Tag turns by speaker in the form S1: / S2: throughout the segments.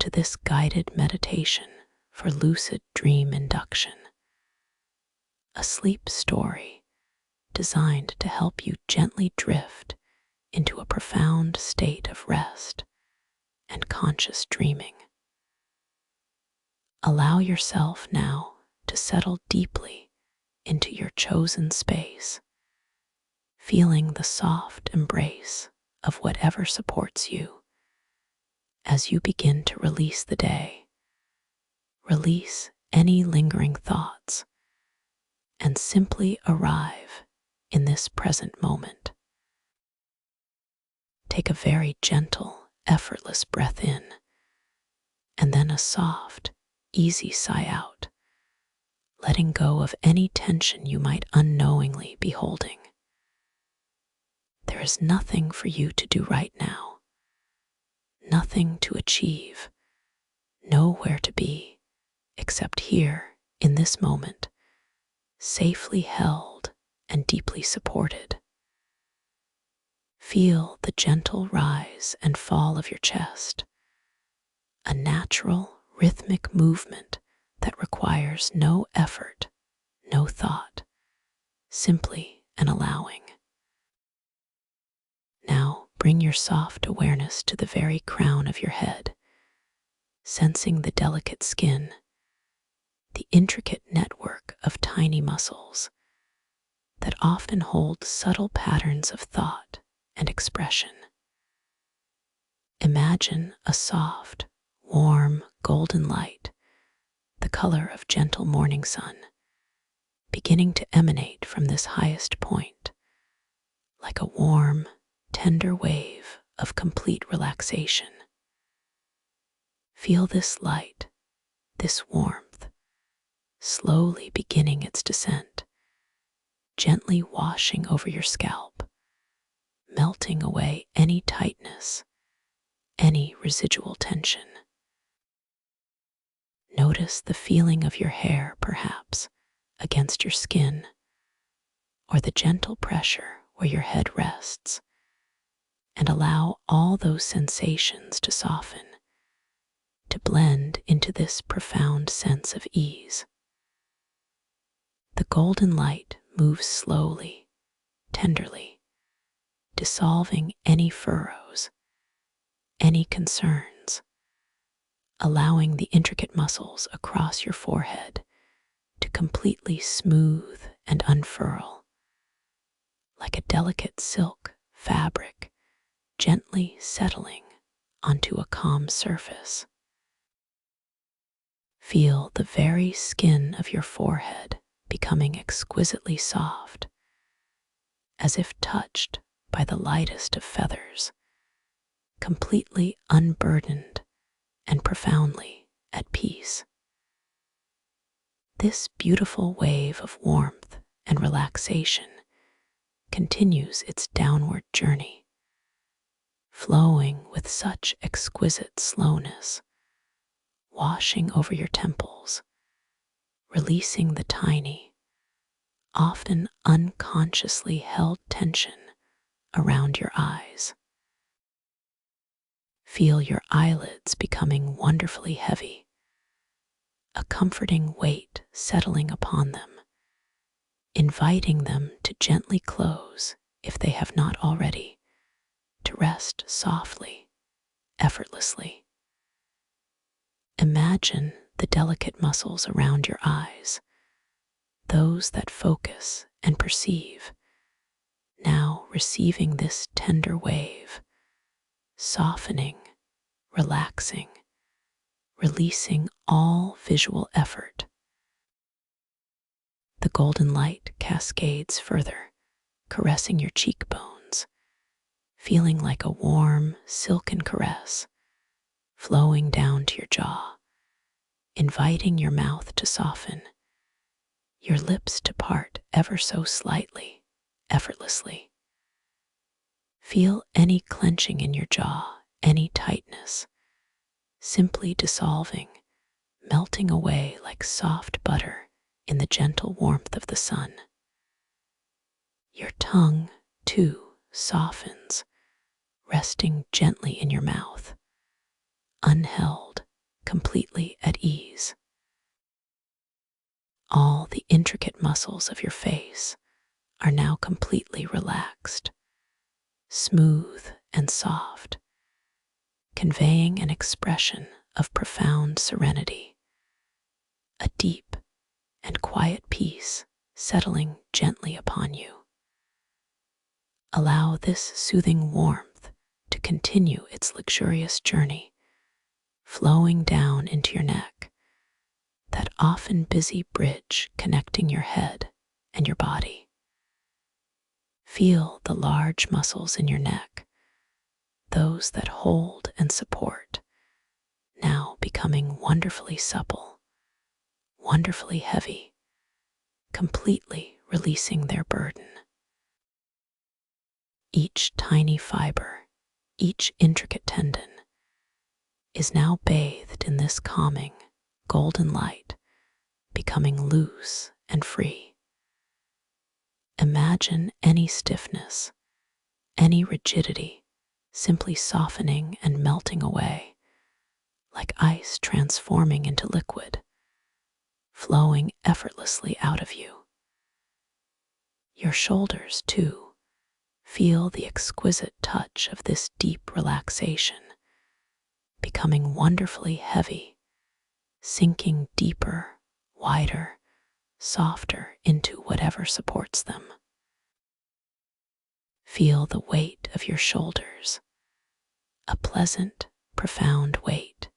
S1: to this guided meditation for lucid dream induction, a sleep story designed to help you gently drift into a profound state of rest and conscious dreaming. Allow yourself now to settle deeply into your chosen space, feeling the soft embrace of whatever supports you as you begin to release the day. Release any lingering thoughts and simply arrive in this present moment. Take a very gentle, effortless breath in, and then a soft, easy sigh out, letting go of any tension you might unknowingly be holding. There is nothing for you to do right now, nothing to achieve, nowhere to be, except here, in this moment, safely held and deeply supported. Feel the gentle rise and fall of your chest, a natural, rhythmic movement that requires no effort, no thought, simply an allowing. Now bring your soft awareness to the very crown of your head, sensing the delicate skin, the intricate network of tiny muscles that often hold subtle patterns of thought and expression. Imagine a soft, warm, golden light, the color of gentle morning sun, beginning to emanate from this highest point, like a warm, tender wave of complete relaxation. Feel this light, this warmth, slowly beginning its descent, gently washing over your scalp, melting away any tightness, any residual tension. Notice the feeling of your hair, perhaps, against your skin, or the gentle pressure where your head rests, and allow all those sensations to soften, to blend into this profound sense of ease. The golden light moves slowly, tenderly, dissolving any furrows, any concerns, allowing the intricate muscles across your forehead to completely smooth and unfurl, like a delicate silk fabric gently settling onto a calm surface. Feel the very skin of your forehead becoming exquisitely soft, as if touched by the lightest of feathers, completely unburdened and profoundly at peace. This beautiful wave of warmth and relaxation continues its downward journey, flowing with such exquisite slowness, washing over your temples, releasing the tiny, often unconsciously held tension around your eyes. Feel your eyelids becoming wonderfully heavy, a comforting weight settling upon them, inviting them to gently close if they have not already, to rest softly, effortlessly. Imagine the delicate muscles around your eyes, those that focus and perceive, now receiving this tender wave, softening, relaxing, releasing all visual effort. The golden light cascades further, caressing your cheekbones, feeling like a warm, silken caress, flowing down to your jaw, inviting your mouth to soften, your lips to part ever so slightly, effortlessly. Feel any clenching in your jaw, any tightness, simply dissolving, melting away like soft butter in the gentle warmth of the sun. Your tongue, too, softens, resting gently in your mouth, unheld completely at ease. All the intricate muscles of your face are now completely relaxed, smooth and soft, conveying an expression of profound serenity, a deep and quiet peace settling gently upon you. Allow this soothing warmth to continue its luxurious journey, flowing down into your neck, that often busy bridge connecting your head and your body. Feel the large muscles in your neck, those that hold and support, now becoming wonderfully supple, wonderfully heavy, completely releasing their burden. Each tiny fiber, each intricate tendon is now bathed in this calming, golden light, becoming loose and free. Imagine any stiffness, any rigidity, simply softening and melting away, like ice transforming into liquid, flowing effortlessly out of you. Your shoulders, too, feel the exquisite touch of this deep relaxation, becoming wonderfully heavy, sinking deeper, wider, softer into whatever supports them. Feel the weight of your shoulders, a pleasant, profound weight,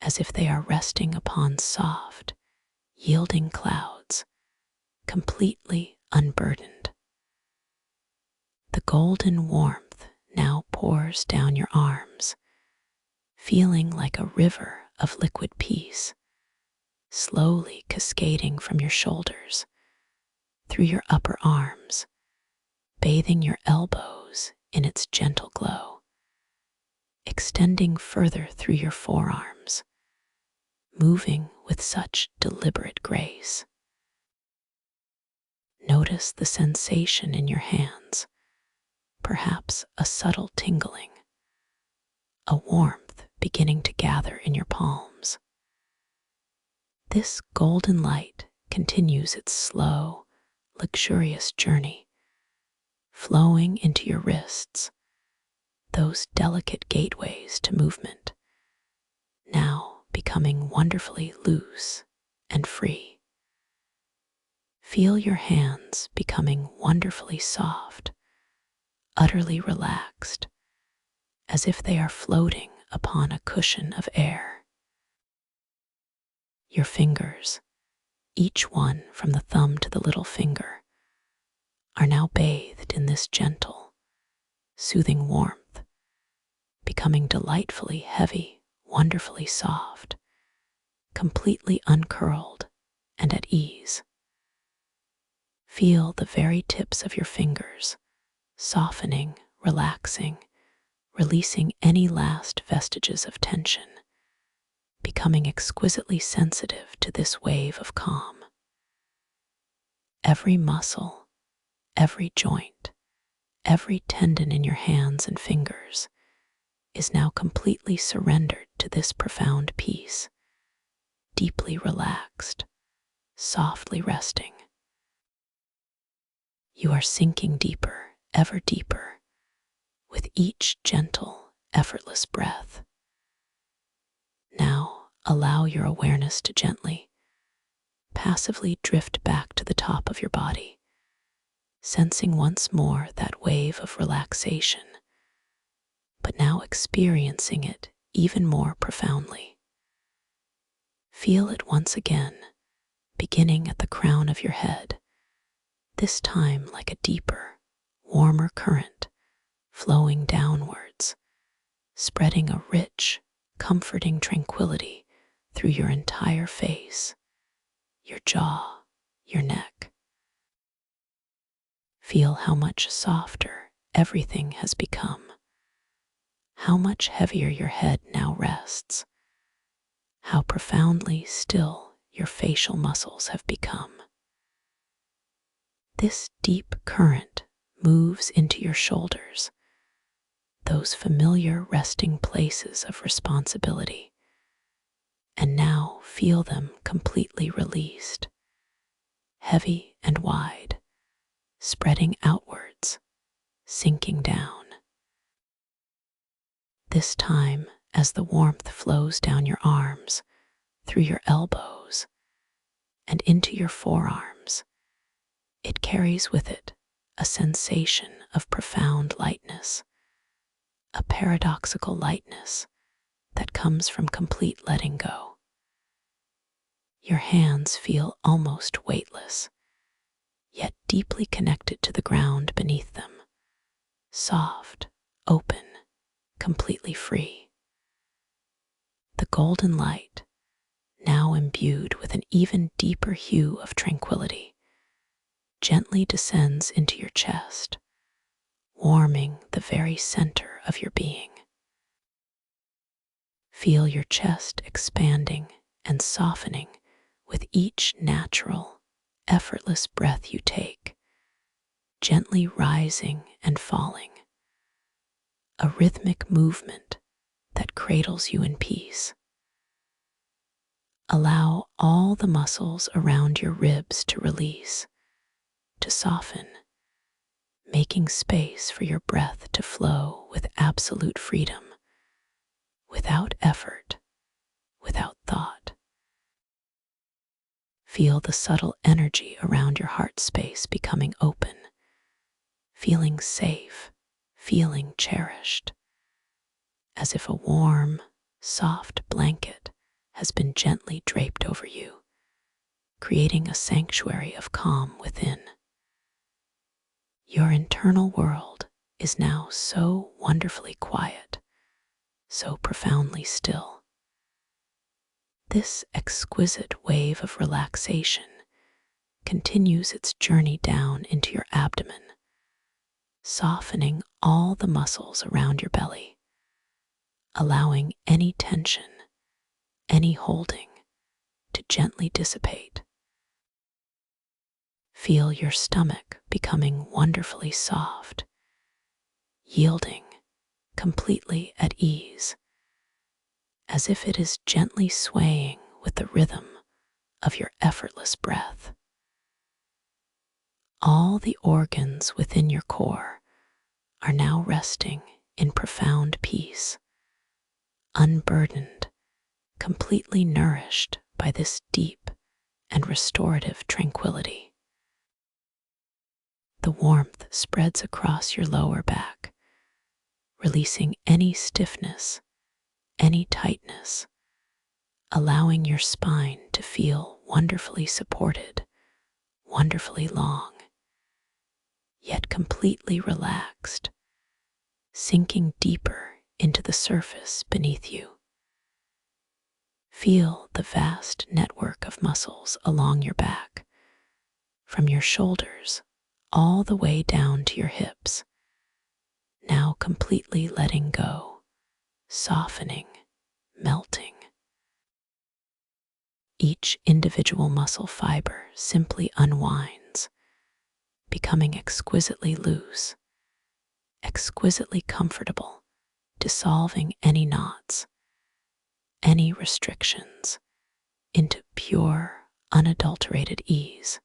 S1: as if they are resting upon soft, yielding clouds, completely unburdened. The golden warmth now pours down your arms, feeling like a river of liquid peace, slowly cascading from your shoulders, through your upper arms, bathing your elbows in its gentle glow, extending further through your forearms, moving with such deliberate grace. Notice the sensation in your hands, perhaps a subtle tingling, a warmth beginning to gather in your palms. This golden light continues its slow, luxurious journey, flowing into your wrists, those delicate gateways to movement, now becoming wonderfully loose and free. Feel your hands becoming wonderfully soft, utterly relaxed, as if they are floating upon a cushion of air. Your fingers, each one from the thumb to the little finger, are now bathed in this gentle, soothing warmth, becoming delightfully heavy, wonderfully soft, completely uncurled and at ease. Feel the very tips of your fingers softening, relaxing, releasing any last vestiges of tension, becoming exquisitely sensitive to this wave of calm. Every muscle, every joint, every tendon in your hands and fingers is now completely surrendered to this profound peace, deeply relaxed, softly resting. You are sinking deeper, ever deeper, with each gentle, effortless breath. Now allow your awareness to gently, passively drift back to the top of your body, sensing once more that wave of relaxation, but now experiencing it even more profoundly. Feel it once again, beginning at the crown of your head, this time like a deeper, warmer current flowing downwards, spreading a rich, comforting tranquility through your entire face, your jaw, your neck. Feel how much softer everything has become, how much heavier your head now rests, how profoundly still your facial muscles have become. This deep current moves into your shoulders, those familiar resting places of responsibility, And now feel them completely released, heavy and wide, spreading outwards, sinking down. This time, as the warmth flows down your arms, through your elbows, and into your forearms, it carries with it a sensation of profound lightness, a paradoxical lightness that comes from complete letting go. Your hands feel almost weightless, yet deeply connected to the ground beneath them, soft, open, completely free. The golden light, now imbued with an even deeper hue of tranquility, gently descends into your chest, warming the very center of your being. Feel your chest expanding and softening with each natural, effortless breath you take, gently rising and falling, a rhythmic movement that cradles you in peace. Allow all the muscles around your ribs to release, to soften, making space for your breath to flow with absolute freedom, without effort, without thought. Feel the subtle energy around your heart space becoming open, feeling safe, feeling cherished, as if a warm, soft blanket has been gently draped over you, creating a sanctuary of calm within. Your internal world is now so wonderfully quiet, so profoundly still. This exquisite wave of relaxation continues its journey down into your abdomen, softening all the muscles around your belly, allowing any tension, any holding, to gently dissipate. Feel your stomach becoming wonderfully soft, yielding, completely at ease, as if it is gently swaying with the rhythm of your effortless breath. All the organs within your core are now resting in profound peace, unburdened, completely nourished by this deep and restorative tranquility. The warmth spreads across your lower back, releasing any stiffness, any tightness, allowing your spine to feel wonderfully supported, wonderfully long, yet completely relaxed, sinking deeper into the surface beneath you. Feel the vast network of muscles along your back, from your shoulders all the way down to your hips, now completely letting go, softening, melting. Each individual muscle fiber simply unwinds, becoming exquisitely loose, exquisitely comfortable, dissolving any knots, any restrictions, into pure, unadulterated ease.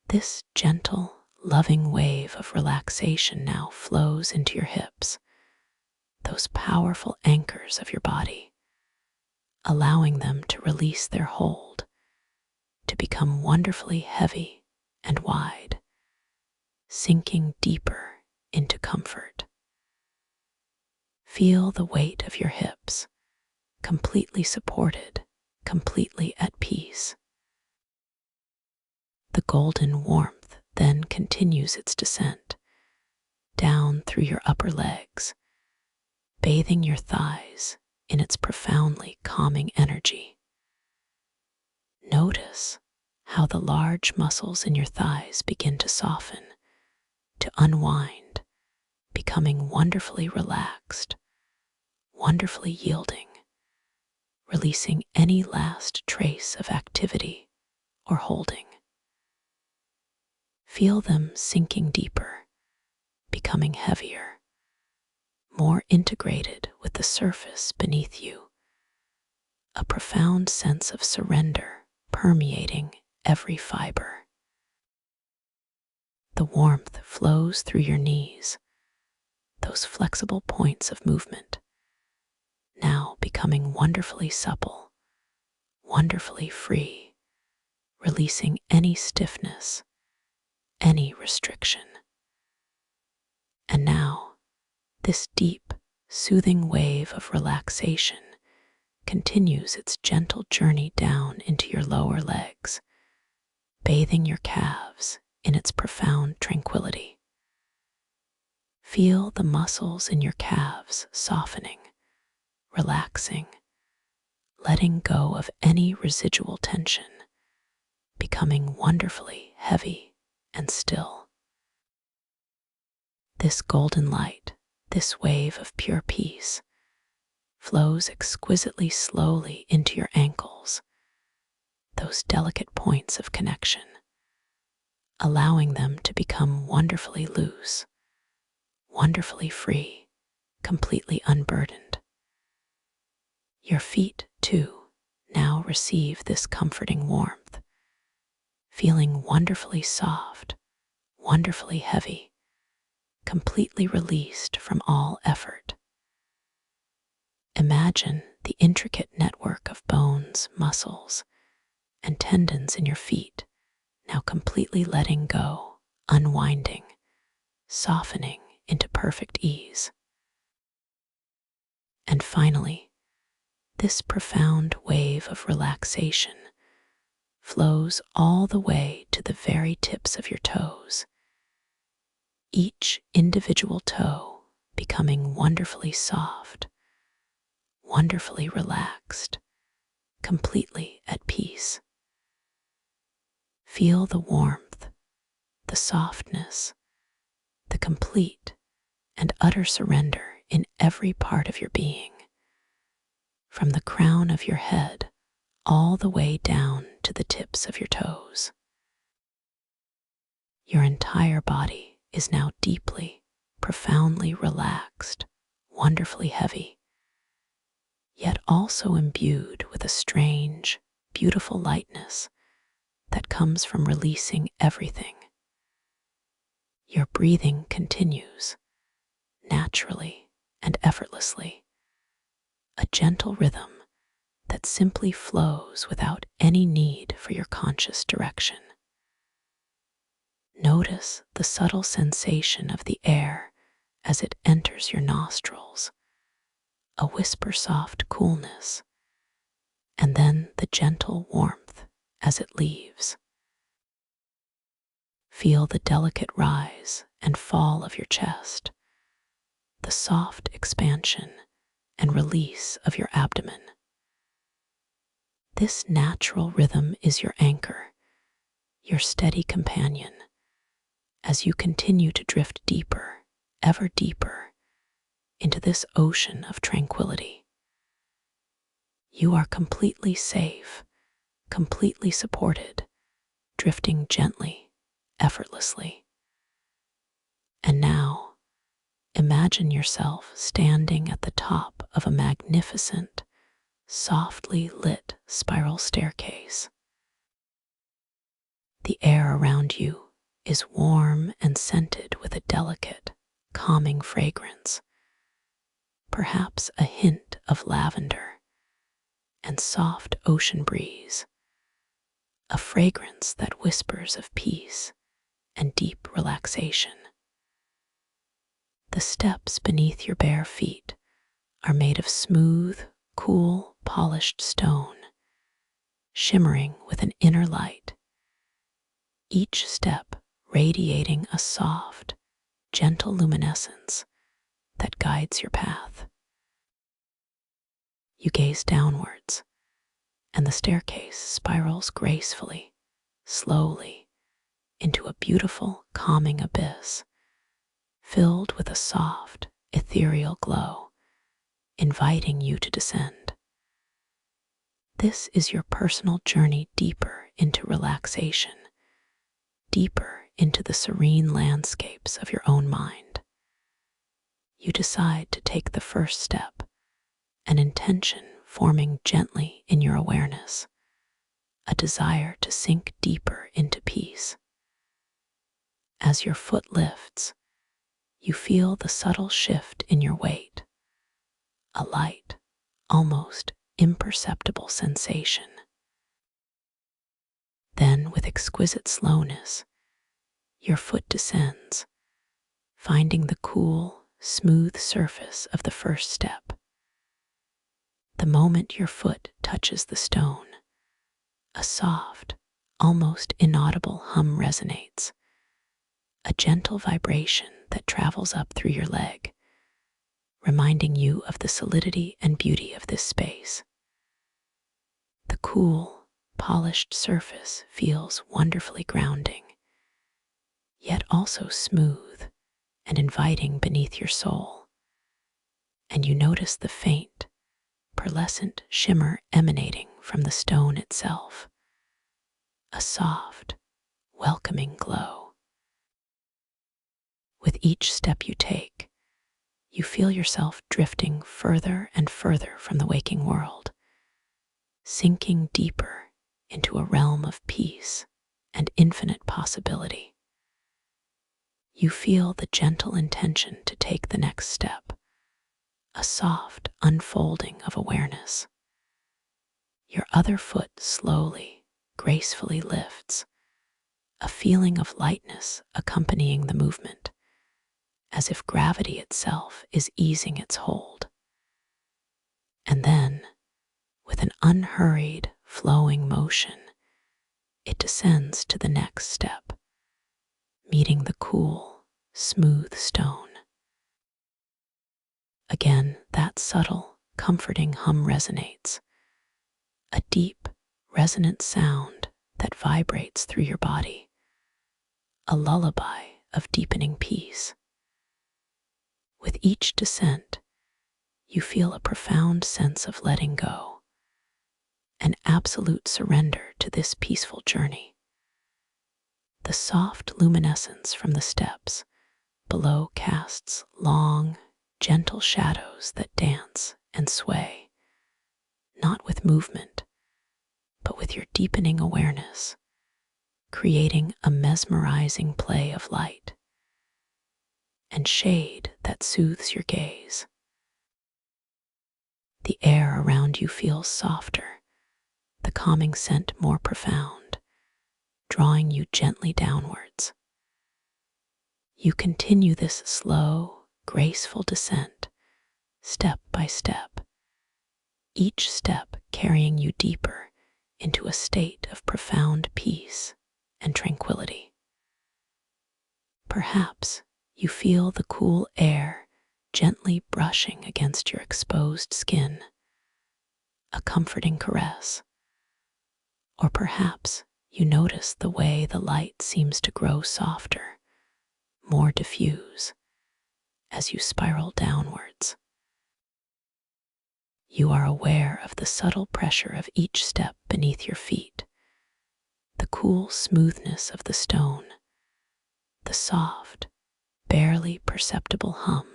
S1: This gentle, loving wave of relaxation now flows into your hips, those powerful anchors of your body, allowing them to release their hold, to become wonderfully heavy and wide, sinking deeper into comfort. Feel the weight of your hips, completely supported, completely at peace. The golden warmth then continues its descent, down through your upper legs, bathing your thighs in its profoundly calming energy. Notice how the large muscles in your thighs begin to soften, to unwind, becoming wonderfully relaxed, wonderfully yielding, releasing any last trace of activity or holding. Feel them sinking deeper, becoming heavier, more integrated with the surface beneath you, a profound sense of surrender permeating every fiber. The warmth flows through your knees, those flexible points of movement, now becoming wonderfully supple, wonderfully free, releasing any stiffness, any restriction. And now, this deep, soothing wave of relaxation continues its gentle journey down into your lower legs, bathing your calves in its profound tranquility. Feel the muscles in your calves softening, relaxing, letting go of any residual tension, becoming wonderfully heavy and still. This golden light, this wave of pure peace, flows exquisitely slowly into your ankles, those delicate points of connection, allowing them to become wonderfully loose, wonderfully free, completely unburdened. Your feet, too, now receive this comforting warmth, feeling wonderfully soft, wonderfully heavy, completely released from all effort. Imagine the intricate network of bones, muscles, and tendons in your feet now completely letting go, unwinding, softening into perfect ease. And finally, this profound wave of relaxation flows all the way to the very tips of your toes, each individual toe becoming wonderfully soft, wonderfully relaxed, completely at peace. Feel the warmth, the softness, the complete and utter surrender in every part of your being, from the crown of your head all the way down to the tips of your toes. Your entire body is now deeply, profoundly relaxed, wonderfully heavy, yet also imbued with a strange, beautiful lightness that comes from releasing everything. Your breathing continues, naturally and effortlessly, a gentle rhythm that simply flows without any need for your conscious direction. Notice the subtle sensation of the air as it enters your nostrils, a whisper-soft coolness, and then the gentle warmth as it leaves. Feel the delicate rise and fall of your chest, the soft expansion and release of your abdomen. This natural rhythm is your anchor, your steady companion, as you continue to drift deeper, ever deeper, into this ocean of tranquility. You are completely safe, completely supported, drifting gently, effortlessly. And now, imagine yourself standing at the top of a magnificent, softly lit spiral staircase. The air around you is warm and scented with a delicate, calming fragrance, perhaps a hint of lavender and soft ocean breeze, a fragrance that whispers of peace and deep relaxation. The steps beneath your bare feet are made of smooth, cool, polished stone, shimmering with an inner light, each step radiating a soft, gentle luminescence that guides your path. You gaze downwards, and the staircase spirals gracefully, slowly, into a beautiful, calming abyss, filled with a soft, ethereal glow, inviting you to descend. This is your personal journey deeper into relaxation, deeper into the serene landscapes of your own mind. You decide to take the first step, an intention forming gently in your awareness, a desire to sink deeper into peace. As your foot lifts, you feel the subtle shift in your weight, a light, almost imperceptible sensation. Then, with exquisite slowness, your foot descends, finding the cool, smooth surface of the first step. The moment your foot touches the stone, a soft, almost inaudible hum resonates, a gentle vibration that travels up through your leg, reminding you of the solidity and beauty of this space. The cool, polished surface feels wonderfully grounding, yet also smooth and inviting beneath your sole, and you notice the faint, pearlescent shimmer emanating from the stone itself, a soft, welcoming glow. With each step you take, you feel yourself drifting further and further from the waking world, sinking deeper into a realm of peace and infinite possibility. You feel the gentle intention to take the next step, a soft unfolding of awareness. Your other foot slowly, gracefully lifts, a feeling of lightness accompanying the movement, as if gravity itself is easing its hold. And then, with an unhurried, flowing motion, it descends to the next step, meeting the cool, smooth stone. Again, that subtle, comforting hum resonates, a deep, resonant sound that vibrates through your body, a lullaby of deepening peace. With each descent, you feel a profound sense of letting go, an absolute surrender to this peaceful journey. The soft luminescence from the steps below casts long, gentle shadows that dance and sway, not with movement, but with your deepening awareness, creating a mesmerizing play of light and shade that soothes your gaze. The air around you feels softer, the calming scent more profound, drawing you gently downwards. You continue this slow, graceful descent, step by step, each step carrying you deeper into a state of profound peace and tranquility. Perhaps you feel the cool air gently brushing against your exposed skin, a comforting caress. Or perhaps you notice the way the light seems to grow softer, more diffuse, as you spiral downwards. You are aware of the subtle pressure of each step beneath your feet, the cool smoothness of the stone, the soft, barely perceptible hum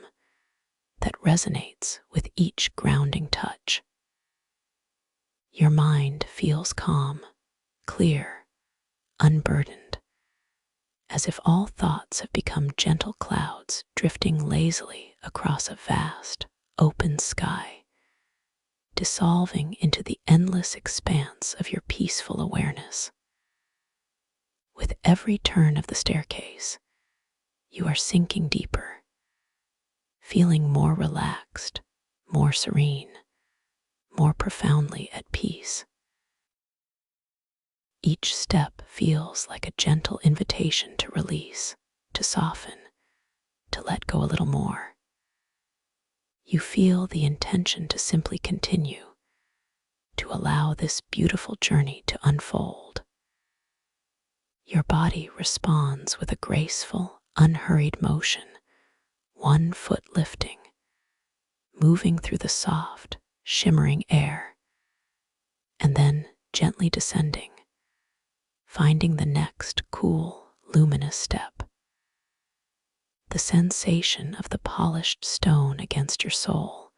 S1: that resonates with each grounding touch. Your mind feels calm, clear, unburdened, as if all thoughts have become gentle clouds drifting lazily across a vast, open sky, dissolving into the endless expanse of your peaceful awareness. With every turn of the staircase, you are sinking deeper, feeling more relaxed, more serene, more profoundly at peace. Each step feels like a gentle invitation to release, to soften, to let go a little more. You feel the intention to simply continue, to allow this beautiful journey to unfold. Your body responds with a graceful, unhurried motion, one foot lifting, moving through the soft, shimmering air, and then gently descending, finding the next cool, luminous step. The sensation of the polished stone against your sole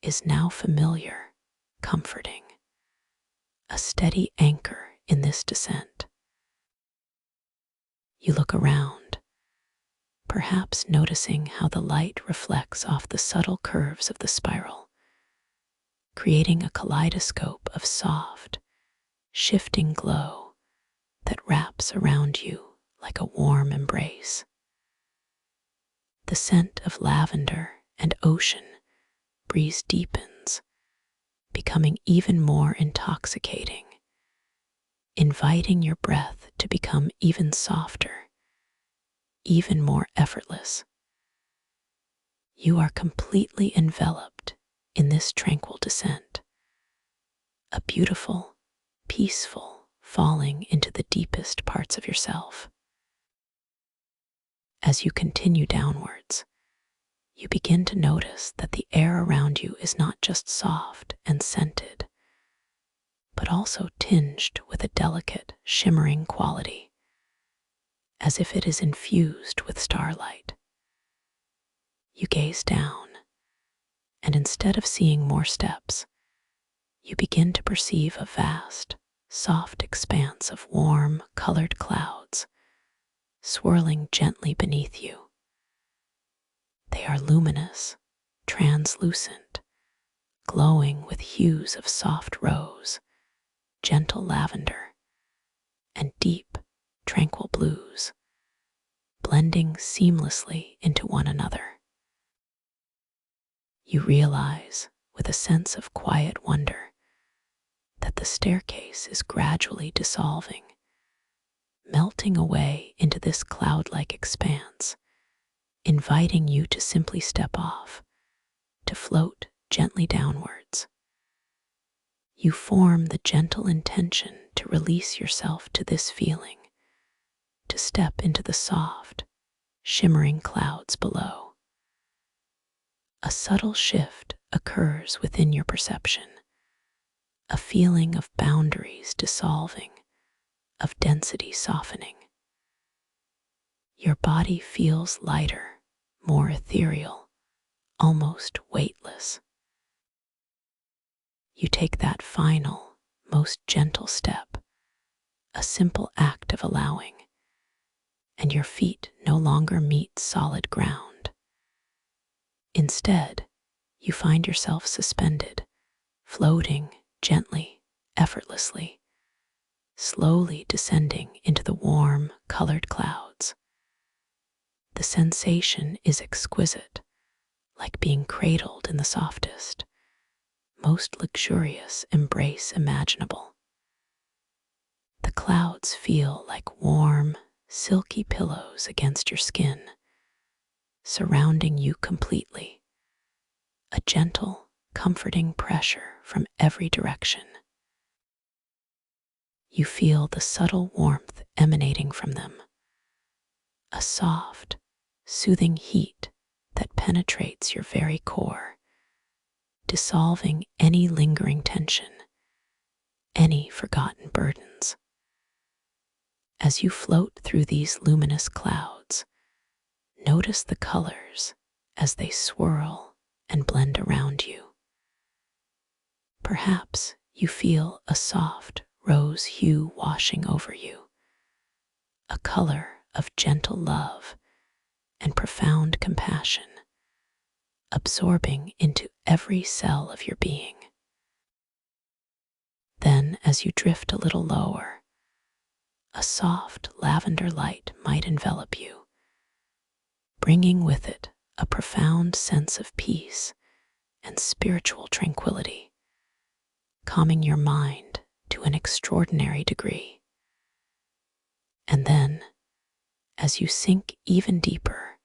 S1: is now familiar comforting, a steady anchor in this descent. You look around, perhaps noticing how the light reflects off the subtle curves of the spiral, creating a kaleidoscope of soft, shifting glow that wraps around you like a warm embrace. The scent of lavender and ocean breeze deepens, becoming even more intoxicating, inviting your breath to become even softer, even more effortless. You are completely enveloped in this tranquil descent, a beautiful, peaceful falling into the deepest parts of yourself. As you continue downwards, you begin to notice that the air around you is not just soft and scented, but also tinged with a delicate, shimmering quality, as if it is infused with starlight. You gaze down, and instead of seeing more steps, you begin to perceive a vast, soft expanse of warm, colored clouds swirling gently beneath you. They are luminous, translucent, glowing with hues of soft rose, gentle lavender, and deep, tranquil blues, blending seamlessly into one another. You realize, with a sense of quiet wonder, that the staircase is gradually dissolving, melting away into this cloud-like expanse, inviting you to simply step off, to float gently downwards. You form the gentle intention to release yourself to this feeling, to step into the soft, shimmering clouds below. A subtle shift occurs within your perception, a feeling of boundaries dissolving, of density softening. Your body feels lighter, more ethereal, almost weightless. You take that final, most gentle step, a simple act of allowing, and your feet no longer meet solid ground. Instead, you find yourself suspended, floating gently, effortlessly, slowly descending into the warm, colored clouds. The sensation is exquisite, like being cradled in the softest, most luxurious embrace imaginable. The clouds feel like warm, silky pillows against your skin, surrounding you completely, a gentle, comforting pressure from every direction. You feel the subtle warmth emanating from them, a soft, soothing heat that penetrates your very core, dissolving any lingering tension, any forgotten burdens. As you float through these luminous clouds, notice the colors as they swirl and blend around you. Perhaps you feel a soft rose hue washing over you, a color of gentle love and profound compassion, absorbing into every cell of your being. Then, as you drift a little lower, a soft lavender light might envelop you, bringing with it a profound sense of peace and spiritual tranquility, calming your mind to an extraordinary degree. And then, as you sink even deeper,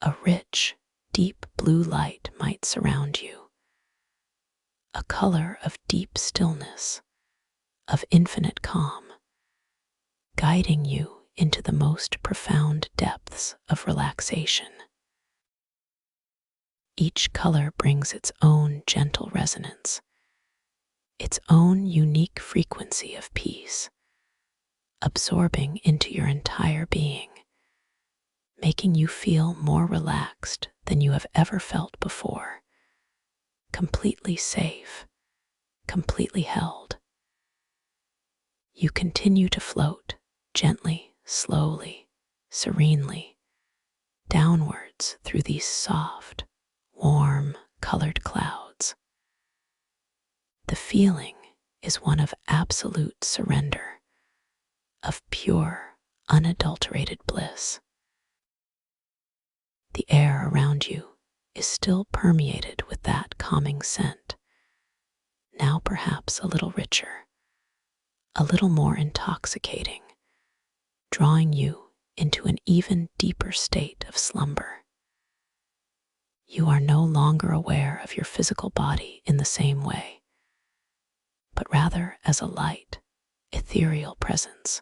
S1: a rich, deep blue light might surround you, a color of deep stillness, of infinite calm, guiding you into the most profound depths of relaxation. Each color brings its own gentle resonance, its own unique frequency of peace, absorbing into your entire being, making you feel more relaxed than you have ever felt before, completely safe completely held. You continue to float gently, slowly, serenely, downwards through these soft, warm, colored clouds. The feeling is one of absolute surrender, of pure, unadulterated bliss. The air around you is still permeated with that calming scent, now perhaps a little richer, a little more intoxicating, drawing you into an even deeper state of slumber. You are no longer aware of your physical body in the same way, but rather as a light, ethereal presence,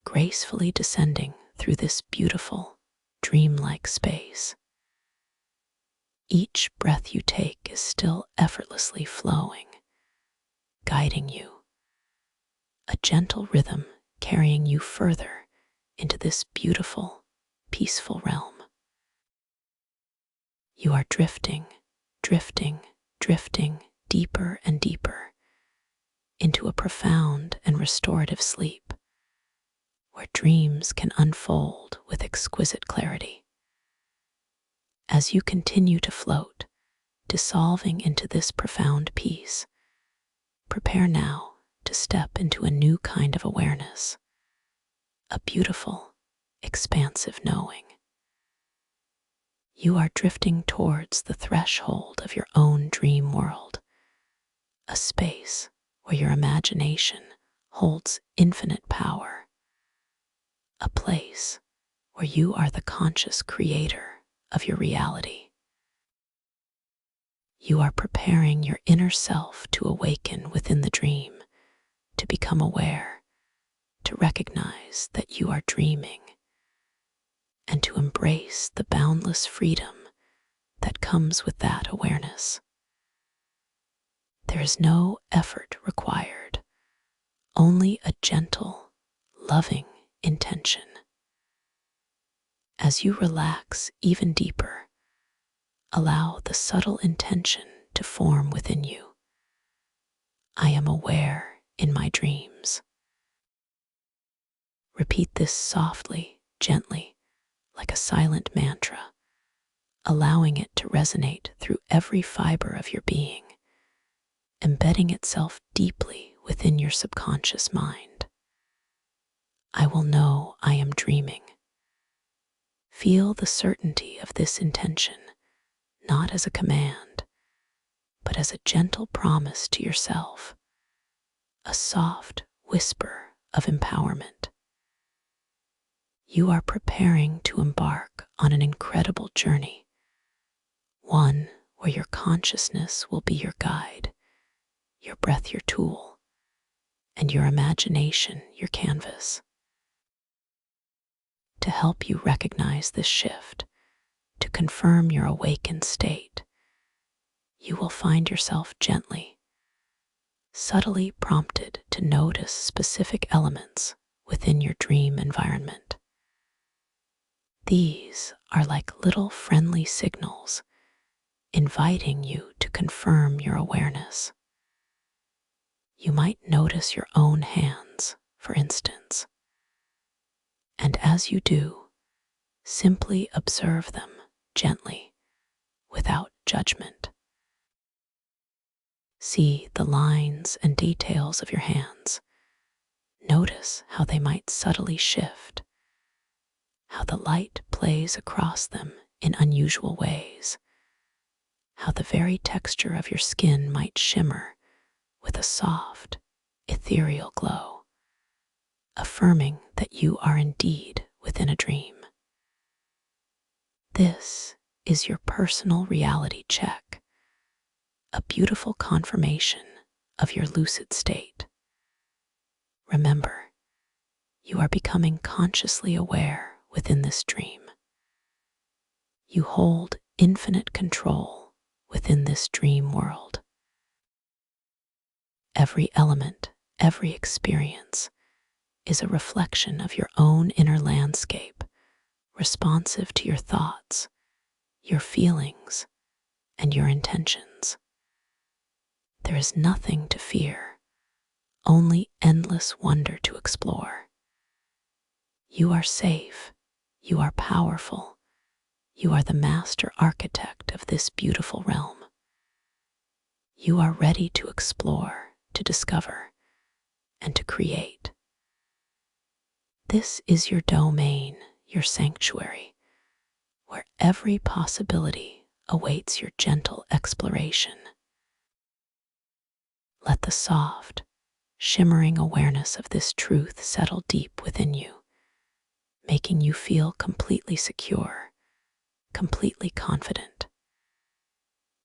S1: gracefully descending through this beautiful, dreamlike space. Each breath you take is still effortlessly flowing, guiding you, a gentle rhythm carrying you further into this beautiful, peaceful realm. You are drifting, drifting, drifting deeper and deeper into a profound and restorative sleep, where dreams can unfold with exquisite clarity. As you continue to float, dissolving into this profound peace, prepare now to step into a new kind of awareness, a beautiful, expansive knowing. You are drifting towards the threshold of your own dream world, a space where your imagination holds infinite power, a place where you are the conscious creator of your reality. You are preparing your inner self to awaken within the dream, to become aware, to recognize that you are dreaming, and to embrace the boundless freedom that comes with that awareness. There is no effort required, only a gentle, loving intention. As you relax even deeper, allow the subtle intention to form within you. I am aware in my dreams. Repeat this softly, gently, like a silent mantra, allowing it to resonate through every fiber of your being, embedding itself deeply within your subconscious mind. I will know I am dreaming. Feel the certainty of this intention, not as a command, but as a gentle promise to yourself, a soft whisper of empowerment. You are preparing to embark on an incredible journey, one where your consciousness will be your guide, your breath your tool, and your imagination your canvas. To help you recognize this shift, to confirm your awakened state, you will find yourself gently, subtly prompted to notice specific elements within your dream environment. These are like little friendly signals, inviting you to confirm your awareness. You might notice your own hands, for instance, and as you do, simply observe them gently, without judgment. See the lines and details of your hands. Notice how they might subtly shift, how the light plays across them in unusual ways, how the very texture of your skin might shimmer with a soft, ethereal glow, affirming that you are indeed within a dream. This is your personal reality check, a beautiful confirmation of your lucid state. Remember, you are becoming consciously aware within this dream. You hold infinite control within this dream world. Every element, every experience is a reflection of your own inner landscape, responsive to your thoughts, your feelings, and your intentions. There is nothing to fear, only endless wonder to explore. You are safe, you are powerful, you are the master architect of this beautiful realm. You are ready to explore, to discover, and to create. This is your domain, your sanctuary, where every possibility awaits your gentle exploration. Let the soft, shimmering awareness of this truth settle deep within you, making you feel completely secure, completely confident.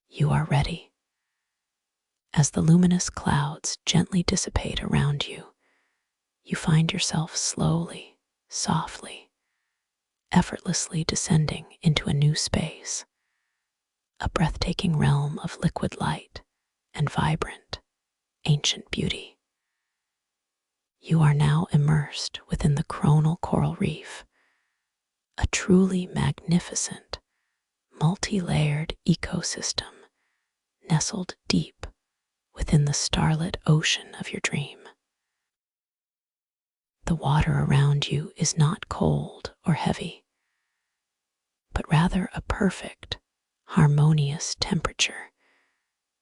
S1: You are ready. As the luminous clouds gently dissipate around you, you find yourself slowly, softly, effortlessly descending into a new space, a breathtaking realm of liquid light and vibrant, ancient beauty. You are now immersed within the coronal coral reef, a truly magnificent, multi-layered ecosystem nestled deep within the starlit ocean of your dream. The water around you is not cold or heavy, but rather a perfect, harmonious temperature,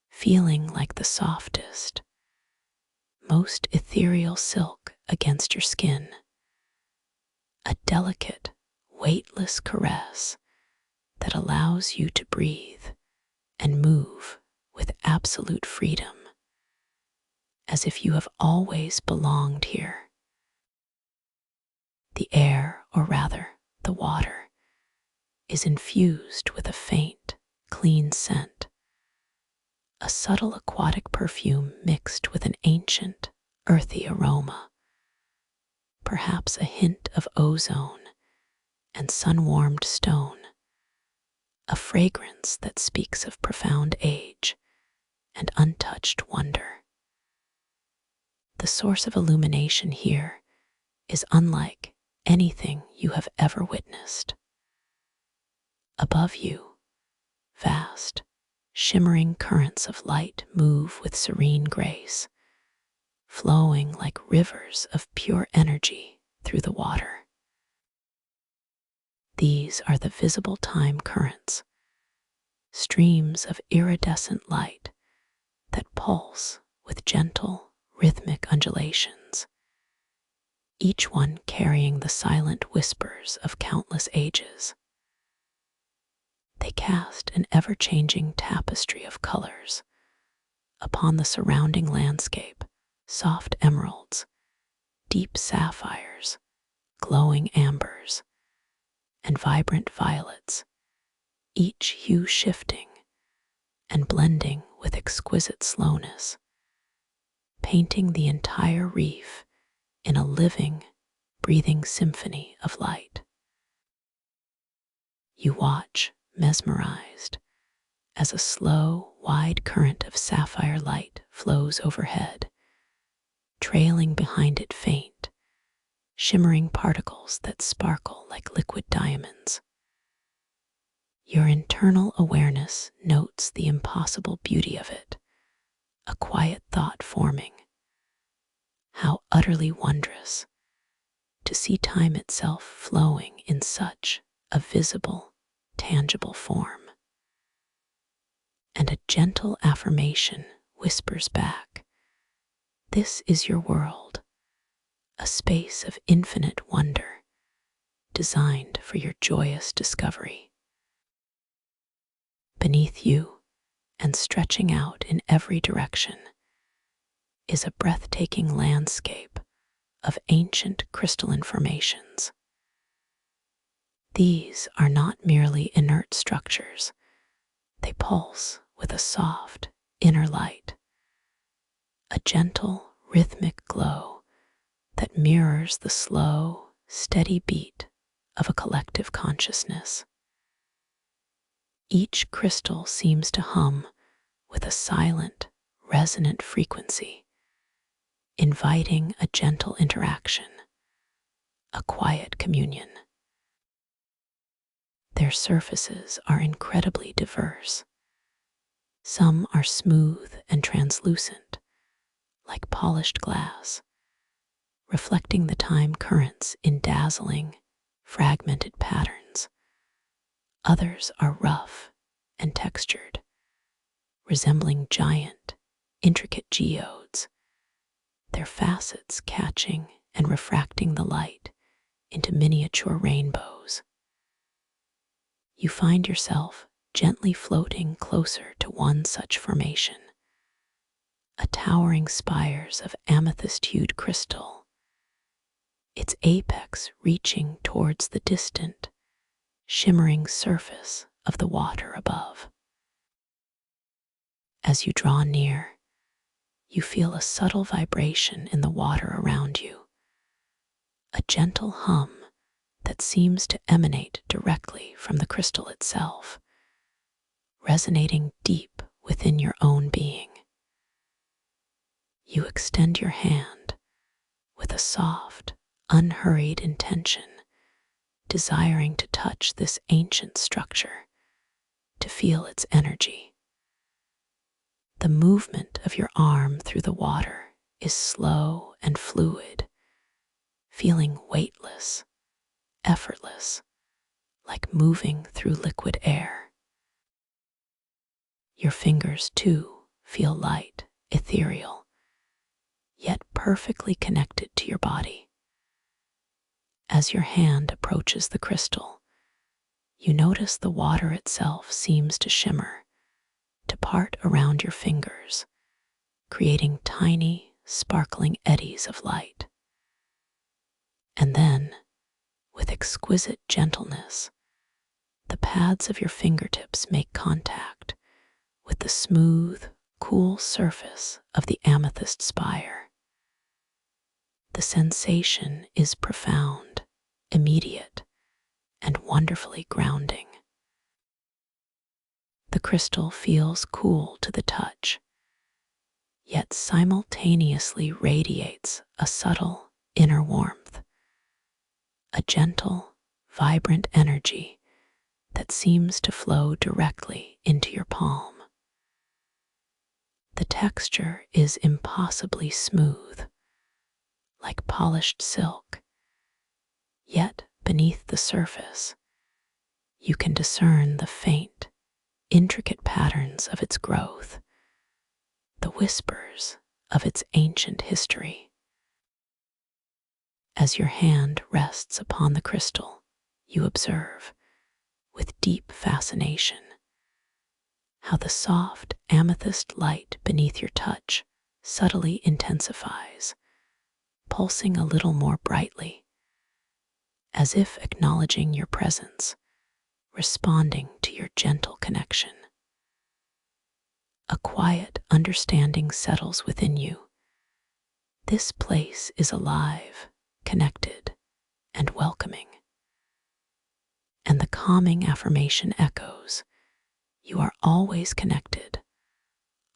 S1: feeling like the softest, most ethereal silk against your skin, a delicate, weightless caress that allows you to breathe and move with absolute freedom, as if you have always belonged here. The air, or rather, the water, is infused with a faint, clean scent, a subtle aquatic perfume mixed with an ancient, earthy aroma, perhaps a hint of ozone and sun-warmed stone, a fragrance that speaks of profound age and untouched wonder. The source of illumination here is unlike anything you have ever witnessed. Above you, vast, shimmering currents of light move with serene grace, flowing like rivers of pure energy through the water. These are the visible time currents, streams of iridescent light that pulse with gentle, rhythmic undulations, each one carrying the silent whispers of countless ages. They cast an ever-changing tapestry of colors upon the surrounding landscape, soft emeralds, deep sapphires, glowing ambers, and vibrant violets, each hue shifting and blending with exquisite slowness, painting the entire reef in a living, breathing symphony of light. You watch, mesmerized, as a slow, wide current of sapphire light flows overhead, trailing behind it faint, shimmering particles that sparkle like liquid diamonds. Your internal awareness notes the impossible beauty of it, a quiet thought forming. How utterly wondrous to see time itself flowing in such a visible, tangible form. And a gentle affirmation whispers back, "This is your world, a space of infinite wonder, designed for your joyous discovery." Beneath you, and stretching out in every direction, is a breathtaking landscape of ancient crystalline formations. These are not merely inert structures, they pulse with a soft, inner light, a gentle, rhythmic glow that mirrors the slow, steady beat of a collective consciousness. Each crystal seems to hum with a silent, resonant frequency, inviting a gentle interaction, a quiet communion. Their surfaces are incredibly diverse, Some are smooth and translucent, like polished glass, reflecting the time currents in dazzling, fragmented patterns. Others are rough and textured, resembling giant, intricate geodes, their facets catching and refracting the light into miniature rainbows. You find yourself gently floating closer to one such formation, a towering spires of amethyst-hued crystal, its apex reaching towards the distant, shimmering surface of the water above. As you draw near, you feel a subtle vibration in the water around you, a gentle hum that seems to emanate directly from the crystal itself, resonating deep within your own being. You extend your hand with a soft, unhurried intention, desiring to touch this ancient structure, to feel its energy. The movement of your arm through the water is slow and fluid, feeling weightless, effortless, like moving through liquid air. Your fingers, too, feel light, ethereal, yet perfectly connected to your body. As your hand approaches the crystal, you notice the water itself seems to shimmer, to part around your fingers, creating tiny, sparkling eddies of light. And then, with exquisite gentleness, the pads of your fingertips make contact with the smooth, cool surface of the amethyst spire. The sensation is profound, immediate, and wonderfully grounding. The crystal feels cool to the touch, yet simultaneously radiates a subtle inner warmth, a gentle, vibrant energy that seems to flow directly into your palm. The texture is impossibly smooth, like polished silk, yet beneath the surface, you can discern the faint, intricate patterns of its growth, the whispers of its ancient history. As your hand rests upon the crystal, you observe, with deep fascination, how the soft amethyst light beneath your touch subtly intensifies, pulsing a little more brightly, as if acknowledging your presence, responding to your gentle connection. A quiet understanding settles within you. This place is alive, connected, and welcoming. And the calming affirmation echoes, you are always connected,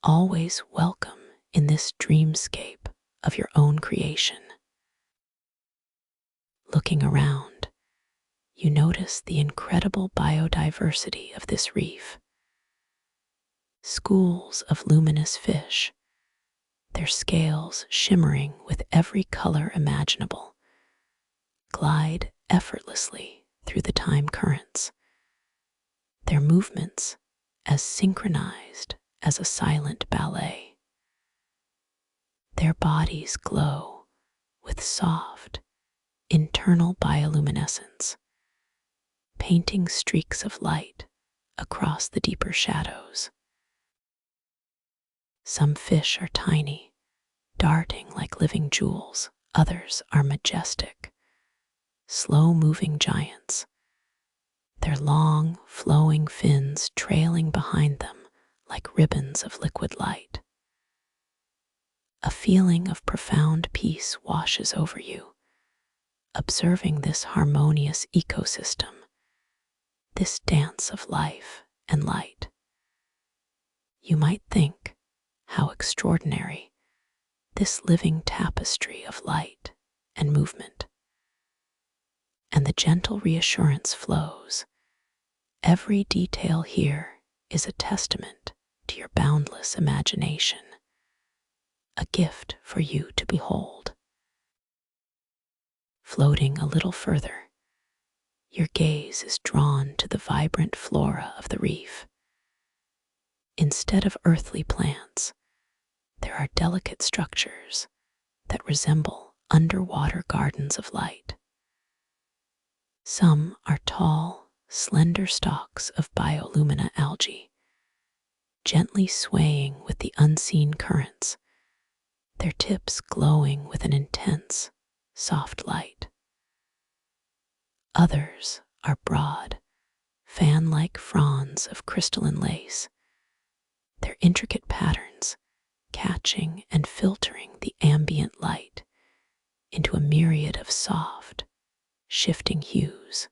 S1: always welcome in this dreamscape of your own creation. Looking around, you notice the incredible biodiversity of this reef. Schools of luminous fish, their scales shimmering with every color imaginable, glide effortlessly through the time currents, their movements as synchronized as a silent ballet. Their bodies glow with soft, internal bioluminescence, painting streaks of light across the deeper shadows. Some fish are tiny, darting like living jewels. Others are majestic, slow-moving giants, their long, flowing fins trailing behind them like ribbons of liquid light. A feeling of profound peace washes over you, observing this harmonious ecosystem, this dance of life and light. You might think, how extraordinary, this living tapestry of light and movement. And the gentle reassurance flows. Every detail here is a testament to your boundless imagination, a gift for you to behold. Floating a little further, your gaze is drawn to the vibrant flora of the reef. Instead of earthly plants, there are delicate structures that resemble underwater gardens of light. Some are tall, slender stalks of bioluminescent algae, gently swaying with the unseen currents, their tips glowing with an intense, soft light. Others are broad, fan-like fronds of crystalline lace, their intricate patterns catching and filtering the ambient light into a myriad of soft, shifting hues.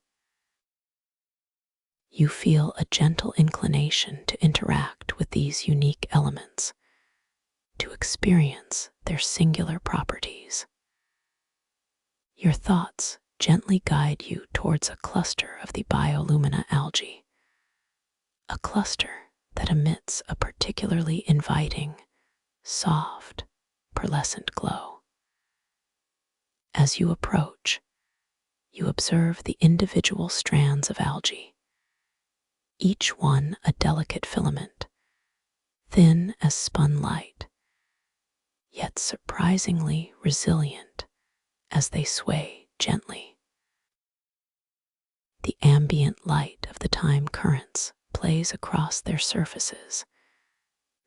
S1: You feel a gentle inclination to interact with these unique elements, to experience their singular properties. Your thoughts gently guide you towards a cluster of the bioluminescent algae, a cluster that emits a particularly inviting, soft, pearlescent glow. As you approach, you observe the individual strands of algae, each one a delicate filament, thin as spun light, yet surprisingly resilient as they sway gently. The ambient light of the time currents plays across their surfaces,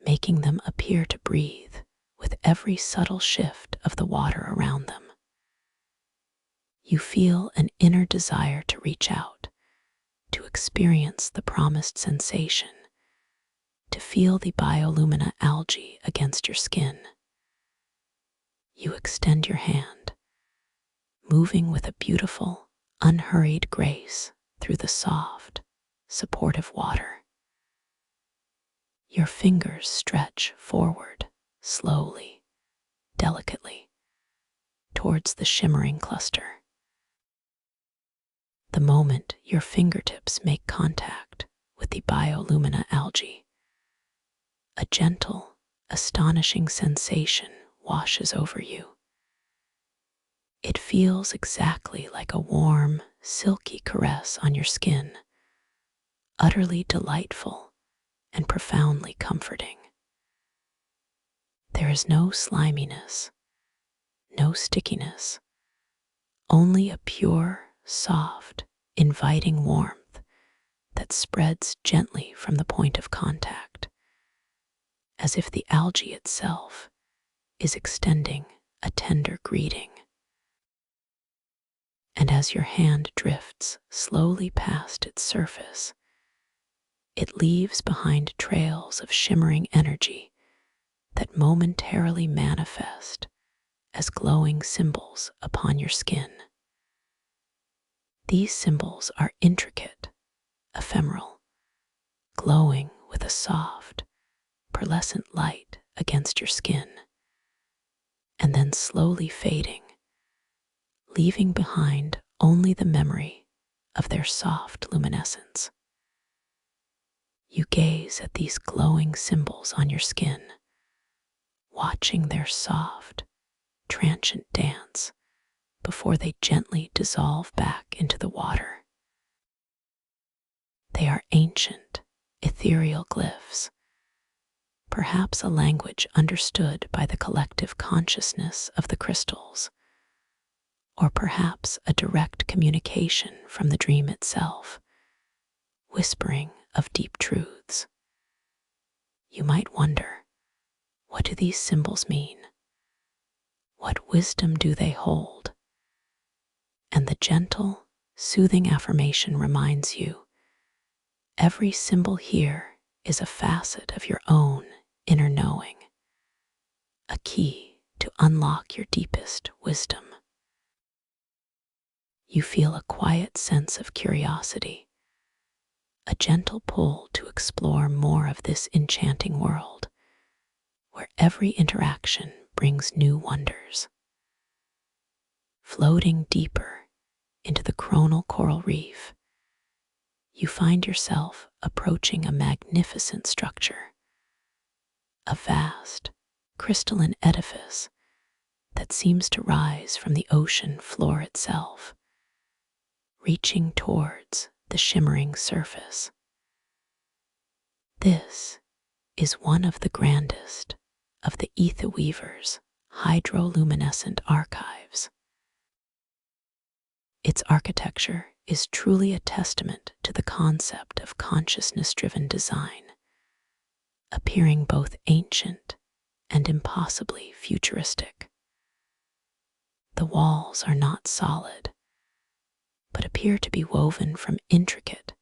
S1: making them appear to breathe with every subtle shift of the water around them. You feel an inner desire to reach out, to experience the promised sensation, to feel the bioluminescent algae against your skin. You extend your hand, moving with a beautiful, unhurried grace through the soft, supportive water. Your fingers stretch forward, slowly, delicately, towards the shimmering cluster. The moment your fingertips make contact with the bioluminescent algae, a gentle, astonishing sensation washes over you. It feels exactly like a warm, silky caress on your skin, utterly delightful and profoundly comforting. There is no sliminess, no stickiness, only a pure, soft, inviting warmth that spreads gently from the point of contact, as if the algae itself is extending a tender greeting. And as your hand drifts slowly past its surface, it leaves behind trails of shimmering energy that momentarily manifest as glowing symbols upon your skin. These symbols are intricate, ephemeral, glowing with a soft, pearlescent light against your skin, and then slowly fading, leaving behind only the memory of their soft luminescence. You gaze at these glowing symbols on your skin, watching their soft, transient dance before they gently dissolve back into the water. They are ancient, ethereal glyphs, perhaps a language understood by the collective consciousness of the crystals, or perhaps a direct communication from the dream itself, whispering of deep truths. You might wonder, what do these symbols mean? What wisdom do they hold? And the gentle, soothing affirmation reminds you, every symbol here is a facet of your own inner knowing, a key to unlock your deepest wisdom. You feel a quiet sense of curiosity, a gentle pull to explore more of this enchanting world, where every interaction brings new wonders. Floating deeper into the coronal coral reef, you find yourself approaching a magnificent structure, a vast, crystalline edifice that seems to rise from the ocean floor itself, reaching towards the shimmering surface. This is one of the grandest of the Ether Weaver's hydroluminescent archives. Its architecture is truly a testament to the concept of consciousness-driven design, appearing both ancient and impossibly futuristic. The walls are not solid, but appear to be woven from intricate,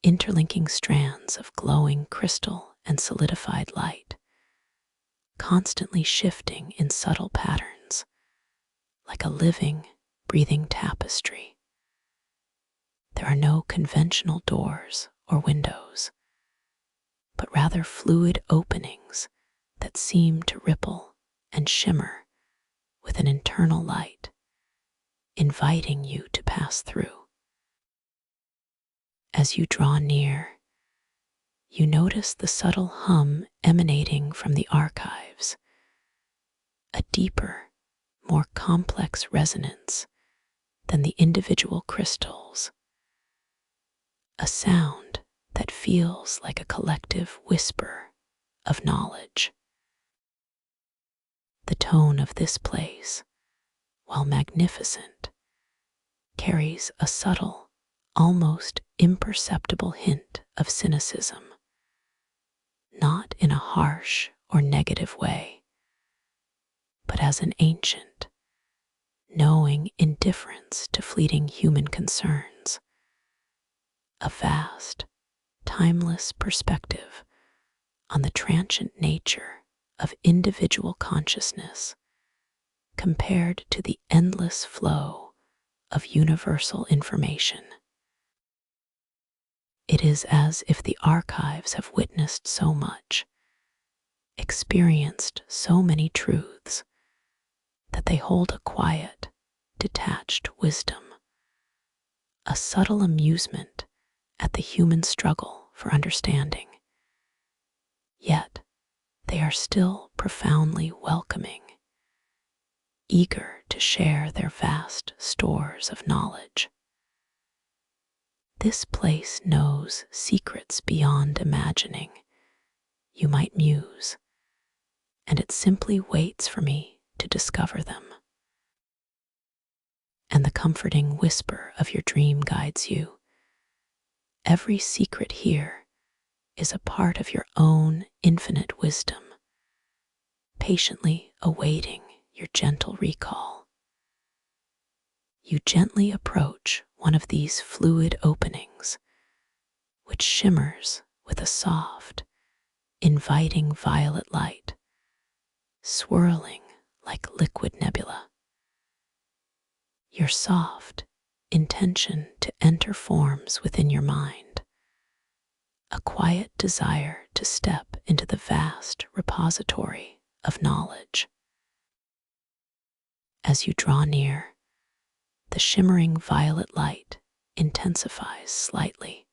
S1: interlinking strands of glowing crystal and solidified light, constantly shifting in subtle patterns, like a living, breathing tapestry. There are no conventional doors or windows, but rather fluid openings that seem to ripple and shimmer with an internal light, inviting you to pass through. As you draw near, you notice the subtle hum emanating from the archives, a deeper, more complex resonance than the individual crystals, a sound that feels like a collective whisper of knowledge. The tone of this place, while magnificent, carries a subtle, almost imperceptible hint of cynicism, not in a harsh or negative way, but as an ancient, knowing indifference to fleeting human concerns, a vast, timeless perspective on the transient nature of individual consciousness compared to the endless flow of universal information. It is as if the archives have witnessed so much, experienced so many truths, that they hold a quiet, detached wisdom, a subtle amusement at the human struggle for understanding. Yet, they are still profoundly welcoming, eager to share their vast stores of knowledge. This place knows secrets beyond imagining. You might muse, and it simply waits for me to discover them. And the comforting whisper of your dream guides you. Every secret here is a part of your own infinite wisdom, patiently awaiting your gentle recall. You gently approach one of these fluid openings, which shimmers with a soft, inviting violet light, swirling like liquid nebula. Your soft intention to enter forms within your mind, a quiet desire to step into the vast repository of knowledge. As you draw near, the shimmering violet light intensifies slightly,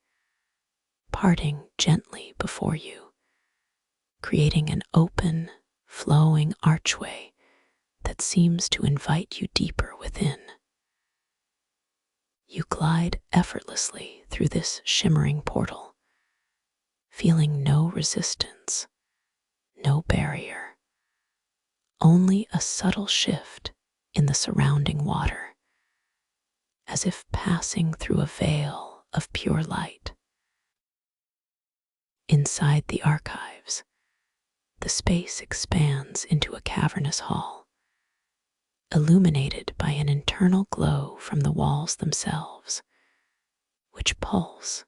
S1: parting gently before you, creating an open, flowing archway that seems to invite you deeper within. You glide effortlessly through this shimmering portal, feeling no resistance, no barrier, only a subtle shift in the surrounding water, as if passing through a veil of pure light. Inside the archives, the space expands into a cavernous hall, illuminated by an internal glow from the walls themselves, which pulse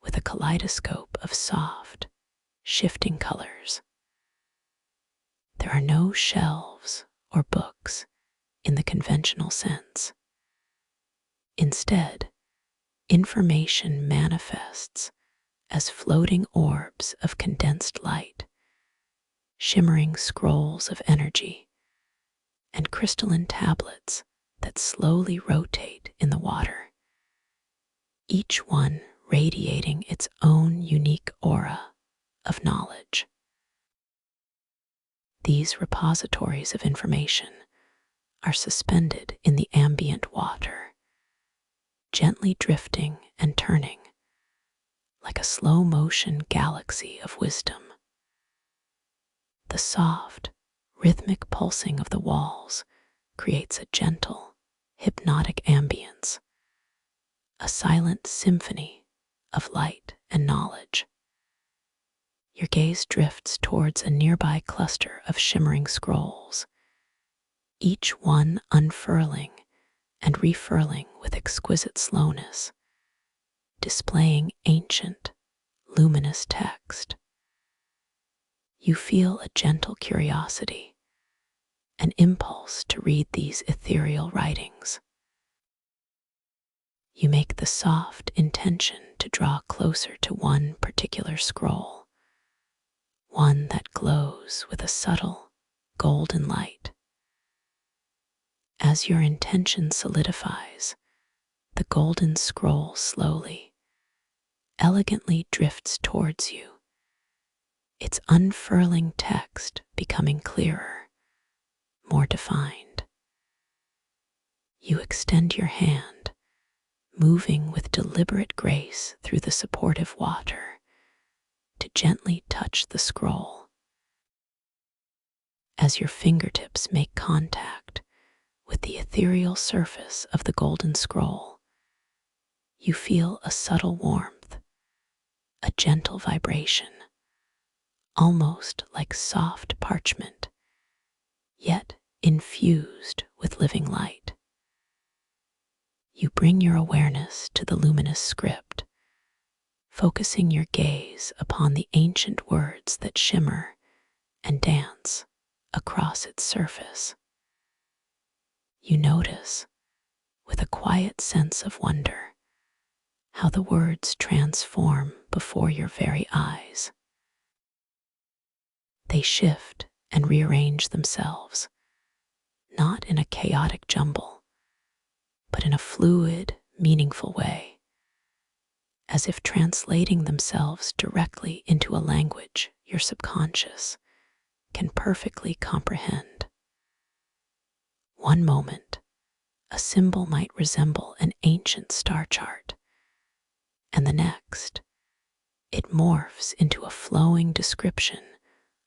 S1: with a kaleidoscope of soft, shifting colors. There are no shelves or books in the conventional sense. Instead, information manifests as floating orbs of condensed light, shimmering scrolls of energy, and crystalline tablets that slowly rotate in the water, each one radiating its own unique aura of knowledge. These repositories of information are suspended in the ambient water, gently drifting and turning like a slow-motion galaxy of wisdom. The soft, rhythmic pulsing of the walls creates a gentle, hypnotic ambience, a silent symphony of light and knowledge. Your gaze drifts towards a nearby cluster of shimmering scrolls, each one unfurling and refurling with exquisite slowness, displaying ancient, luminous text. You feel a gentle curiosity, an impulse to read these ethereal writings. You make the soft intention to draw closer to one particular scroll, one that glows with a subtle, golden light. As your intention solidifies, the golden scroll slowly, elegantly drifts towards you, its unfurling text becoming clearer, more defined. You extend your hand, moving with deliberate grace through the supportive water to gently touch the scroll. As your fingertips make contact with the ethereal surface of the golden scroll, you feel a subtle warmth, a gentle vibration, almost like soft parchment, yet infused with living light. You bring your awareness to the luminous script, focusing your gaze upon the ancient words that shimmer and dance across its surface. You notice, with a quiet sense of wonder, how the words transform before your very eyes. They shift and rearrange themselves, not in a chaotic jumble, but in a fluid, meaningful way, as if translating themselves directly into a language your subconscious can perfectly comprehend. One moment, a symbol might resemble an ancient star chart, and the next, it morphs into a flowing description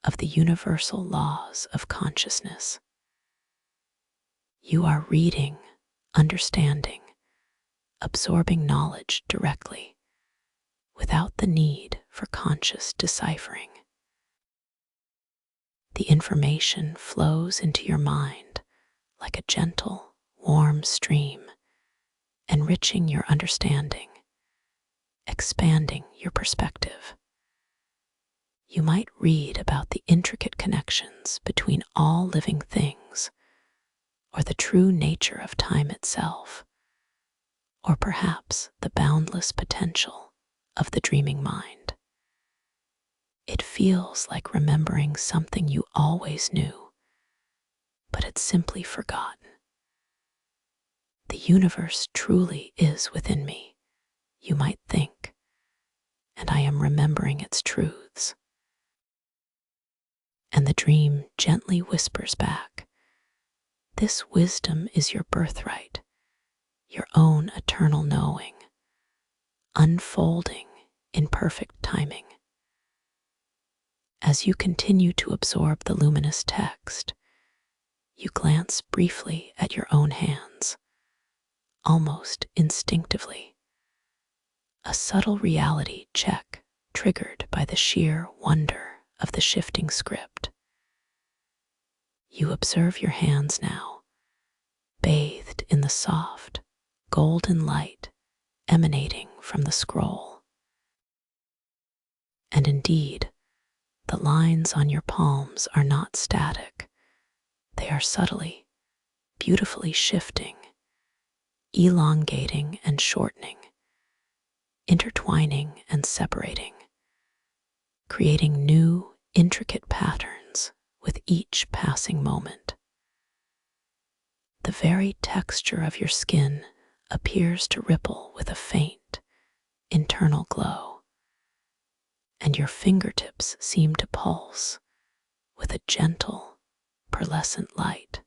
S1: of the universal laws of consciousness. You are reading, understanding, absorbing knowledge directly, without the need for conscious deciphering. The information flows into your mind like a gentle, warm stream, enriching your understanding, expanding your perspective. You might read about the intricate connections between all living things, or the true nature of time itself, or perhaps the boundless potential of the dreaming mind. It feels like remembering something you always knew, but had simply forgotten. The universe truly is within me, you might think, and I am remembering its truths. And the dream gently whispers back, this wisdom is your birthright, your own eternal knowing, unfolding in perfect timing. As you continue to absorb the luminous text, you glance briefly at your own hands, almost instinctively. A subtle reality check triggered by the sheer wonder of the shifting script. You observe your hands now, bathed in the soft, golden light emanating from the scroll. And indeed, the lines on your palms are not static. They are subtly, beautifully shifting, elongating and shortening, intertwining and separating, creating new, intricate patterns with each passing moment. The very texture of your skin appears to ripple with a faint, internal glow, and your fingertips seem to pulse with a gentle, pearlescent light.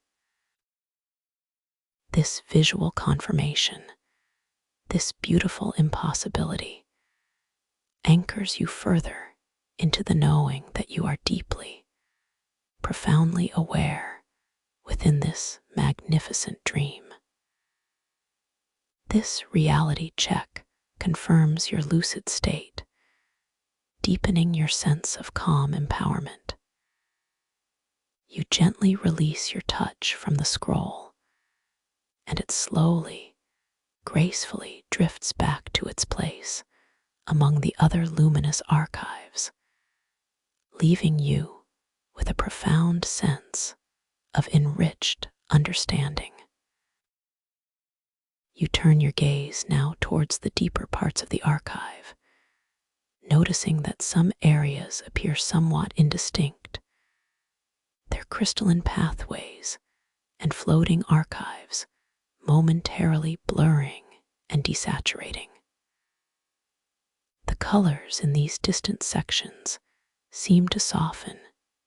S1: This visual confirmation, this beautiful impossibility, anchors you further into the knowing that you are deeply, profoundly aware within this magnificent dream. This reality check confirms your lucid state, deepening your sense of calm empowerment. You gently release your touch from the scroll, and it slowly, gracefully drifts back to its place among the other luminous archives, leaving you with a profound sense of enriched understanding. You turn your gaze now towards the deeper parts of the archive, noticing that some areas appear somewhat indistinct, their crystalline pathways and floating archives momentarily blurring and desaturating. The colors in these distant sections seem to soften,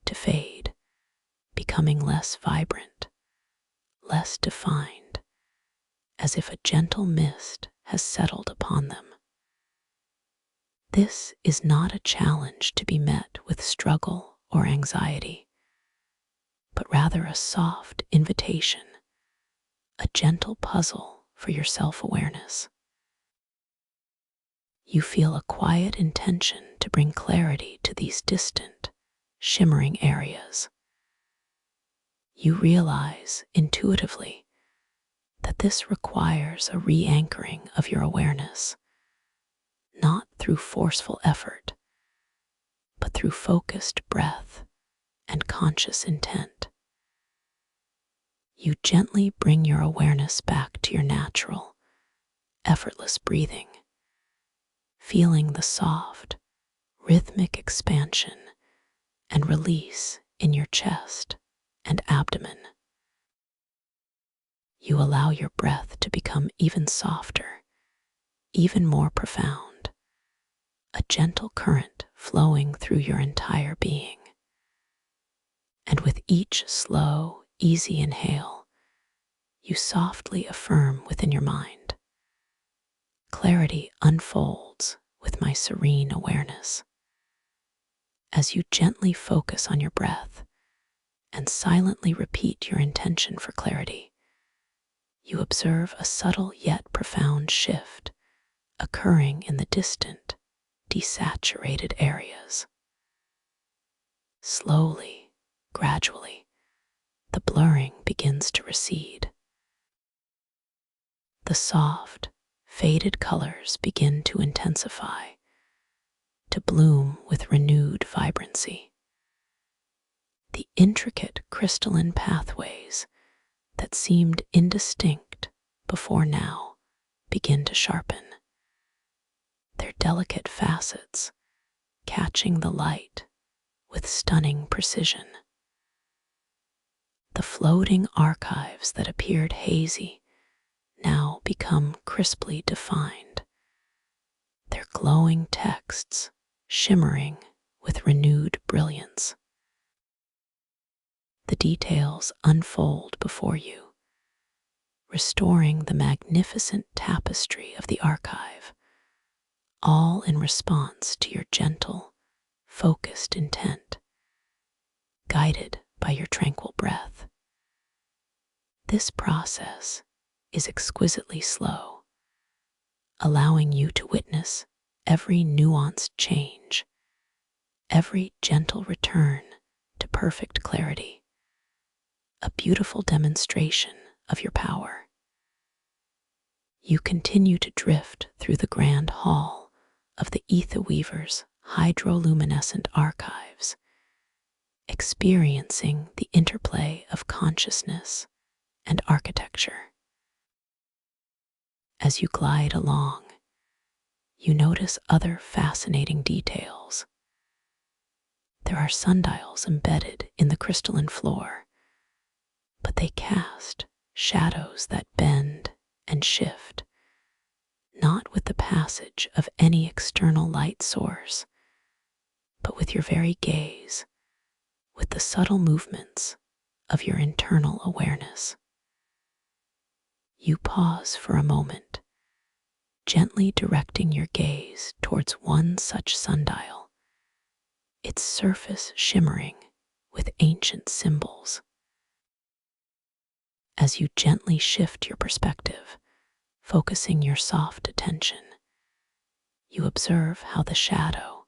S1: to fade, becoming less vibrant, less defined, as if a gentle mist has settled upon them. This is not a challenge to be met with struggle or anxiety, but rather a soft invitation, a gentle puzzle for your self-awareness. You feel a quiet intention to bring clarity to these distant, shimmering areas. You realize intuitively that this requires a re-anchoring of your awareness, not through forceful effort, but through focused breath and conscious intent. You gently bring your awareness back to your natural, effortless breathing, feeling the soft, rhythmic expansion and release in your chest and abdomen. You allow your breath to become even softer, even more profound, a gentle current flowing through your entire being. And with each slow, easy inhale, you softly affirm within your mind, clarity unfolds with my serene awareness. As you gently focus on your breath and silently repeat your intention for clarity, you observe a subtle yet profound shift occurring in the distant, desaturated areas. Slowly, gradually, the blurring begins to recede. The soft, faded colors begin to intensify, to bloom with renewed vibrancy. The intricate crystalline pathways that seemed indistinct before now begin to sharpen, their delicate facets catching the light with stunning precision. The floating archives that appeared hazy now become crisply defined, their glowing texts shimmering with renewed brilliance. The details unfold before you, restoring the magnificent tapestry of the archive, all in response to your gentle, focused intent, guided by your tranquil breath. This process is exquisitely slow, allowing you to witness every nuanced change, every gentle return to perfect clarity, a beautiful demonstration of your power. You continue to drift through the grand hall of the Ether Weaver's hydroluminescent archives, experiencing the interplay of consciousness and architecture. As you glide along, you notice other fascinating details. There are sundials embedded in the crystalline floor, but they cast shadows that bend and shift, not with the passage of any external light source, but with your very gaze, with the subtle movements of your internal awareness. You pause for a moment, gently directing your gaze towards one such sundial, its surface shimmering with ancient symbols. As you gently shift your perspective, focusing your soft attention, you observe how the shadow,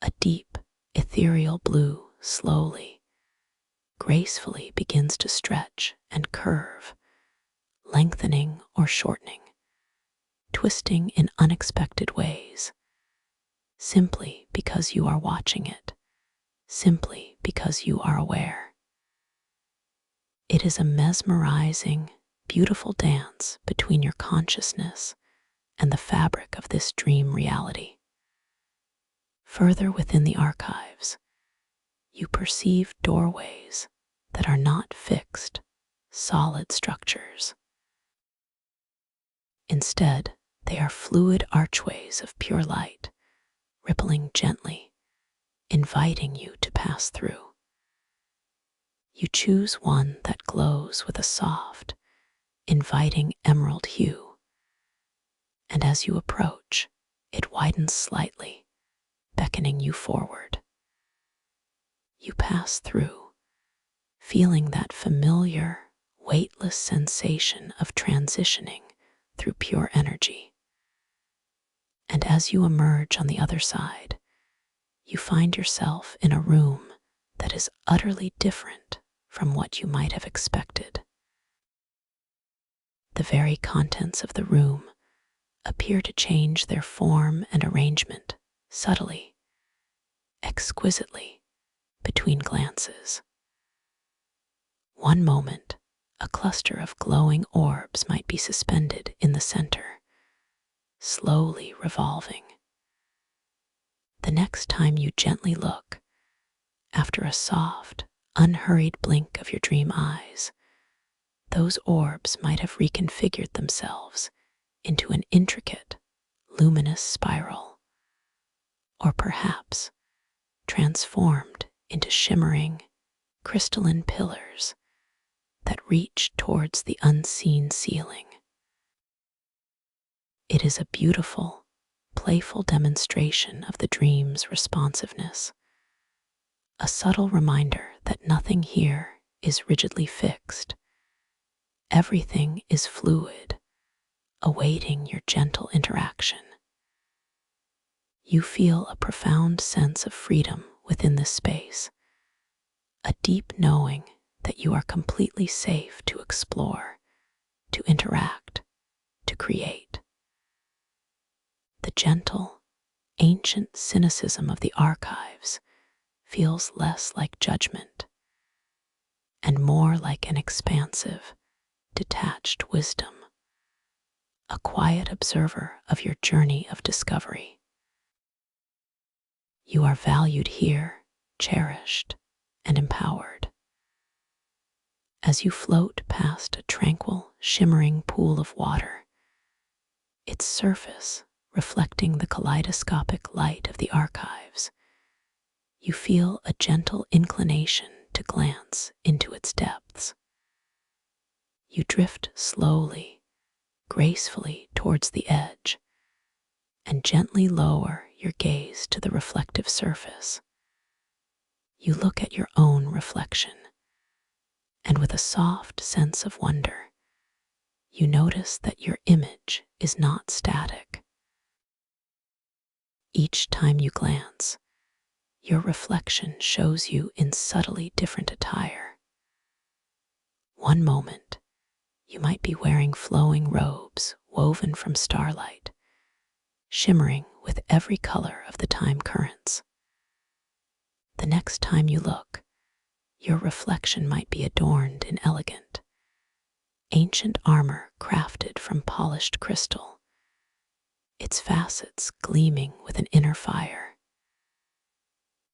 S1: a deep, ethereal blue, slowly, gracefully begins to stretch and curve, lengthening or shortening, twisting in unexpected ways, simply because you are watching it, simply because you are aware. It is a mesmerizing, beautiful dance between your consciousness and the fabric of this dream reality. Further within the archives, you perceive doorways that are not fixed, solid structures. Instead, they are fluid archways of pure light, rippling gently, inviting you to pass through. You choose one that glows with a soft, inviting emerald hue, and as you approach, it widens slightly, beckoning you forward. You pass through, feeling that familiar, weightless sensation of transitioning through pure energy. And as you emerge on the other side, you find yourself in a room that is utterly different from what you might have expected. The very contents of the room appear to change their form and arrangement subtly, exquisitely, between glances. One moment, a cluster of glowing orbs might be suspended in the center, slowly revolving. The next time you gently look, after a soft, unhurried blink of your dream eyes, those orbs might have reconfigured themselves into an intricate, luminous spiral, or perhaps transformed into shimmering, crystalline pillars that reach towards the unseen ceiling. It is a beautiful, playful demonstration of the dream's responsiveness, a subtle reminder that nothing here is rigidly fixed. Everything is fluid, awaiting your gentle interaction. You feel a profound sense of freedom within this space, a deep knowing that you are completely safe to explore, to interact, to create. The gentle, ancient cynicism of the archives feels less like judgment and more like an expansive, detached wisdom, a quiet observer of your journey of discovery. You are valued here, cherished, and empowered. As you float past a tranquil, shimmering pool of water, its surface reflecting the kaleidoscopic light of the archives, you feel a gentle inclination to glance into its depths. You drift slowly, gracefully towards the edge, and gently lower your gaze to the reflective surface. You look at your own reflection, and with a soft sense of wonder, you notice that your image is not static. Each time you glance, your reflection shows you in subtly different attire. One moment, you might be wearing flowing robes woven from starlight, shimmering with every color of the time currents. The next time you look, your reflection might be adorned in elegant, ancient armor crafted from polished crystal, its facets gleaming with an inner fire.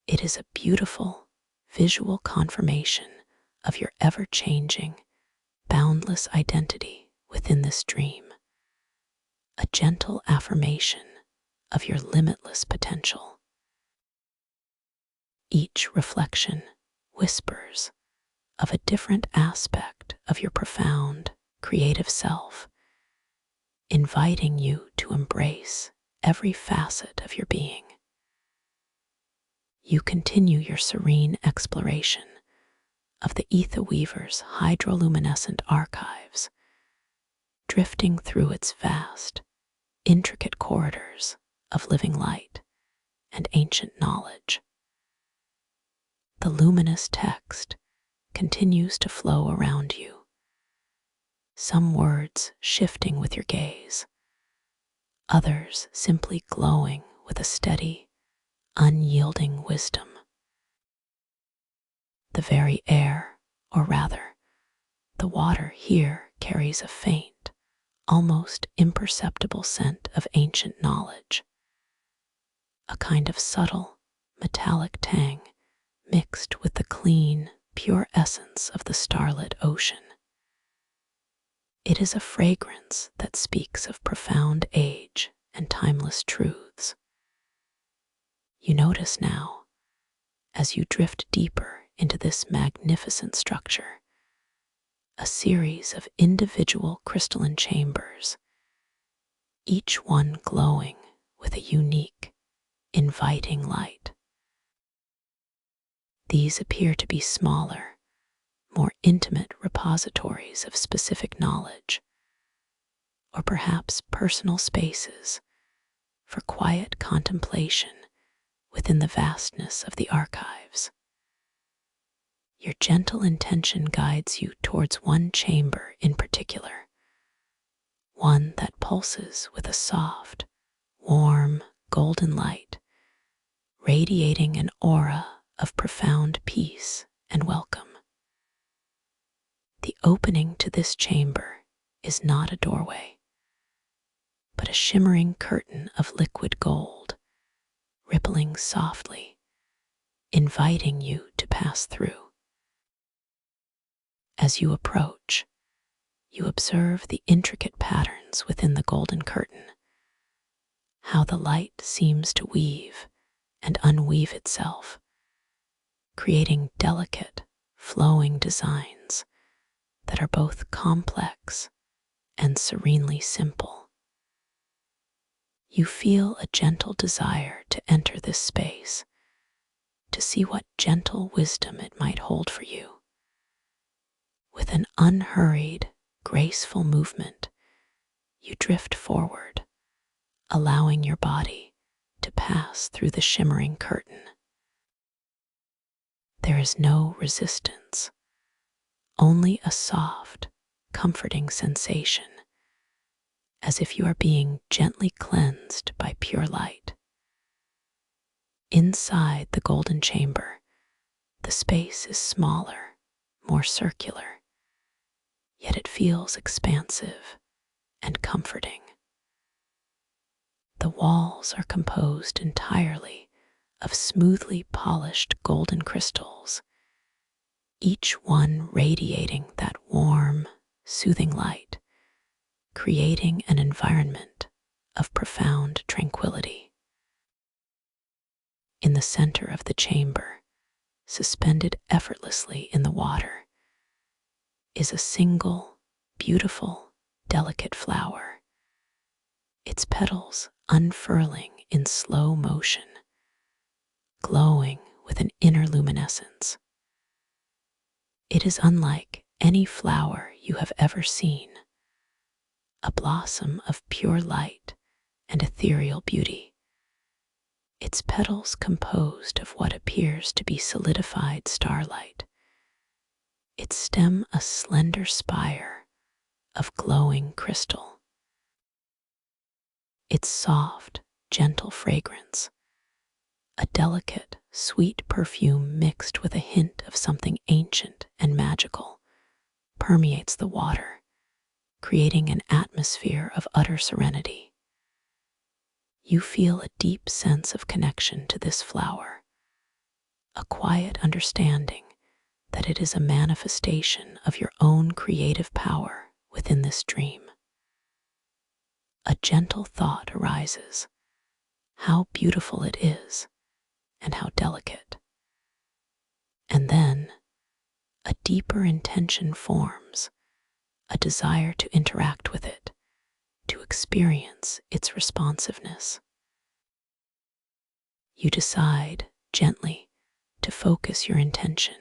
S1: It is a beautiful, visual confirmation of your ever-changing, boundless identity within this dream, a gentle affirmation of your limitless potential. Each reflection whispers of a different aspect of your profound, creative self, inviting you to embrace every facet of your being. You continue your serene exploration of the Ether Weaver's hydroluminescent archives, drifting through its vast, intricate corridors of living light and ancient knowledge. The luminous text continues to flow around you, some words shifting with your gaze, others simply glowing with a steady, unyielding wisdom. The very air, or rather, the water here carries a faint, almost imperceptible scent of ancient knowledge, a kind of subtle, metallic tang mixed with the clean, pure essence of the starlit ocean. It is a fragrance that speaks of profound age and timeless truths. You notice now, as you drift deeper into this magnificent structure, a series of individual crystalline chambers, each one glowing with a unique, inviting light. These appear to be smaller, more intimate repositories of specific knowledge, or perhaps personal spaces for quiet contemplation within the vastness of the archives. Your gentle intention guides you towards one chamber in particular, one that pulses with a soft, warm, golden light, radiating an aura of profound peace and welcome. The opening to this chamber is not a doorway, but a shimmering curtain of liquid gold, rippling softly, inviting you to pass through. As you approach, you observe the intricate patterns within the golden curtain, how the light seems to weave and unweave itself, creating delicate, flowing designs that are both complex and serenely simple. You feel a gentle desire to enter this space, to see what gentle wisdom it might hold for you. With an unhurried, graceful movement, you drift forward, allowing your body to pass through the shimmering curtain. There is no resistance, only a soft, comforting sensation, as if you are being gently cleansed by pure light. Inside the golden chamber, the space is smaller, more circular, yet it feels expansive and comforting. The walls are composed entirely of smoothly polished golden crystals, each one radiating that warm, soothing light, creating an environment of profound tranquility. In the center of the chamber, suspended effortlessly in the water, is a single, beautiful, delicate flower, its petals unfurling in slow motion, glowing with an inner luminescence. It is unlike any flower you have ever seen, a blossom of pure light and ethereal beauty, its petals composed of what appears to be solidified starlight, its stem a slender spire of glowing crystal. Its soft, gentle fragrance, a delicate, sweet perfume mixed with a hint of something ancient and magical, permeates the water, creating an atmosphere of utter serenity. You feel a deep sense of connection to this flower, a quiet understanding that it is a manifestation of your own creative power within this dream. A gentle thought arises: how beautiful it is, and how delicate. And then a deeper intention forms, a desire to interact with it, to experience its responsiveness. You decide gently to focus your intention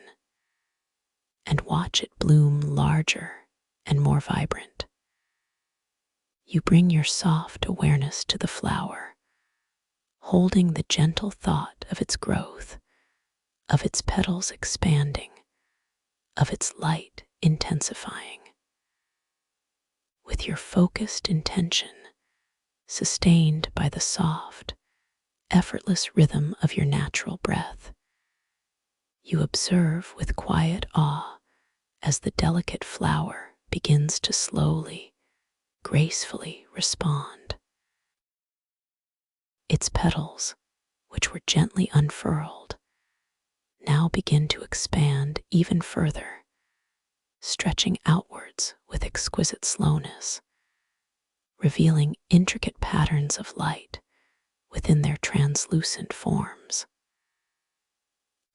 S1: and watch it bloom larger and more vibrant. You bring your soft awareness to the flower, holding the gentle thought of its growth, of its petals expanding, of its light intensifying. With your focused intention, sustained by the soft, effortless rhythm of your natural breath, you observe with quiet awe as the delicate flower begins to slowly, gracefully respond. Its petals, which were gently unfurled, now begin to expand even further, stretching outwards with exquisite slowness, revealing intricate patterns of light within their translucent forms.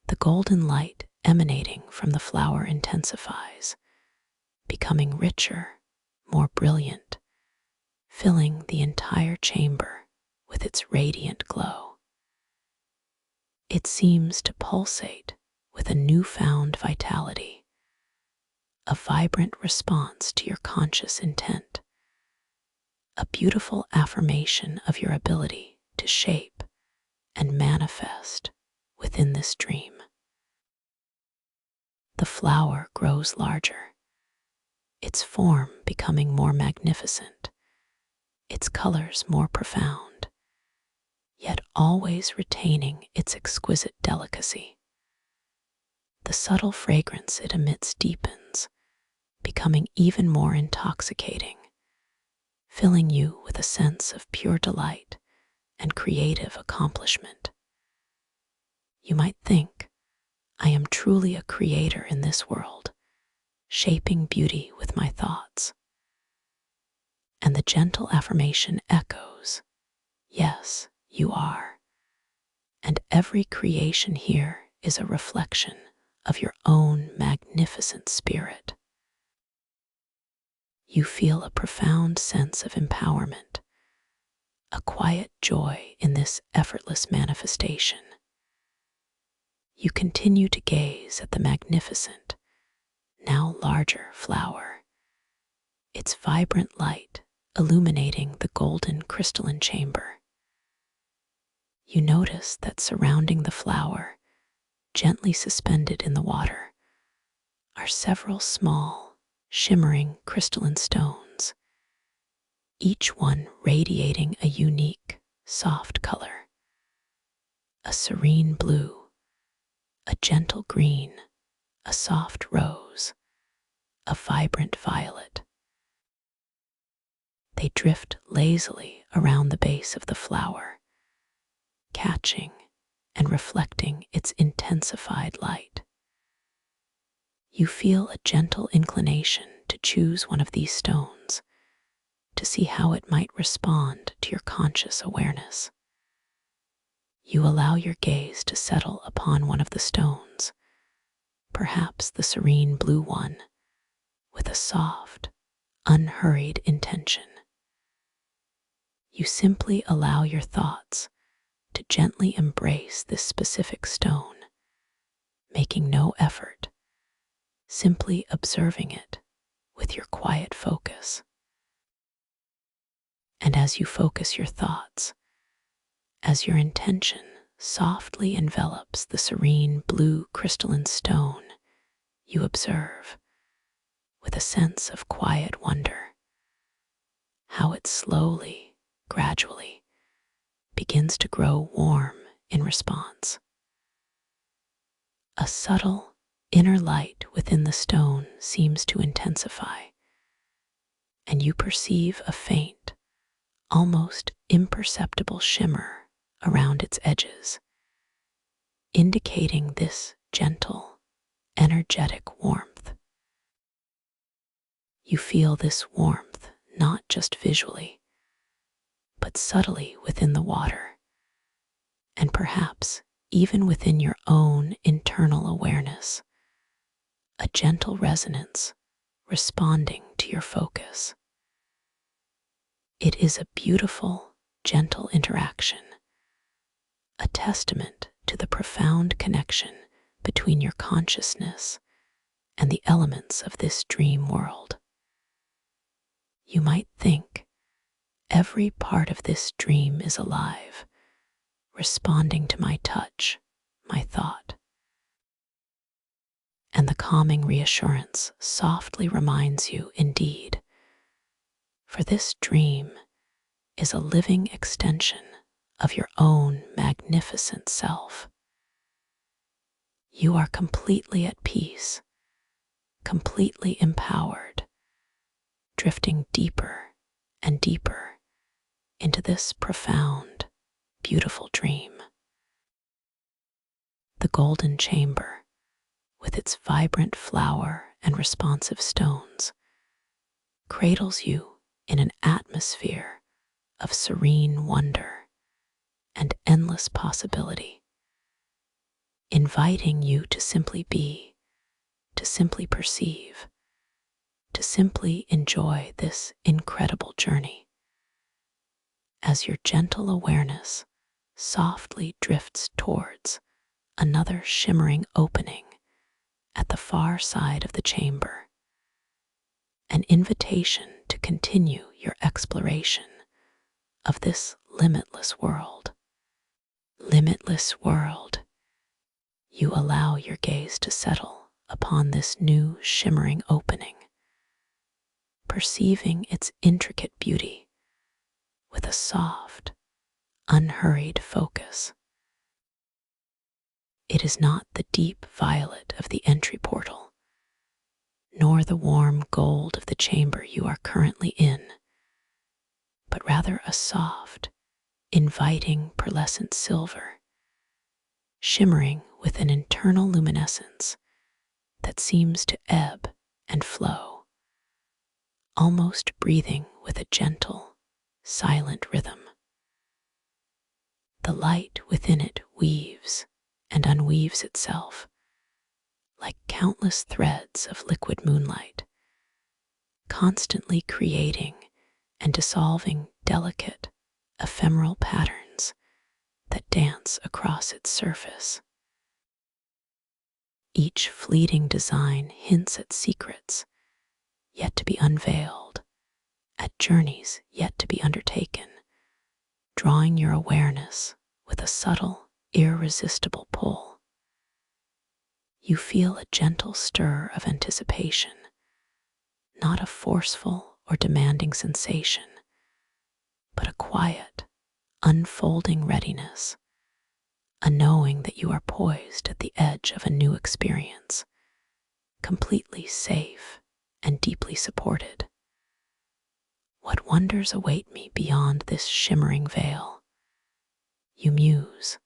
S1: The golden light emanating from the flower intensifies, becoming richer, more brilliant, filling the entire chamber with its radiant glow. It seems to pulsate with a newfound vitality, a vibrant response to your conscious intent, a beautiful affirmation of your ability to shape and manifest within this dream. The flower grows larger, its form becoming more magnificent, its colors more profound, yet always retaining its exquisite delicacy. The subtle fragrance it emits deepens, becoming even more intoxicating, filling you with a sense of pure delight and creative accomplishment. You might think, I am truly a creator in this world, shaping beauty with my thoughts. And the gentle affirmation echoes, yes, you are. And every creation here is a reflection of your own magnificent spirit. You feel a profound sense of empowerment, a quiet joy in this effortless manifestation. You continue to gaze at the magnificent, now larger flower, its vibrant light illuminating the golden crystalline chamber. You notice that surrounding the flower, gently suspended in the water, are several small, shimmering crystalline stones, each one radiating a unique, soft color. A serene blue, a gentle green, a soft rose, a vibrant violet. They drift lazily around the base of the flower, catching and reflecting its intensified light. You feel a gentle inclination to choose one of these stones to see how it might respond to your conscious awareness. You allow your gaze to settle upon one of the stones, perhaps the serene blue one, with a soft, unhurried intention. You simply allow your thoughts to gently embrace this specific stone, making no effort, simply observing it with your quiet focus. And as you focus your thoughts, as your intention softly envelops the serene blue crystalline stone, you observe, with a sense of quiet wonder, how it slowly, gradually, begins to grow warm in response. A subtle, inner light within the stone seems to intensify, and you perceive a faint, almost imperceptible shimmer around its edges, indicating this gentle, energetic warmth. You feel this warmth not just visually, but subtly within the water, and perhaps even within your own internal awareness, a gentle resonance responding to your focus. It is a beautiful, gentle interaction, a testament to the profound connection between your consciousness and the elements of this dream world. You might think every part of this dream is alive, responding to my touch, my thought. And the calming reassurance softly reminds you, indeed, for this dream is a living extension of your own magnificent self. You are completely at peace, completely empowered, drifting deeper and deeper into this profound, beautiful dream. The golden chamber, with its vibrant flower and responsive stones, cradles you in an atmosphere of serene wonder and endless possibility, inviting you to simply be, to simply perceive, to simply enjoy this incredible journey. As your gentle awareness softly drifts towards another shimmering opening at the far side of the chamber, an invitation to continue your exploration of this limitless world. Limitless world, you allow your gaze to settle upon this new shimmering opening, perceiving its intricate beauty with a soft, unhurried focus. It is not the deep violet of the entry portal, nor the warm gold of the chamber you are currently in, but rather a soft, inviting pearlescent silver, shimmering with an internal luminescence that seems to ebb and flow, almost breathing with a gentle, silent rhythm. The light within it weaves and unweaves itself like countless threads of liquid moonlight, constantly creating and dissolving delicate, ephemeral patterns that dance across its surface. Each fleeting design hints at secrets yet to be unveiled, at journeys yet to be undertaken, drawing your awareness with a subtle, irresistible pull. You feel a gentle stir of anticipation, not a forceful or demanding sensation, but a quiet, unfolding readiness, a knowing that you are poised at the edge of a new experience, completely safe and deeply supported. What wonders await me beyond this shimmering veil? You muse,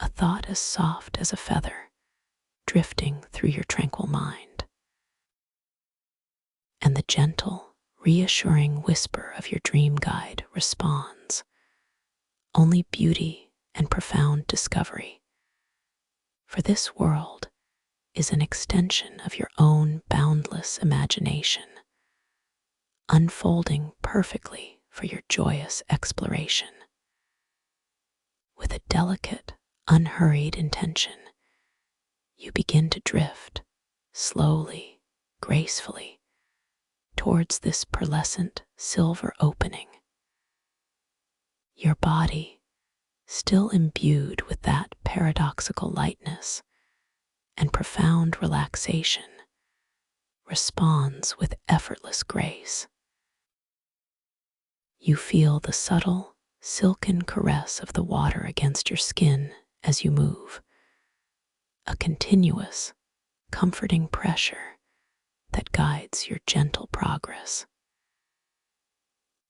S1: a thought as soft as a feather, drifting through your tranquil mind. And the gentle, reassuring whisper of your dream guide responds, only beauty and profound discovery. For this world is an extension of your own boundless imagination, unfolding perfectly for your joyous exploration. With a delicate, unhurried intention, you begin to drift, slowly, gracefully, towards this pearlescent silver opening. Your body, still imbued with that paradoxical lightness and profound relaxation, responds with effortless grace. You feel the subtle, silken caress of the water against your skin as you move, a continuous, comforting pressure that guides your gentle progress.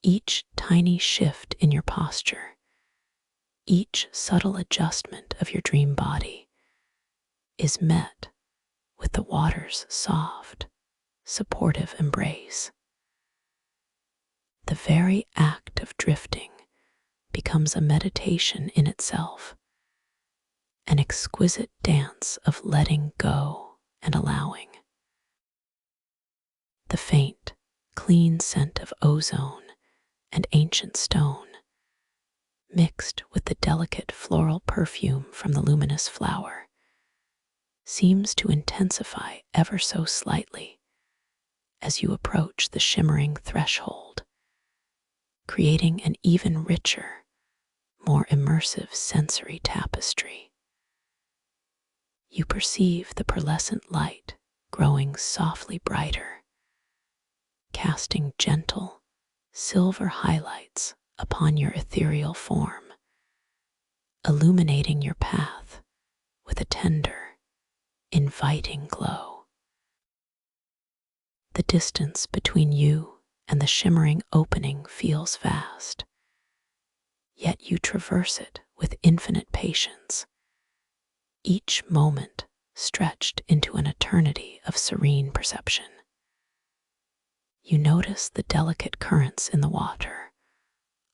S1: Each tiny shift in your posture, each subtle adjustment of your dream body is met with the water's soft, supportive embrace. The very act of drifting becomes a meditation in itself, an exquisite dance of letting go and allowing. The faint, clean scent of ozone and ancient stone, mixed with the delicate floral perfume from the luminous flower, seems to intensify ever so slightly as you approach the shimmering threshold, creating an even richer, more immersive sensory tapestry. You perceive the pearlescent light growing softly brighter, casting gentle, silver highlights upon your ethereal form, illuminating your path with a tender, inviting glow. The distance between you and the shimmering opening feels vast, yet you traverse it with infinite patience, each moment stretched into an eternity of serene perception. You notice the delicate currents in the water,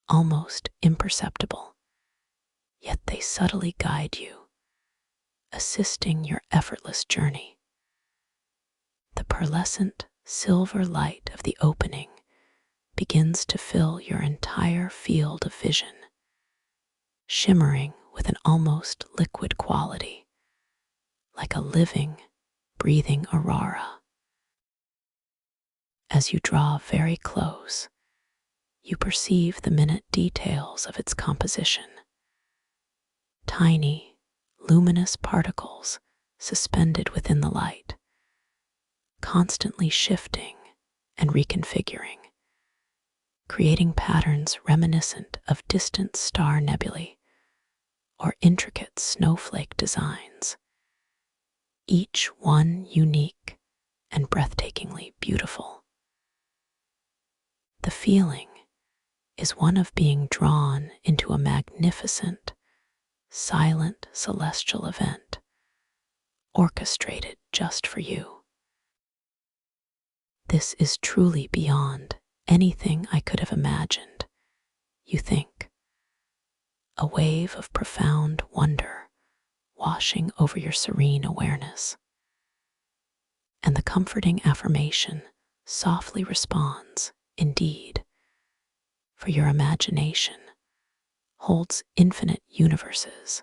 S1: almost imperceptible, yet they subtly guide you, assisting your effortless journey. The pearlescent silver light of the opening begins to fill your entire field of vision, shimmering with an almost liquid quality, like a living, breathing aurora. As you draw very close, you perceive the minute details of its composition. Tiny, luminous particles suspended within the light, constantly shifting and reconfiguring, creating patterns reminiscent of distant star nebulae or intricate snowflake designs, each one unique and breathtakingly beautiful. The feeling is one of being drawn into a magnificent, silent celestial event, orchestrated just for you. This is truly beyond anything I could have imagined, you think. A wave of profound wonder washing over your serene awareness. And the comforting affirmation softly responds, indeed, for your imagination holds infinite universes,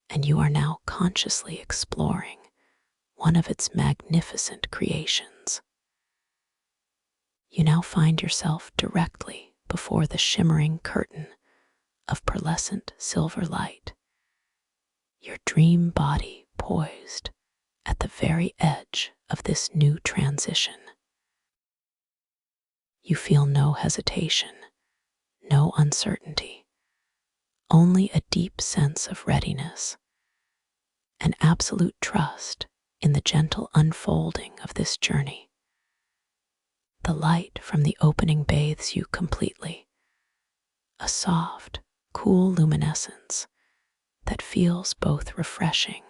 S1: and you are now consciously exploring one of its magnificent creations. You now find yourself directly before the shimmering curtain of pearlescent silver light, your dream body poised at the very edge of this new transition. You feel no hesitation, no uncertainty, only a deep sense of readiness, an absolute trust in the gentle unfolding of this journey. The light from the opening bathes you completely, a soft, cool luminescence that feels both refreshing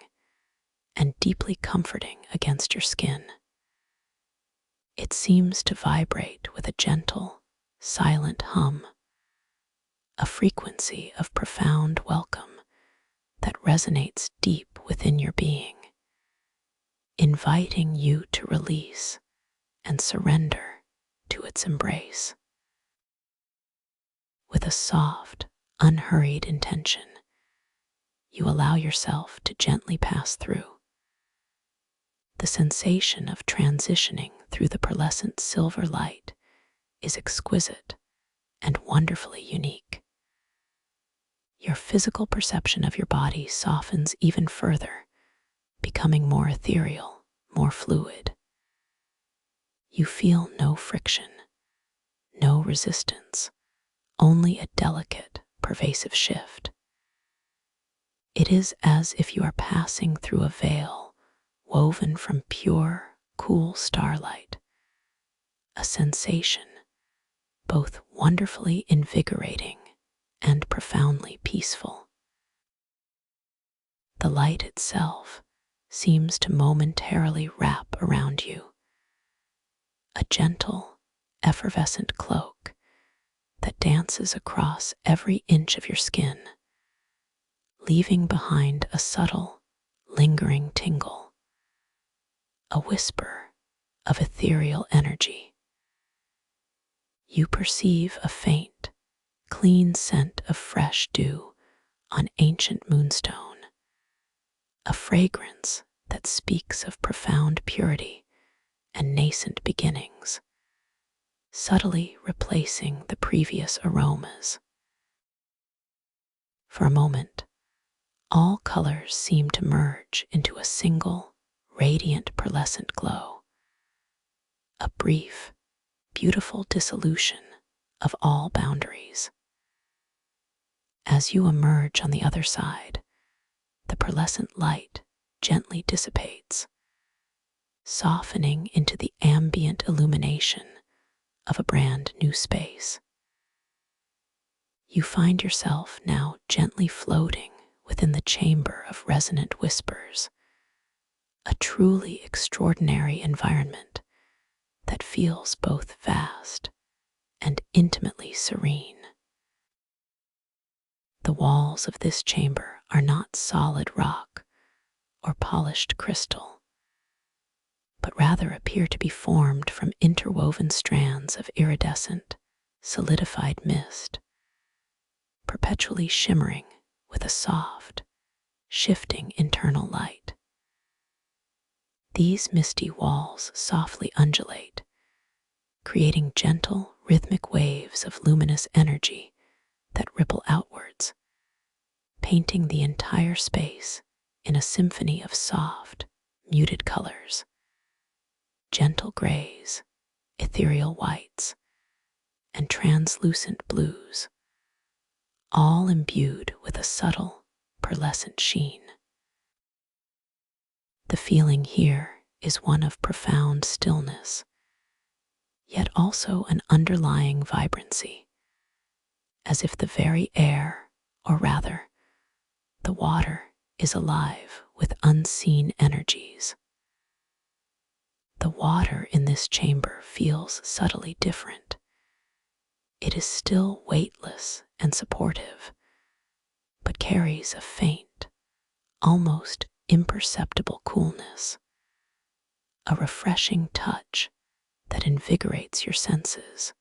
S1: and deeply comforting against your skin. It seems to vibrate with a gentle, silent hum, a frequency of profound welcome that resonates deep within your being, inviting you to release and surrender to its embrace. With a soft, unhurried intention, you allow yourself to gently pass through. The sensation of transitioning through the pearlescent silver light is exquisite and wonderfully unique. Your physical perception of your body softens even further, becoming more ethereal, more fluid. You feel no friction, no resistance, only a delicate, pervasive shift. It is as if you are passing through a veil woven from pure, cool starlight, a sensation both wonderfully invigorating and profoundly peaceful. The light itself seems to momentarily wrap around you, a gentle, effervescent cloak that dances across every inch of your skin, leaving behind a subtle, lingering tingle, a whisper of ethereal energy. You perceive a faint, clean scent of fresh dew on ancient moonstone, a fragrance that speaks of profound purity and nascent beginnings, subtly replacing the previous aromas. For a moment, all colors seem to merge into a single, radiant pearlescent glow, a brief, beautiful dissolution of all boundaries. As you emerge on the other side, the pearlescent light gently dissipates, softening into the ambient illumination of a brand new space. You find yourself now gently floating within the chamber of resonant whispers, a truly extraordinary environment that feels both vast and intimately serene. The walls of this chamber are not solid rock or polished crystal, but rather appear to be formed from interwoven strands of iridescent, solidified mist, perpetually shimmering with a soft, shifting internal light. These misty walls softly undulate, creating gentle, rhythmic waves of luminous energy that ripple outwards, painting the entire space in a symphony of soft, muted colors, gentle grays, ethereal whites, and translucent blues, all imbued with a subtle, pearlescent sheen. The feeling here is one of profound stillness, yet also an underlying vibrancy, as if the very air, or rather, the water, is alive with unseen energies. The water in this chamber feels subtly different. It is still weightless and supportive, but carries a faint, almost imperceptible coolness, a refreshing touch that invigorates your senses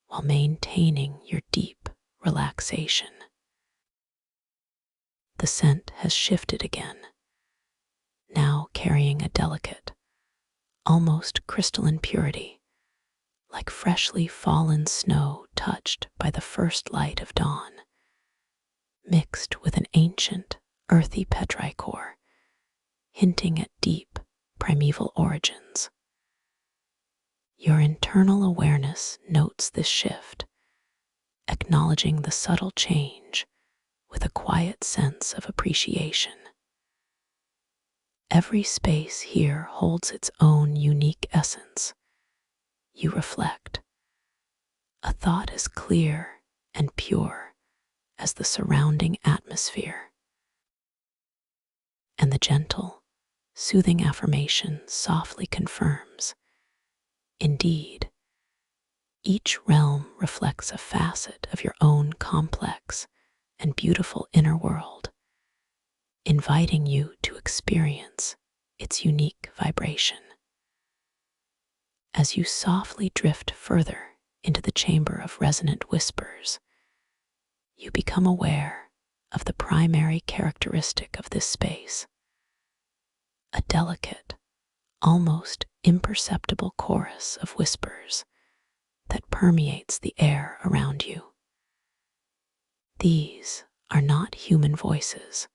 S1: while maintaining your deep relaxation. The scent has shifted again, now carrying a delicate, almost crystalline purity, like freshly fallen snow touched by the first light of dawn, mixed with an ancient, earthy petrichor, hinting at deep, primeval origins. Your internal awareness notes this shift, acknowledging the subtle change with a quiet sense of appreciation. Every space here holds its own unique essence. You reflect, a thought as clear and pure as the surrounding atmosphere, and the gentle, soothing affirmation softly confirms, indeed, each realm reflects a facet of your own complex and beautiful inner world, inviting you to experience its unique vibration. As you softly drift further into the chamber of resonant whispers, you become aware of the primary characteristic of this space, a delicate, almost imperceptible chorus of whispers that permeates the air around you. These are not human voices,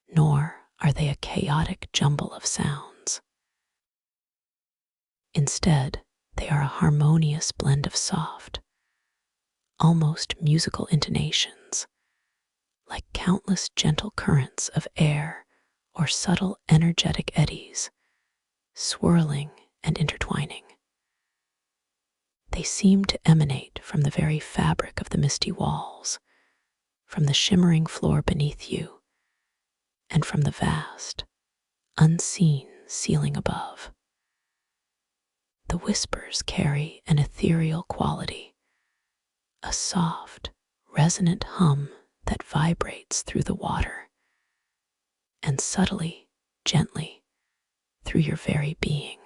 S1: nor are they a chaotic jumble of sounds. Instead, they are a harmonious blend of soft, almost musical intonations, like countless gentle currents of air or subtle energetic eddies, swirling and intertwining. They seem to emanate from the very fabric of the misty walls, from the shimmering floor beneath you, and from the vast, unseen ceiling above. The whispers carry an ethereal quality, a soft, resonant hum that vibrates through the water and subtly, gently, through your very being.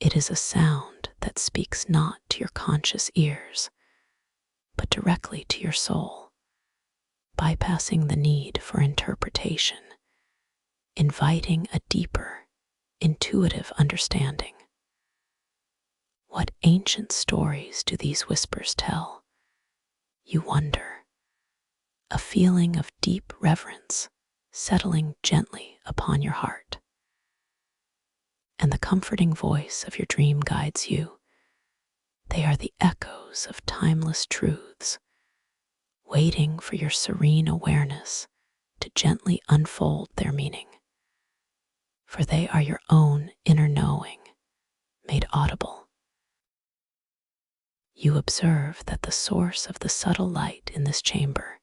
S1: It is a sound that speaks not to your conscious ears, but directly to your soul, bypassing the need for interpretation, inviting a deeper, intuitive understanding. What ancient stories do these whispers tell? You wonder, a feeling of deep reverence settling gently upon your heart. And the comforting voice of your dream guides you. They are the echoes of timeless truths, waiting for your serene awareness to gently unfold their meaning. For they are your own inner knowing, made audible. You observe that the source of the subtle light in this chamber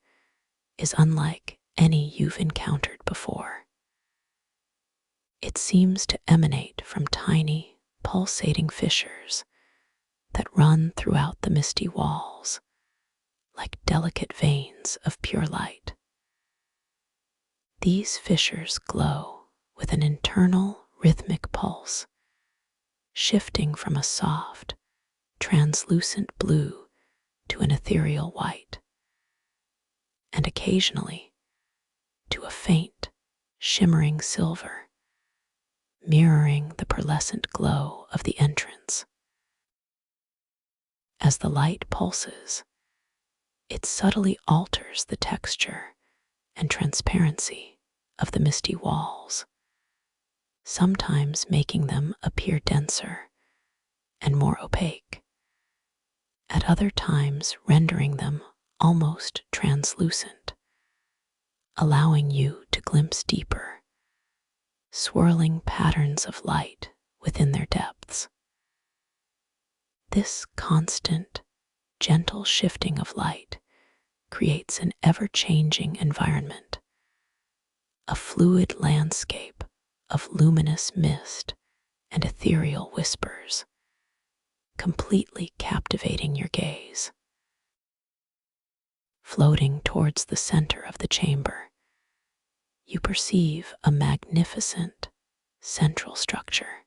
S1: is unlike any you've encountered before. It seems to emanate from tiny, pulsating fissures that run throughout the misty walls, like delicate veins of pure light. These fissures glow with an internal rhythmic pulse, shifting from a soft, translucent blue to an ethereal white, and occasionally to a faint, shimmering silver, mirroring the pearlescent glow of the entrance. As the light pulses, it subtly alters the texture and transparency of the misty walls, sometimes making them appear denser and more opaque, at other times rendering them almost translucent, allowing you to glimpse deeper, swirling patterns of light within their depths. This constant, gentle shifting of light creates an ever-changing environment, a fluid landscape of luminous mist and ethereal whispers, completely captivating your gaze. Floating towards the center of the chamber, you perceive a magnificent central structure.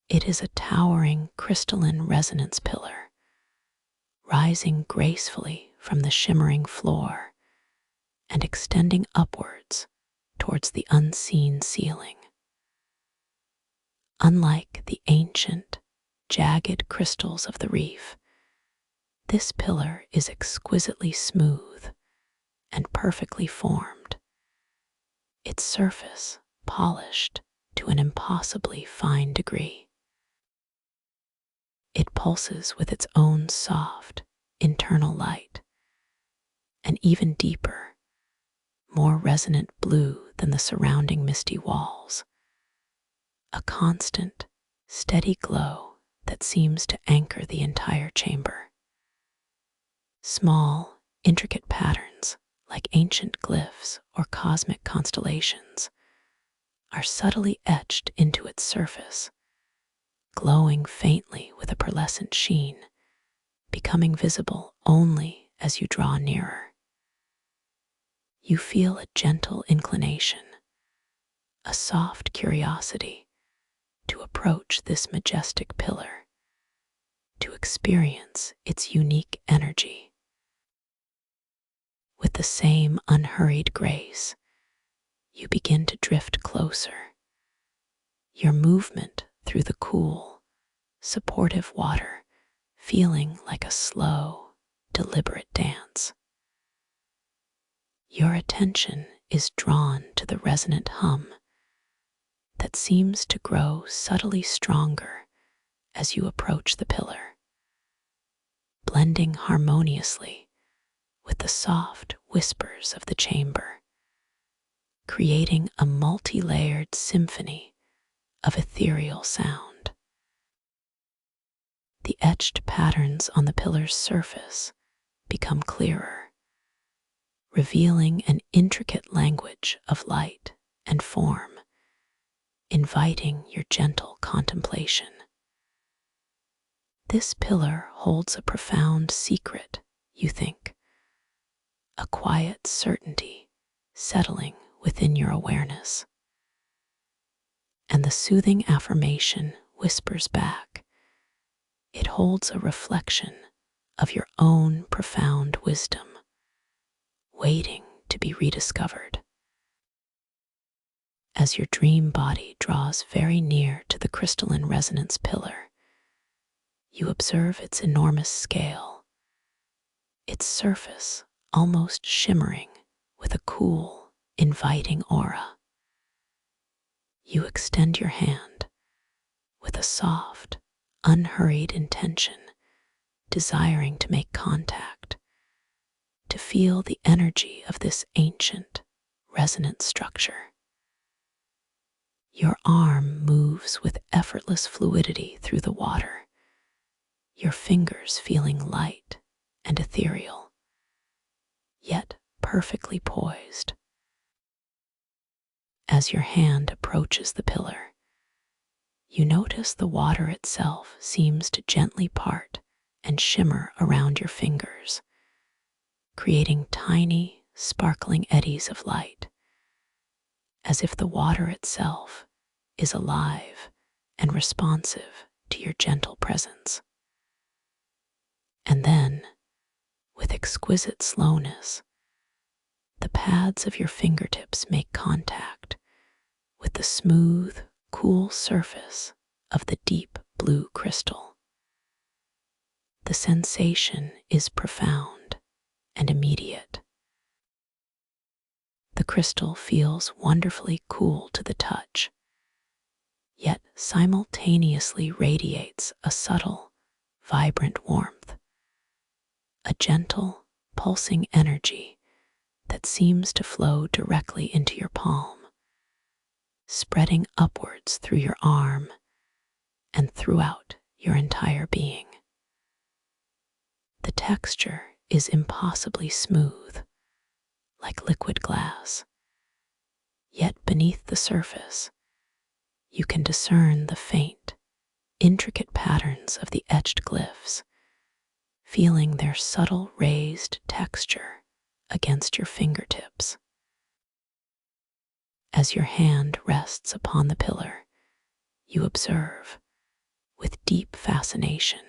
S1: It is a towering crystalline resonance pillar, rising gracefully from the shimmering floor and extending upwards towards the unseen ceiling. Unlike the ancient, jagged crystals of the reef, this pillar is exquisitely smooth and perfectly formed, its surface polished to an impossibly fine degree. It pulses with its own soft, internal light, an even deeper, more resonant blue than the surrounding misty walls, a constant, steady glow that seems to anchor the entire chamber. Small, intricate patterns, like ancient glyphs or cosmic constellations, are subtly etched into its surface, glowing faintly with a pearlescent sheen, becoming visible only as you draw nearer. You feel a gentle inclination, a soft curiosity to approach this majestic pillar, to experience its unique energy. With the same unhurried grace, you begin to drift closer, your movement through the cool, supportive water feeling like a slow, deliberate dance. Your attention is drawn to the resonant hum that seems to grow subtly stronger as you approach the pillar, blending harmoniously with the soft whispers of the chamber, creating a multi-layered symphony of ethereal sound. The etched patterns on the pillar's surface become clearer, revealing an intricate language of light and form, inviting your gentle contemplation. This pillar holds a profound secret you think, a quiet certainty settling within your awareness. And the soothing affirmation whispers back. It holds a reflection of your own profound wisdom, waiting to be rediscovered. As your dream body draws very near to the crystalline resonance pillar, you observe its enormous scale, its surface almost shimmering with a cool, inviting aura. You extend your hand with a soft, unhurried intention, desiring to make contact, to feel the energy of this ancient, resonant structure. Your arm moves with effortless fluidity through the water, your fingers feeling light and ethereal, yet perfectly poised. As your hand approaches the pillar, you notice the water itself seems to gently part and shimmer around your fingers, creating tiny, sparkling eddies of light, as if the water itself is alive and responsive to your gentle presence. And then, with exquisite slowness, the pads of your fingertips make contact with the smooth, cool surface of the deep blue crystal. The sensation is profound and immediate. The crystal feels wonderfully cool to the touch, yet simultaneously radiates a subtle, vibrant warmth, a gentle, pulsing energy that seems to flow directly into your palm, spreading upwards through your arm and throughout your entire being. The texture is impossibly smooth, like liquid glass, yet beneath the surface, you can discern the faint, intricate patterns of the etched glyphs, feeling their subtle raised texture against your fingertips. As your hand rests upon the pillar, you observe, with deep fascination,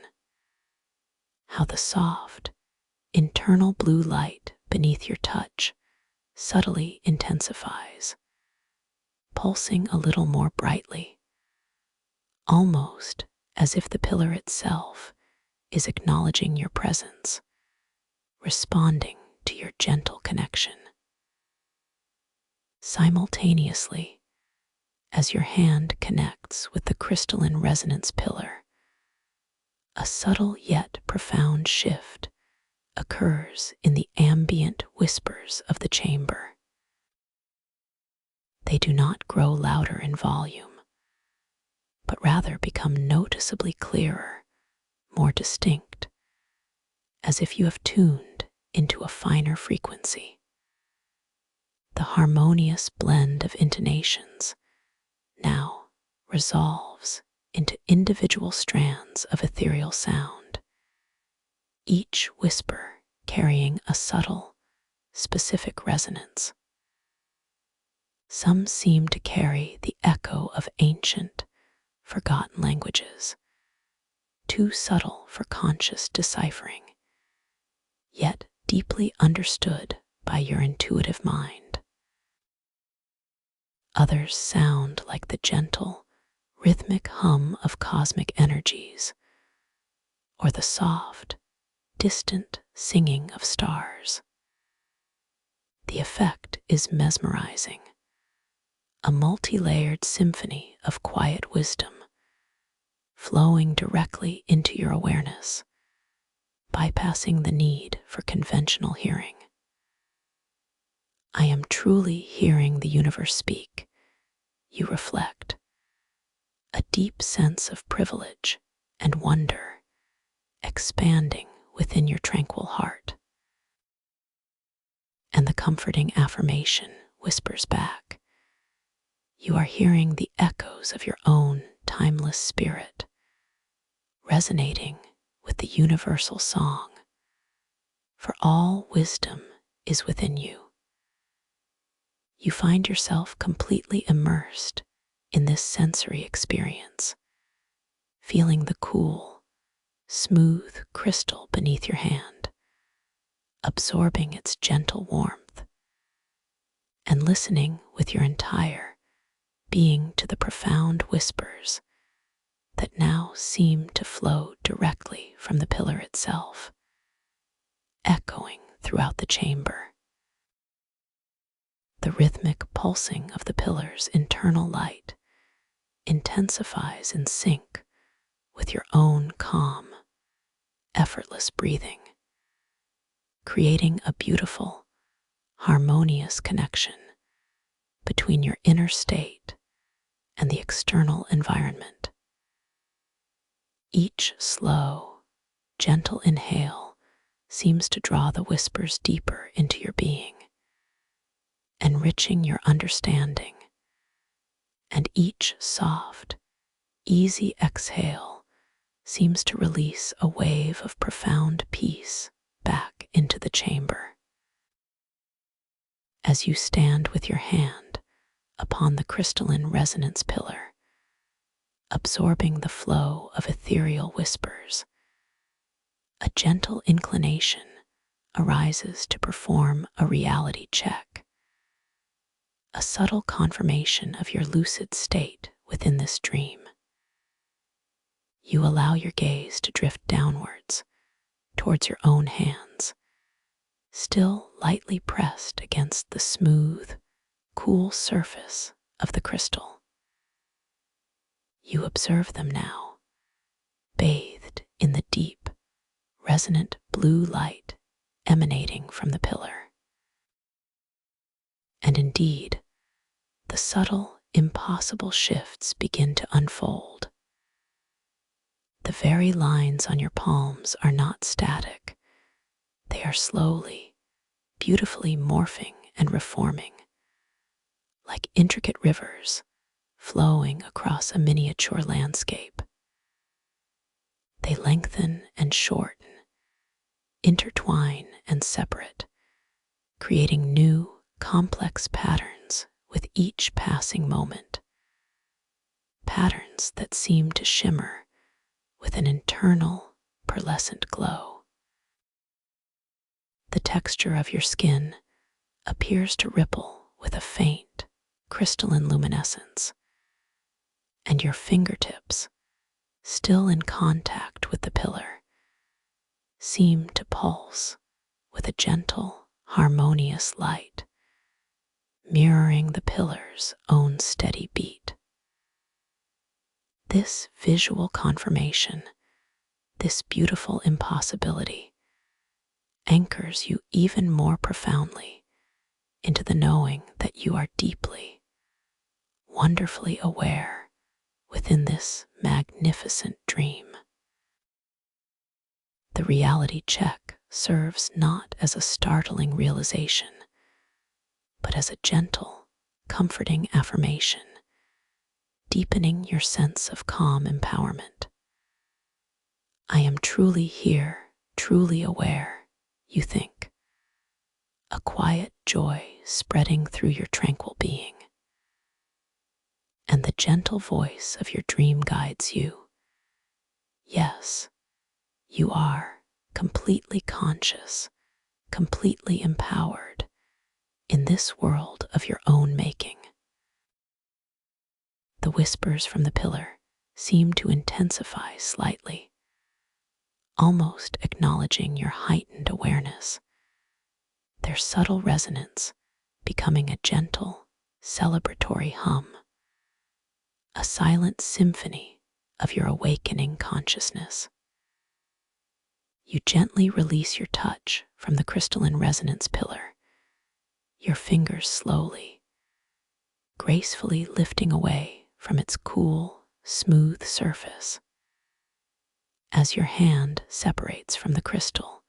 S1: how the soft, internal blue light beneath your touch subtly intensifies, pulsing a little more brightly, almost as if the pillar itself is acknowledging your presence, responding to your gentle connection. Simultaneously, as your hand connects with the crystalline resonance pillar, a subtle yet profound shift occurs in the ambient whispers of the chamber. They do not grow louder in volume, but rather become noticeably clearer, more distinct, as if you have tuned into a finer frequency. The harmonious blend of intonations now resolves into individual strands of ethereal sound, each whisper carrying a subtle, specific resonance. Some seem to carry the echo of ancient, forgotten languages, too subtle for conscious deciphering, yet deeply understood by your intuitive mind. Others sound like the gentle, rhythmic hum of cosmic energies, or the soft, distant singing of stars. The effect is mesmerizing, a multi-layered symphony of quiet wisdom, flowing directly into your awareness, bypassing the need for conventional hearing. I am truly hearing the universe speak, you reflect, a deep sense of privilege and wonder expanding within your tranquil heart. And the comforting affirmation whispers back, you are hearing the echoes of your own timeless spirit, resonating with the universal song for all wisdom is within you. You find yourself completely immersed in this sensory experience, feeling the cool, smooth crystal beneath your hand, absorbing its gentle warmth, and listening with your entire being to the profound whispers that now seem to flow directly from the pillar itself, echoing throughout the chamber. The rhythmic pulsing of the pillar's internal light intensifies in sync with your own calm, effortless breathing, creating a beautiful, harmonious connection between your inner state and the external environment. Each slow, gentle inhale seems to draw the whispers deeper into your being, enriching your understanding, and each soft, easy exhale seems to release a wave of profound peace back into the chamber. As you stand with your hand upon the crystalline resonance pillar, absorbing the flow of ethereal whispers, a gentle inclination arises to perform a reality check, a subtle confirmation of your lucid state within this dream. You allow your gaze to drift downwards towards your own hands, still lightly pressed against the smooth, cool surface of the crystal. You observe them now, bathed in the deep, resonant blue light emanating from the pillar. And indeed, the subtle, impossible shifts begin to unfold. The very lines on your palms are not static. They are slowly, beautifully morphing and reforming, like intricate rivers flowing across a miniature landscape. They lengthen and shorten, intertwine and separate, creating new, complex patterns with each passing moment. Patterns that seem to shimmer with an internal, pearlescent glow. The texture of your skin appears to ripple with a faint, crystalline luminescence, and your fingertips, still in contact with the pillar, seem to pulse with a gentle, harmonious light, mirroring the pillar's own steady beat. This visual confirmation, this beautiful impossibility, anchors you even more profoundly into the knowing that you are deeply, wonderfully aware within this magnificent dream. The reality check serves not as a startling realization, but as a gentle, comforting affirmation, deepening your sense of calm empowerment. I am truly here, truly aware, you think, a quiet joy spreading through your tranquil being. And the gentle voice of your dream guides you. Yes, you are completely conscious, completely empowered in this world of your own making. The whispers from the pillar seem to intensify slightly, almost acknowledging your heightened awareness, their subtle resonance becoming a gentle, celebratory hum, a silent symphony of your awakening consciousness. You gently release your touch from the crystalline resonance pillar, your fingers slowly, gracefully lifting away from its cool, smooth surface. As your hand separates from the crystal,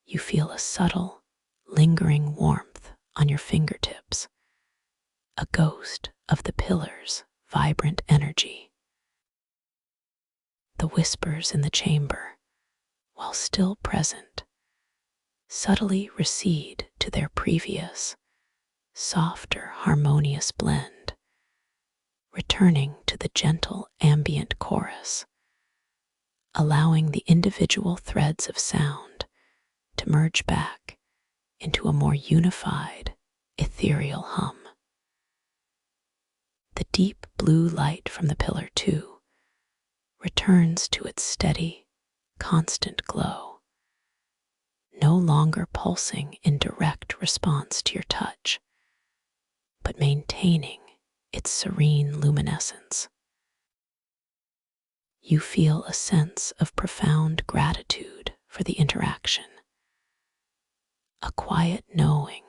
S1: you feel a subtle, lingering warmth on your fingertips, a ghost of the pillar's vibrant energy. The whispers in the chamber, while still present, subtly recede to their previous, softer, harmonious blend, returning to the gentle ambient chorus, allowing the individual threads of sound to merge back into a more unified, ethereal hum. The deep blue light from the pillar, too, returns to its steady, constant glow, no longer pulsing in direct response to your touch, but maintaining its serene luminescence. You feel a sense of profound gratitude for the interaction, a quiet knowing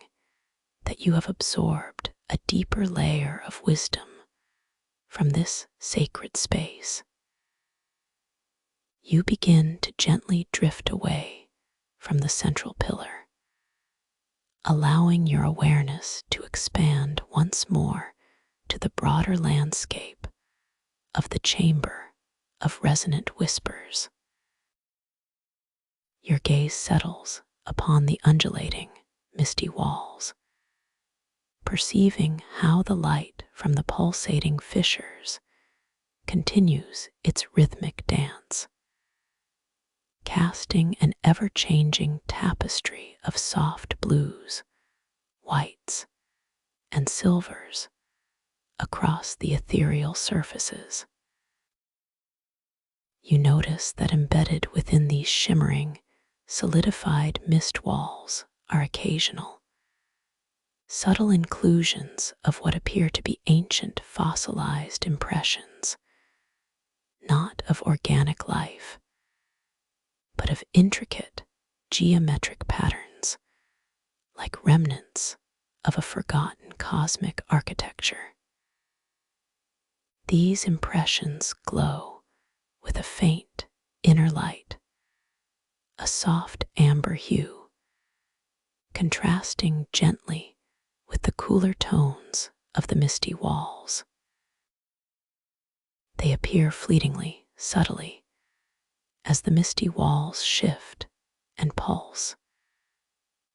S1: that you have absorbed a deeper layer of wisdom from this sacred space. You begin to gently drift away from the central pillar, allowing your awareness to expand once more to the broader landscape of the chamber of resonant whispers. Your gaze settles upon the undulating, misty walls, perceiving how the light from the pulsating fissures continues its rhythmic dance, casting an ever-changing tapestry of soft blues, whites, and silvers across the ethereal surfaces. You notice that embedded within these shimmering, solidified mist walls are occasional, subtle inclusions of what appear to be ancient fossilized impressions, not of organic life, but of intricate geometric patterns, like remnants of a forgotten cosmic architecture. These impressions glow with a faint inner light, a soft amber hue, contrasting gently with the cooler tones of the misty walls. They appear fleetingly, subtly, as the misty walls shift and pulse,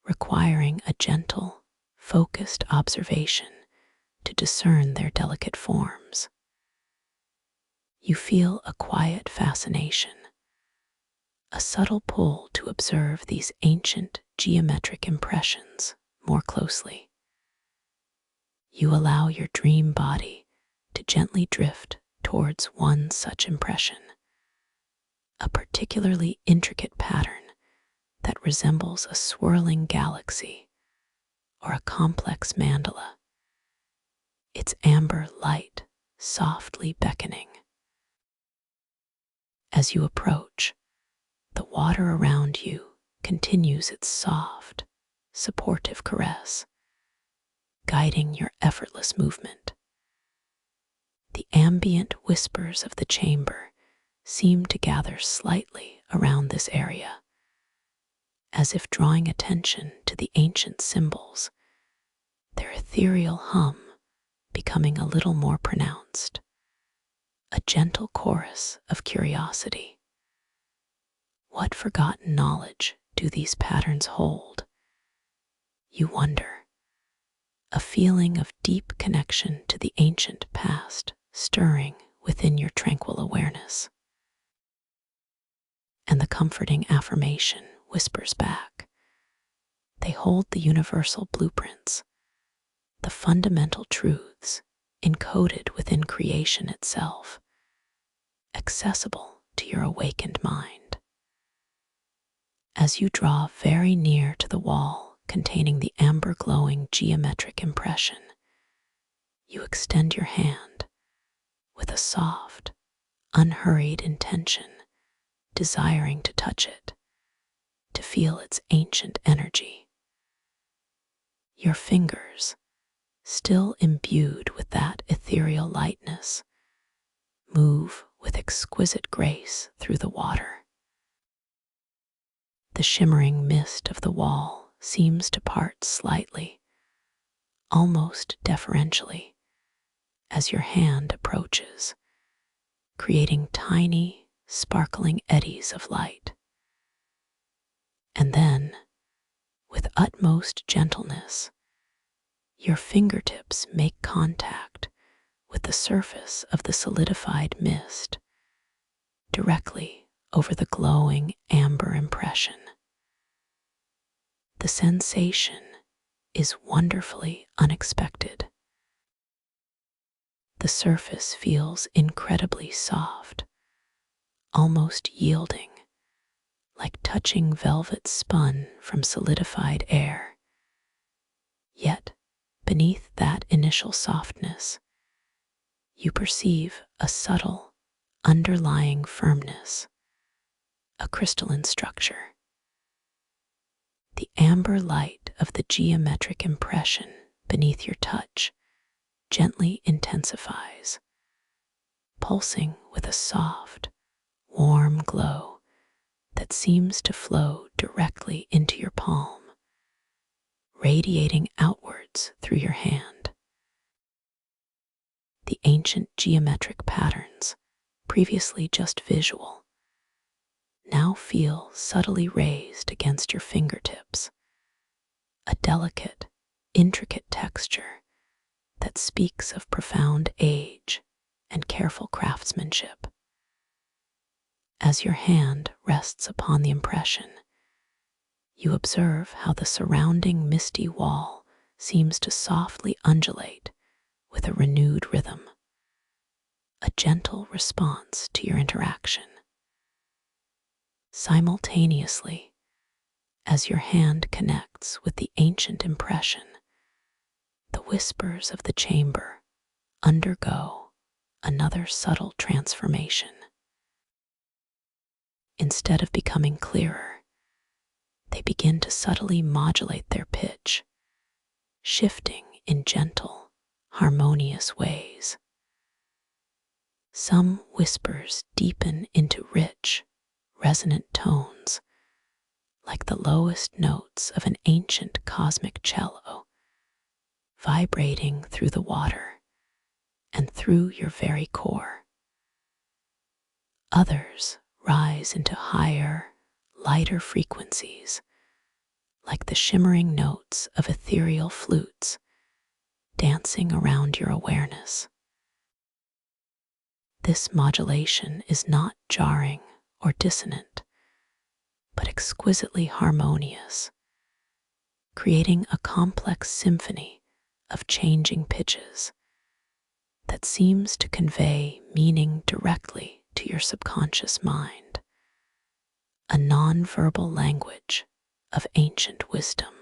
S1: requiring a gentle, focused observation to discern their delicate forms. You feel a quiet fascination, a subtle pull to observe these ancient geometric impressions more closely. You allow your dream body to gently drift towards one such impression, a particularly intricate pattern that resembles a swirling galaxy or a complex mandala, its amber light softly beckoning. As you approach, the water around you continues its soft, supportive caress, guiding your effortless movement. The ambient whispers of the chamber seem to gather slightly around this area, as if drawing attention to the ancient symbols, their ethereal hum becoming a little more pronounced, a gentle chorus of curiosity. What forgotten knowledge do these patterns hold? You wonder, a feeling of deep connection to the ancient past stirring within your tranquil awareness. And the comforting affirmation whispers back. They hold the universal blueprints, the fundamental truths encoded within creation itself, accessible to your awakened mind. As you draw very near to the wall containing the amber glowing geometric impression, you extend your hand with a soft, unhurried intention, desiring to touch it, to feel its ancient energy. Your fingers, still imbued with that ethereal lightness, move with exquisite grace through the water. The shimmering mist of the wall seems to part slightly, almost deferentially, as your hand approaches, creating tiny, sparkling eddies of light. And then, With utmost gentleness, your fingertips make contact with the surface of the solidified mist directly over the glowing amber impression. The sensation is wonderfully unexpected. The surface feels incredibly soft, almost yielding, like touching velvet spun from solidified air. Yet, beneath that initial softness, you perceive a subtle, underlying firmness, a crystalline structure. The amber light of the geometric impression beneath your touch gently intensifies, pulsing with a soft, warm glow that seems to flow directly into your palm, radiating outwards through your hand. The ancient geometric patterns, previously just visual, now feel subtly raised against your fingertips, a delicate, intricate texture that speaks of profound age and careful craftsmanship. As your hand rests upon the impression, you observe how the surrounding misty wall seems to softly undulate with a renewed rhythm, a gentle response to your interaction. Simultaneously, as your hand connects with the ancient impression, the whispers of the chamber undergo another subtle transformation. Instead of becoming clearer, they begin to subtly modulate their pitch, shifting in gentle, harmonious ways. Some whispers deepen into rich, resonant tones, like the lowest notes of an ancient cosmic cello, vibrating through the water and through your very core. Others rise into higher, lighter frequencies, like the shimmering notes of ethereal flutes dancing around your awareness. This modulation is not jarring or dissonant, but exquisitely harmonious, creating a complex symphony of changing pitches that seems to convey meaning directly to your subconscious mind, a nonverbal language of ancient wisdom.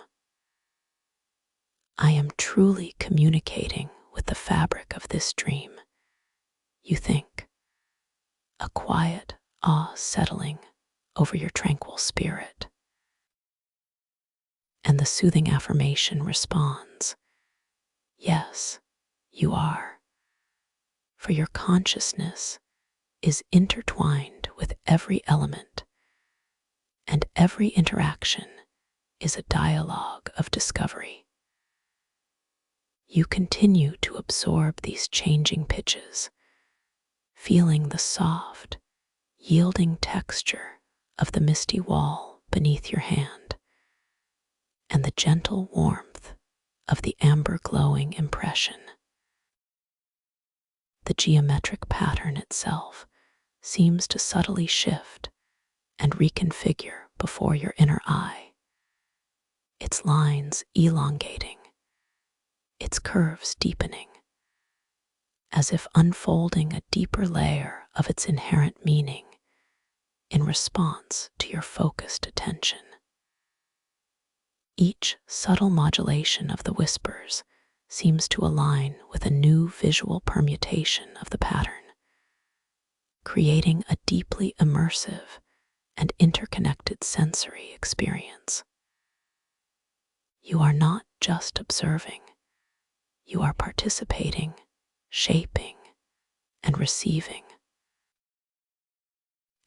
S1: I am truly communicating with the fabric of this dream, you think, a quiet awe settling over your tranquil spirit. And the soothing affirmation responds, yes, you are, for your consciousness is intertwined with every element, and every interaction is a dialogue of discovery. You continue to absorb these changing pitches, feeling the soft, yielding texture of the misty wall beneath your hand, and the gentle warmth of the amber glowing impression. The geometric pattern itself seems to subtly shift and reconfigure before your inner eye, its lines elongating, its curves deepening, as if unfolding a deeper layer of its inherent meaning in response to your focused attention. Each subtle modulation of the whispers seems to align with a new visual permutation of the pattern, creating a deeply immersive and interconnected sensory experience. You are not just observing, you are participating, shaping, and receiving.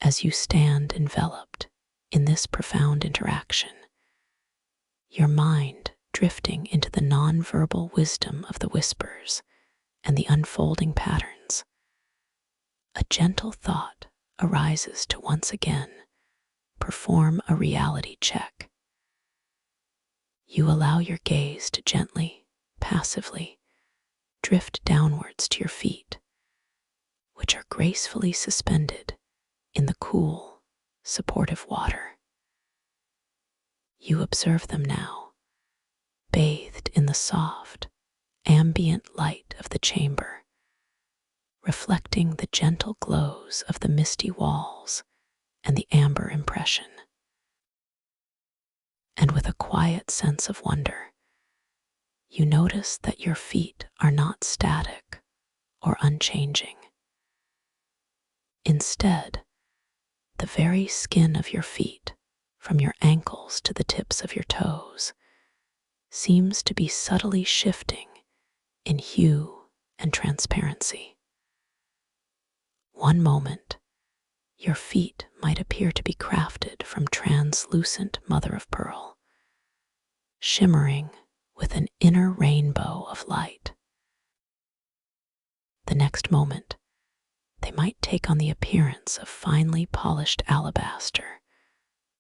S1: As you stand enveloped in this profound interaction, your mind drifting into the nonverbal wisdom of the whispers and the unfolding patterns, a gentle thought arises to once again perform a reality check. You allow your gaze to gently, passively drift downwards to your feet, which are gracefully suspended in the cool, supportive water. You observe them now, bathed in the soft, ambient light of the chamber, reflecting the gentle glows of the misty walls and the amber impression. And with a quiet sense of wonder, you notice that your feet are not static or unchanging. Instead, the very skin of your feet, from your ankles to the tips of your toes, seems to be subtly shifting in hue and transparency. One moment, your feet might appear to be crafted from translucent mother of pearl, shimmering with an inner rainbow of light. The next moment, they might take on the appearance of finely polished alabaster,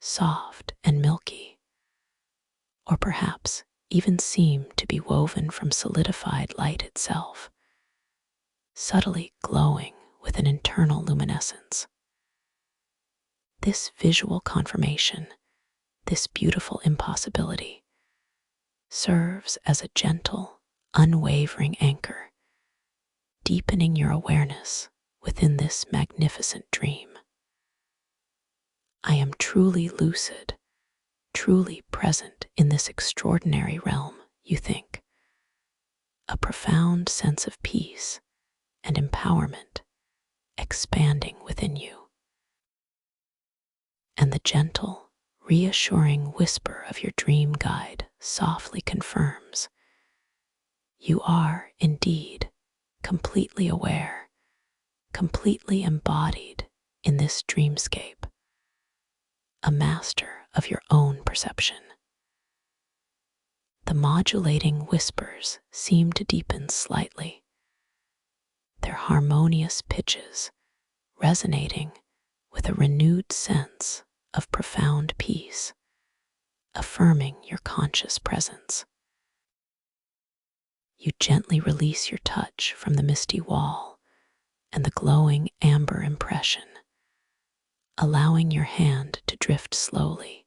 S1: soft and milky, or perhaps even seem to be woven from solidified light itself, subtly glowing with an internal luminescence. This visual confirmation, this beautiful impossibility, serves as a gentle, unwavering anchor, deepening your awareness within this magnificent dream. I am truly lucid, truly present in this extraordinary realm, you think. A profound sense of peace and empowerment expanding within you. And the gentle, reassuring whisper of your dream guide softly confirms you are indeed completely aware, completely embodied in this dreamscape, a master of your own perception. The modulating whispers seem to deepen slightly, their harmonious pitches resonating with a renewed sense of profound peace, affirming your conscious presence. You gently release your touch from the misty wall and the glowing amber impression, allowing your hand to drift slowly,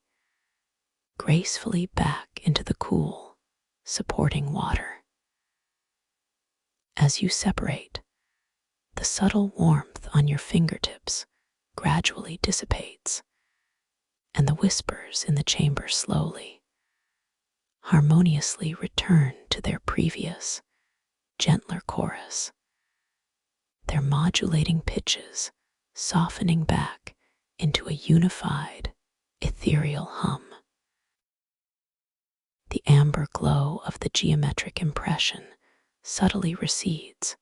S1: gracefully back into the cool, supporting water. As you separate, the subtle warmth on your fingertips gradually dissipates, and the whispers in the chamber slowly, harmoniously return to their previous, gentler chorus, their modulating pitches softening back into a unified, ethereal hum. The amber glow of the geometric impression subtly recedes,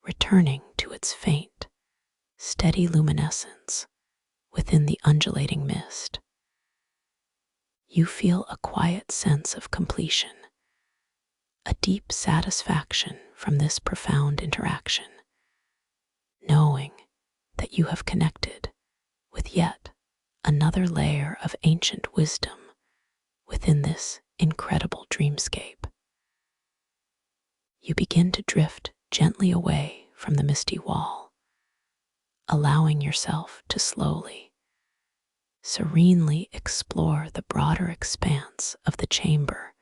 S1: returning to its faint, steady luminescence within the undulating mist. You feel a quiet sense of completion, a deep satisfaction from this profound interaction, knowing that you have connected with yet another layer of ancient wisdom within this incredible dreamscape. You begin to drift gently away from the misty wall, allowing yourself to slowly, serenely explore the broader expanse of the chamber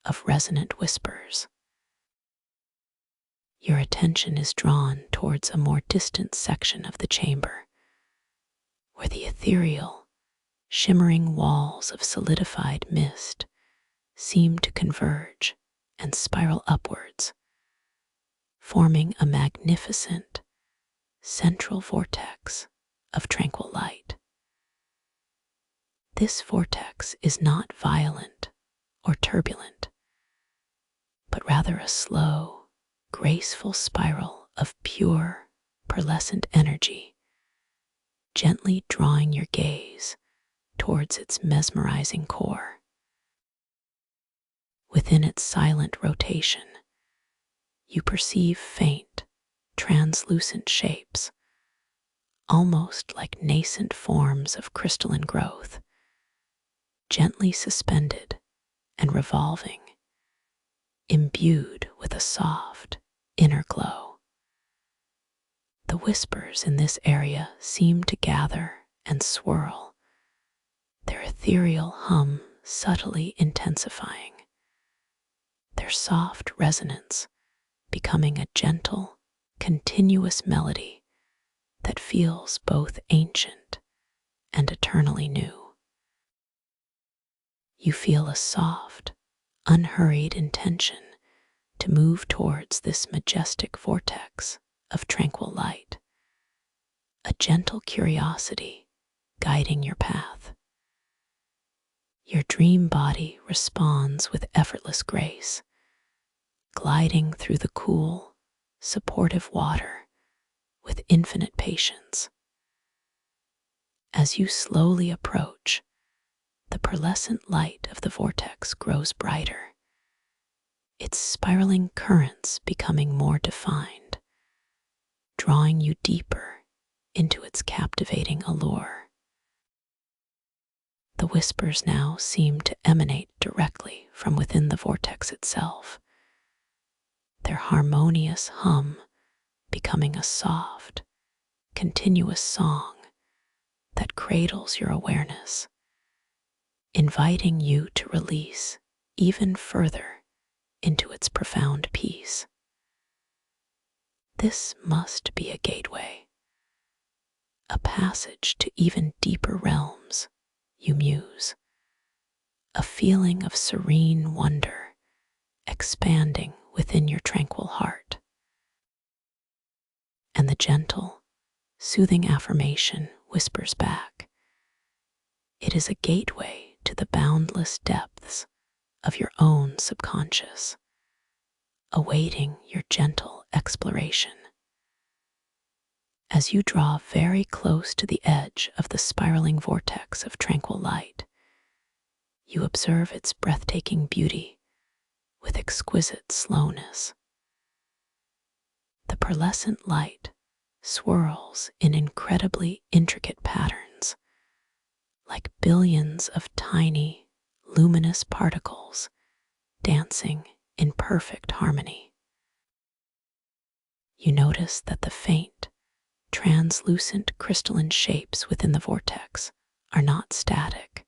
S1: of resonant whispers. Your attention is drawn towards a more distant section of the chamber, where the ethereal, shimmering walls of solidified mist seem to converge and spiral upwards, forming a magnificent, central vortex of tranquil light. This vortex is not violent or turbulent, but rather a slow, graceful spiral of pure, pearlescent energy, gently drawing your gaze towards its mesmerizing core. Within its silent rotation, you perceive faint, translucent shapes, almost like nascent forms of crystalline growth, gently suspended and revolving, imbued with a soft inner glow. The whispers in this area seem to gather and swirl, their ethereal hum subtly intensifying, their soft resonance becoming a gentle, continuous melody that feels both ancient and eternally new. You feel a soft, unhurried intention to move towards this majestic vortex of tranquil light, a gentle curiosity guiding your path. Your dream body responds with effortless grace, gliding through the cool, supportive water with infinite patience. As you slowly approach, the pearlescent light of the vortex grows brighter, its spiraling currents becoming more defined, drawing you deeper into its captivating allure. The whispers now seem to emanate directly from within the vortex itself, their harmonious hum becoming a soft, continuous song that cradles your awareness, inviting you to release even further into its profound peace. This must be a gateway, a passage to even deeper realms, you muse, a feeling of serene wonder expanding within your tranquil heart. And the gentle, soothing affirmation whispers back, it is a gateway to the boundless depths of your own subconscious, awaiting your gentle exploration. As you draw very close to the edge of the spiraling vortex of tranquil light, you observe its breathtaking beauty with exquisite slowness. The pearlescent light swirls in incredibly intricate patterns, like billions of tiny, luminous particles dancing in perfect harmony. You notice that the faint, translucent crystalline shapes within the vortex are not static.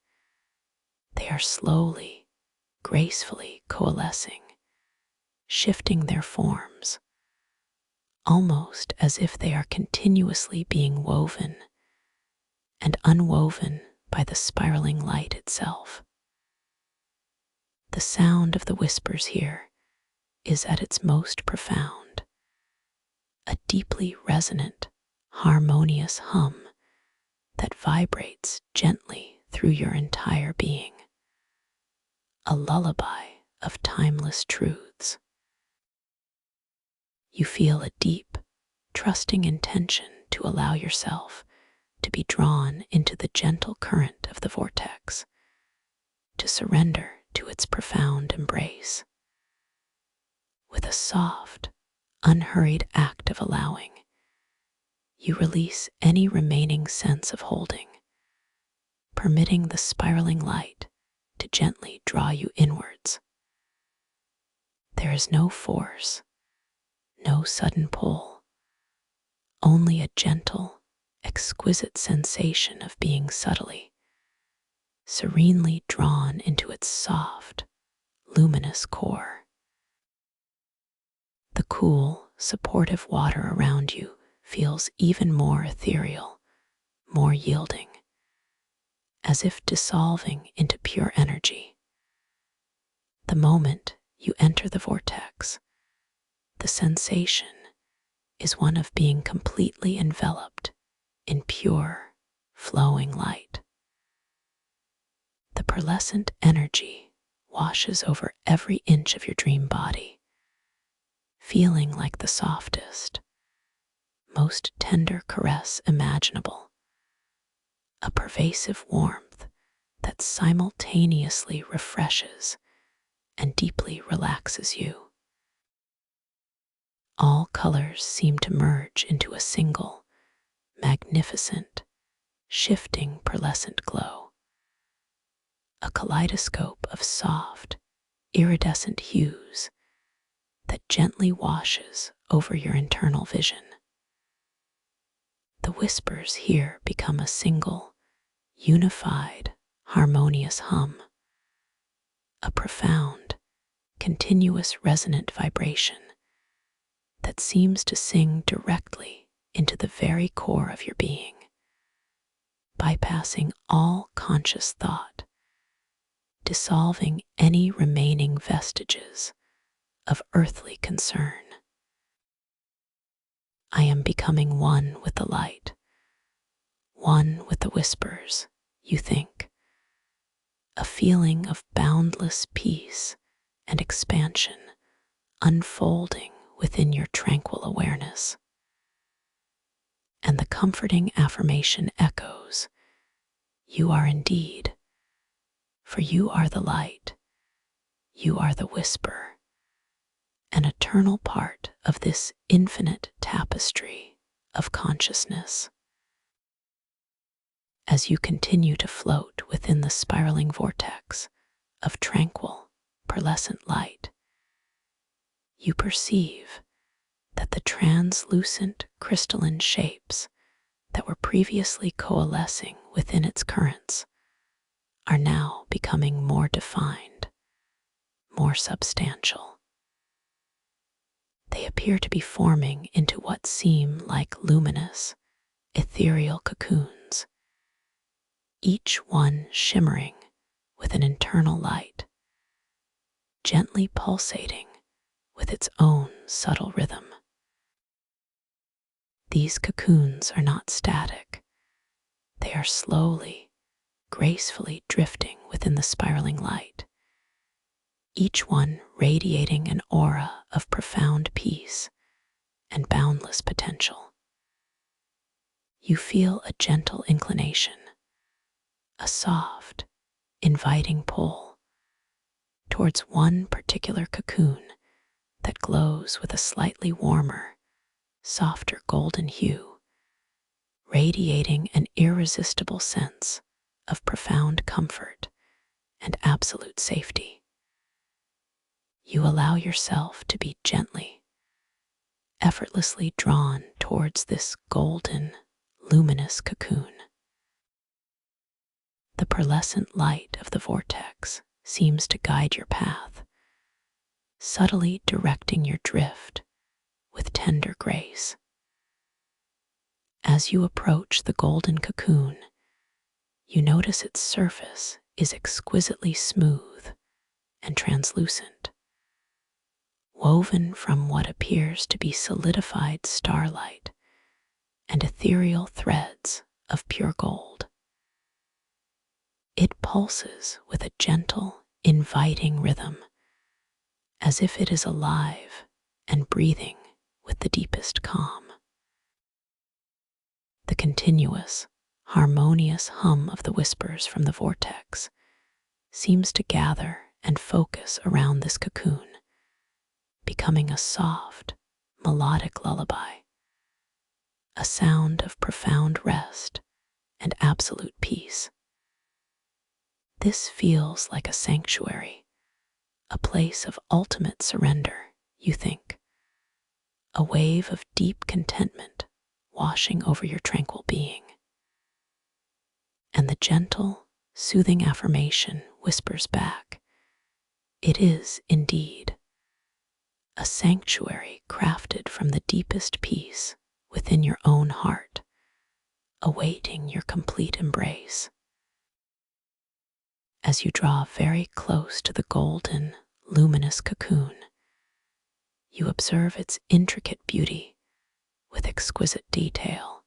S1: They are slowly, gracefully coalescing, shifting their forms, almost as if they are continuously being woven and unwoven by the spiraling light itself. The sound of the whispers here is at its most profound, a deeply resonant, harmonious hum that vibrates gently through your entire being, a lullaby of timeless truths. You feel a deep, trusting intention to allow yourself to be drawn into the gentle current of the vortex, to surrender to its profound embrace. With a soft, unhurried act of allowing, you release any remaining sense of holding, permitting the spiraling light to gently draw you inwards. There is no force, no sudden pull, only a gentle, exquisite sensation of being subtly, serenely drawn into its soft, luminous core. The cool, supportive water around you feels even more ethereal, more yielding, as if dissolving into pure energy. The moment you enter the vortex, the sensation is one of being completely enveloped in pure, flowing light. The pearlescent energy washes over every inch of your dream body, feeling like the softest, most tender caress imaginable, a pervasive warmth that simultaneously refreshes and deeply relaxes you. All colors seem to merge into a single, magnificent, shifting pearlescent glow, a kaleidoscope of soft, iridescent hues that gently washes over your internal vision. The whispers here become a single, unified, harmonious hum, a profound, continuous resonant vibration that seems to sing directly into the very core of your being, bypassing all conscious thought, dissolving any remaining vestiges of earthly concern. I am becoming one with the light, one with the whispers, you think, a feeling of boundless peace and expansion unfolding within your tranquil awareness. And the comforting affirmation echoes, you are indeed, for you are the light, you are the whisper, an eternal part of this infinite tapestry of consciousness. As you continue to float within the spiraling vortex of tranquil, pearlescent light, you perceive that the translucent crystalline shapes that were previously coalescing within its currents are now becoming more defined, more substantial. They appear to be forming into what seem like luminous, ethereal cocoons, each one shimmering with an internal light, gently pulsating with its own subtle rhythm. These cocoons are not static. They are slowly, gracefully drifting within the spiraling light, each one radiating an aura of profound peace and boundless potential. You feel a gentle inclination, a soft, inviting pull towards one particular cocoon that glows with a slightly warmer, softer golden hue, radiating an irresistible sense of profound comfort and absolute safety. You allow yourself to be gently, effortlessly drawn towards this golden, luminous cocoon. The pearlescent light of the vortex seems to guide your path, subtly directing your drift with tender grace. As you approach the golden cocoon, you notice its surface is exquisitely smooth and translucent, woven from what appears to be solidified starlight and ethereal threads of pure gold. It pulses with a gentle, inviting rhythm, as if it is alive and breathing with the deepest calm. The continuous, harmonious hum of the whispers from the vortex seems to gather and focus around this cocoon, becoming a soft, melodic lullaby, a sound of profound rest and absolute peace. This feels like a sanctuary, a place of ultimate surrender, you think, a wave of deep contentment washing over your tranquil being. And the gentle, soothing affirmation whispers back, it is indeed a sanctuary crafted from the deepest peace within your own heart, awaiting your complete embrace. As you draw very close to the golden, luminous cocoon, you observe its intricate beauty with exquisite detail.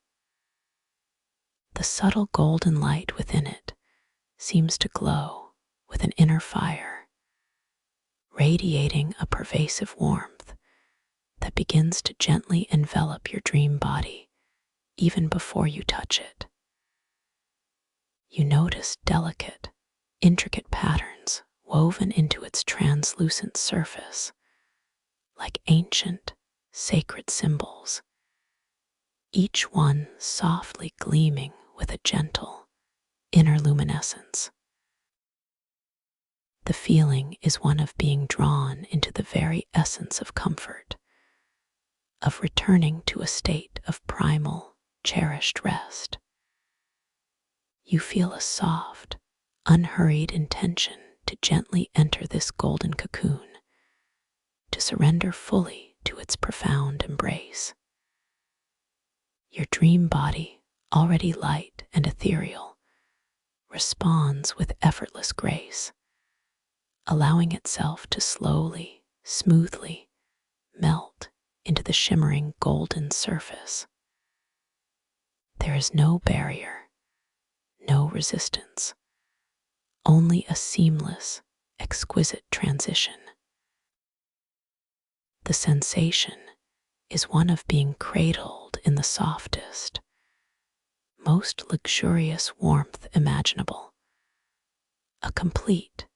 S1: The subtle golden light within it seems to glow with an inner fire, radiating a pervasive warmth that begins to gently envelop your dream body even before you touch it. You notice delicate, intricate patterns woven into its translucent surface, like ancient, sacred symbols, each one softly gleaming with a gentle, inner luminescence. The feeling is one of being drawn into the very essence of comfort, of returning to a state of primal, cherished rest. You feel a soft, unhurried intention to gently enter this golden cocoon, to surrender fully to its profound embrace. Your dream body, already light and ethereal, responds with effortless grace, allowing itself to slowly, smoothly melt into the shimmering golden surface. There is no barrier, no resistance, only a seamless, exquisite transition. The sensation is one of being cradled in the softest, most luxurious warmth imaginable, a complete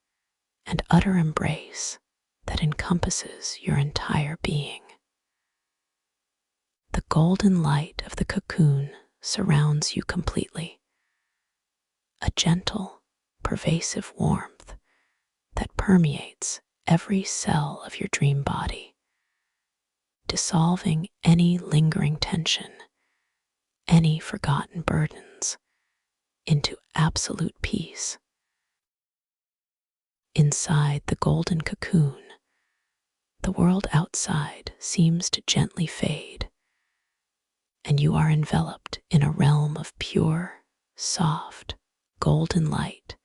S1: and utter embrace that encompasses your entire being. The golden light of the cocoon surrounds you completely, a gentle, pervasive warmth that permeates every cell of your dream body, dissolving any lingering tension, any forgotten burdens, into absolute peace. Inside the golden cocoon, the world outside seems to gently fade, and you are enveloped in a realm of pure, soft, golden light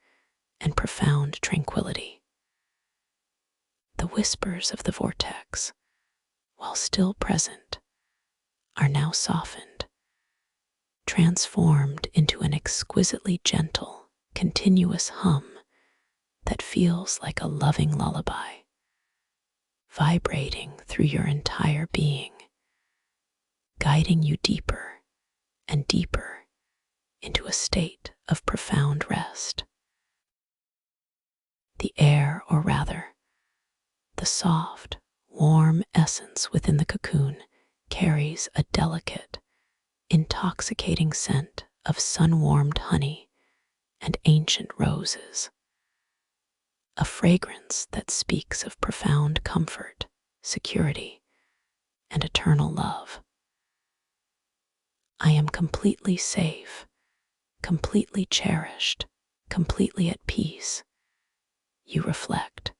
S1: and profound tranquility. The whispers of the vortex, while still present, are now softened, transformed into an exquisitely gentle, continuous hum that feels like a loving lullaby, vibrating through your entire being, guiding you deeper and deeper into a state of profound rest. The air, or rather, the soft, warm essence within the cocoon carries a delicate, intoxicating scent of sun-warmed honey and ancient roses, a fragrance that speaks of profound comfort, security, and eternal love. I am completely safe, completely cherished, completely at peace, you reflect,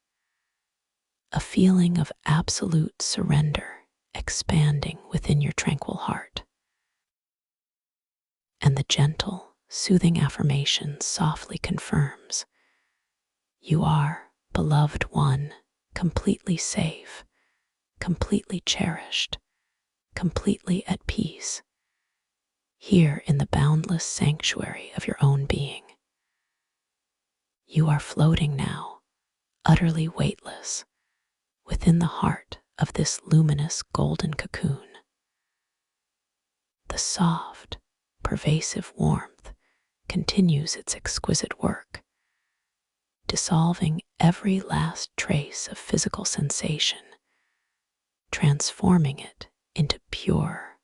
S1: a feeling of absolute surrender expanding within your tranquil heart. And the gentle, soothing affirmation softly confirms, you are, beloved one, completely safe, completely cherished, completely at peace, here in the boundless sanctuary of your own being. You are floating now, utterly weightless, within the heart of this luminous golden cocoon. The soft, pervasive warmth continues its exquisite work, dissolving every last trace of physical sensation, transforming it into pure,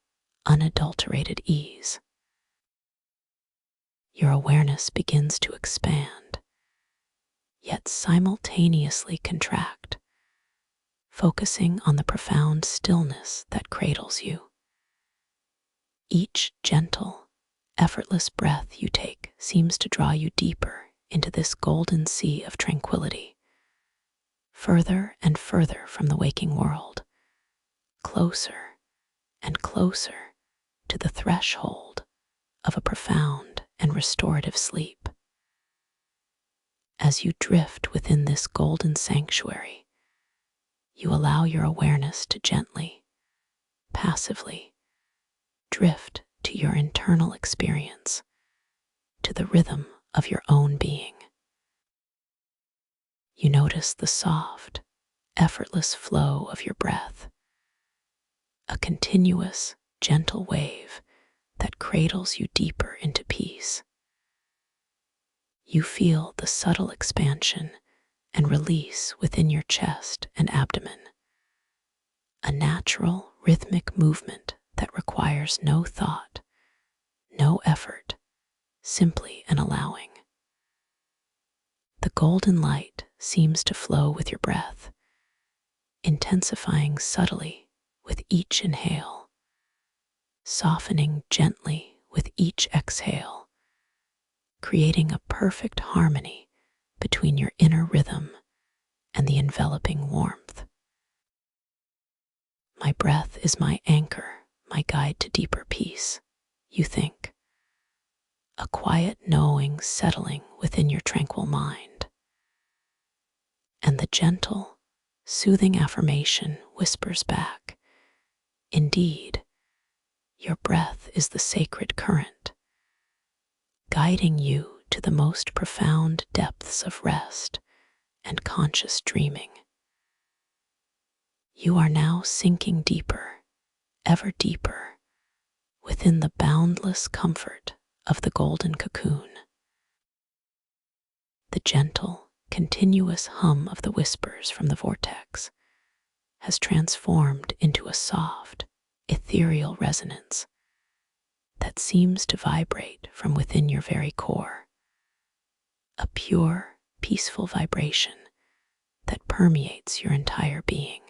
S1: unadulterated ease. Your awareness begins to expand, yet simultaneously contract, focusing on the profound stillness that cradles you. Each gentle, effortless breath you take seems to draw you deeper into this golden sea of tranquility, further and further from the waking world, closer and closer to the threshold of a profound and restorative sleep. As you drift within this golden sanctuary, you allow your awareness to gently, passively, drift to your internal experience, to the rhythm of your own being. You notice the soft, effortless flow of your breath, a continuous, gentle wave that cradles you deeper into peace. You feel the subtle expansion and release within your chest and abdomen, a natural, rhythmic movement that requires no thought, no effort, simply an allowing. The golden light seems to flow with your breath, intensifying subtly with each inhale, softening gently with each exhale, creating a perfect harmony between your inner rhythm and the enveloping warmth. My breath is my anchor, my guide to deeper peace, you think, a quiet knowing settling within your tranquil mind. And the gentle, soothing affirmation whispers back, indeed, your breath is the sacred current, guiding you to the most profound depths of rest and conscious dreaming. You are now sinking deeper, ever deeper, within the boundless comfort of the golden cocoon. The gentle, continuous hum of the whispers from the vortex has transformed into a soft, ethereal resonance that seems to vibrate from within your very core, a pure, peaceful vibration that permeates your entire being.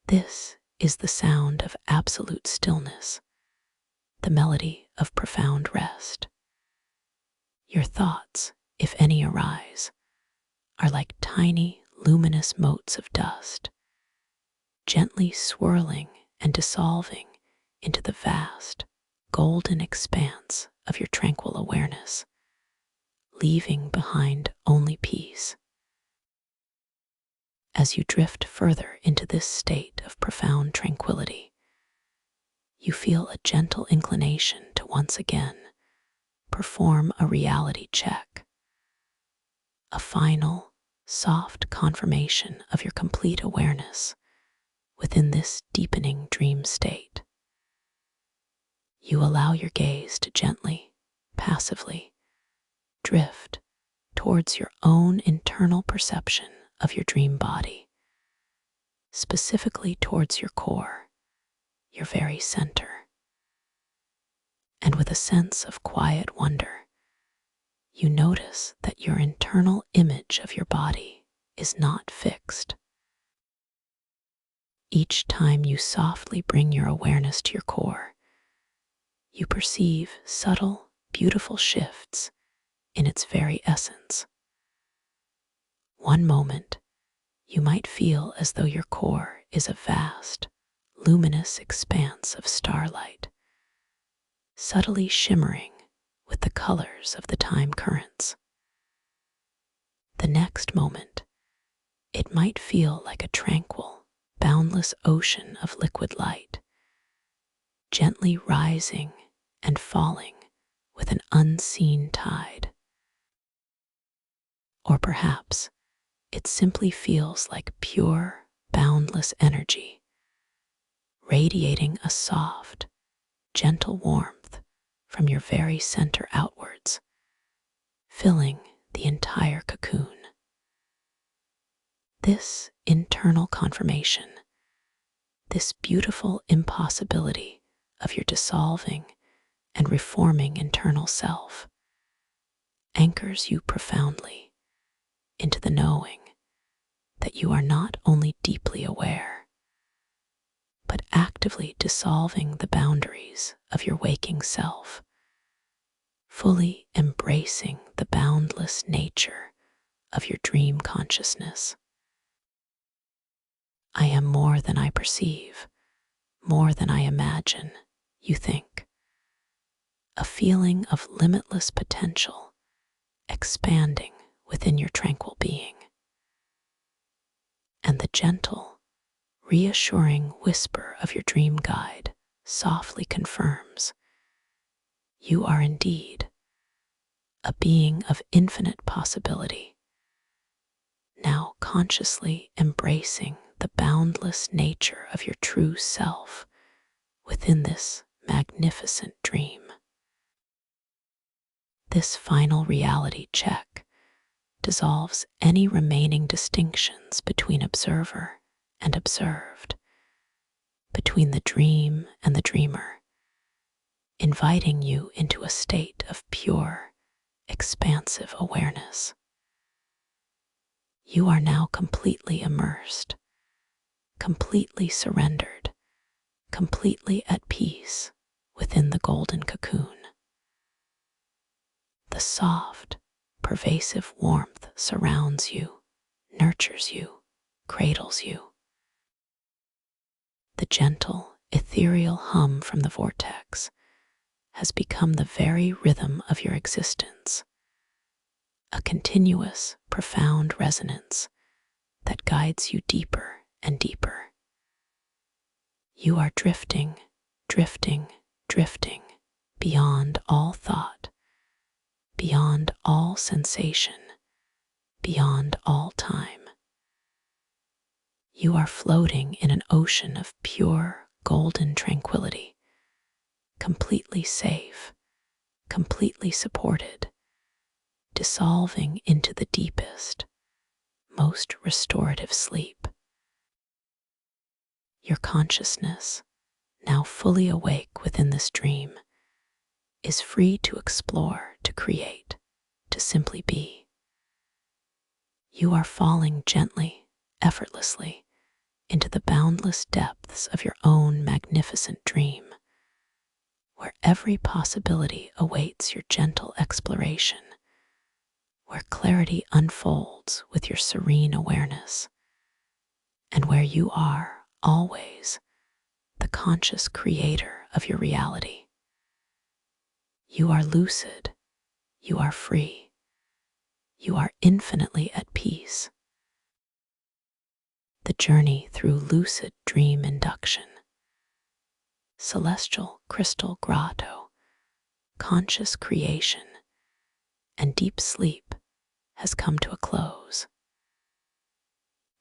S1: This is the sound of absolute stillness, the melody of profound rest. Your thoughts, if any arise, are like tiny, luminous motes of dust, gently swirling and dissolving into the vast, golden expanse of your tranquil awareness, leaving behind only peace. As you drift further into this state of profound tranquility, you feel a gentle inclination to once again perform a reality check, a final, soft confirmation of your complete awareness within this deepening dream state. You allow your gaze to gently, passively, drift towards your own internal perception of your dream body, specifically towards your core, your very center. And with a sense of quiet wonder, you notice that your internal image of your body is not fixed. Each time you softly bring your awareness to your core, you perceive subtle, beautiful shifts in its very essence. One moment, you might feel as though your core is a vast, luminous expanse of starlight, subtly shimmering with the colors of the time currents. The next moment, it might feel like a tranquil, boundless ocean of liquid light, gently rising and falling with an unseen tide. Or perhaps it simply feels like pure, boundless energy, radiating a soft, gentle warmth from your very center outwards, filling the entire cocoon. This internal confirmation, this beautiful impossibility of your dissolving and reforming internal self, anchors you profoundly into the knowing that you are not only deeply aware, but actively dissolving the boundaries of your waking self, fully embracing the boundless nature of your dream consciousness. I am more than I perceive, more than I imagine, you think. A feeling of limitless potential expanding within your tranquil being. And the gentle, reassuring whisper of your dream guide softly confirms you are indeed a being of infinite possibility, now consciously embracing the boundless nature of your true self within this magnificent dream. This final reality check dissolves any remaining distinctions between observer and observed, between the dream and the dreamer, inviting you into a state of pure, expansive awareness. You are now completely immersed, completely surrendered, completely at peace within the golden cocoon. The soft, pervasive warmth surrounds you, nurtures you, cradles you. The gentle, ethereal hum from the vortex has become the very rhythm of your existence, a continuous, profound resonance that guides you deeper and deeper. You are drifting, drifting, drifting beyond all thought, beyond all sensation, beyond all time. You are floating in an ocean of pure, golden tranquility, completely safe, completely supported, dissolving into the deepest, most restorative sleep. Your consciousness, now fully awake within this dream, is free to explore, to create, to simply be. You are falling gently, effortlessly, into the boundless depths of your own magnificent dream, where every possibility awaits your gentle exploration, where clarity unfolds with your serene awareness, and where you are always the conscious creator of your reality. You are lucid, you are free, you are infinitely at peace. The journey through lucid dream induction, celestial crystal grotto, conscious creation, and deep sleep has come to a close.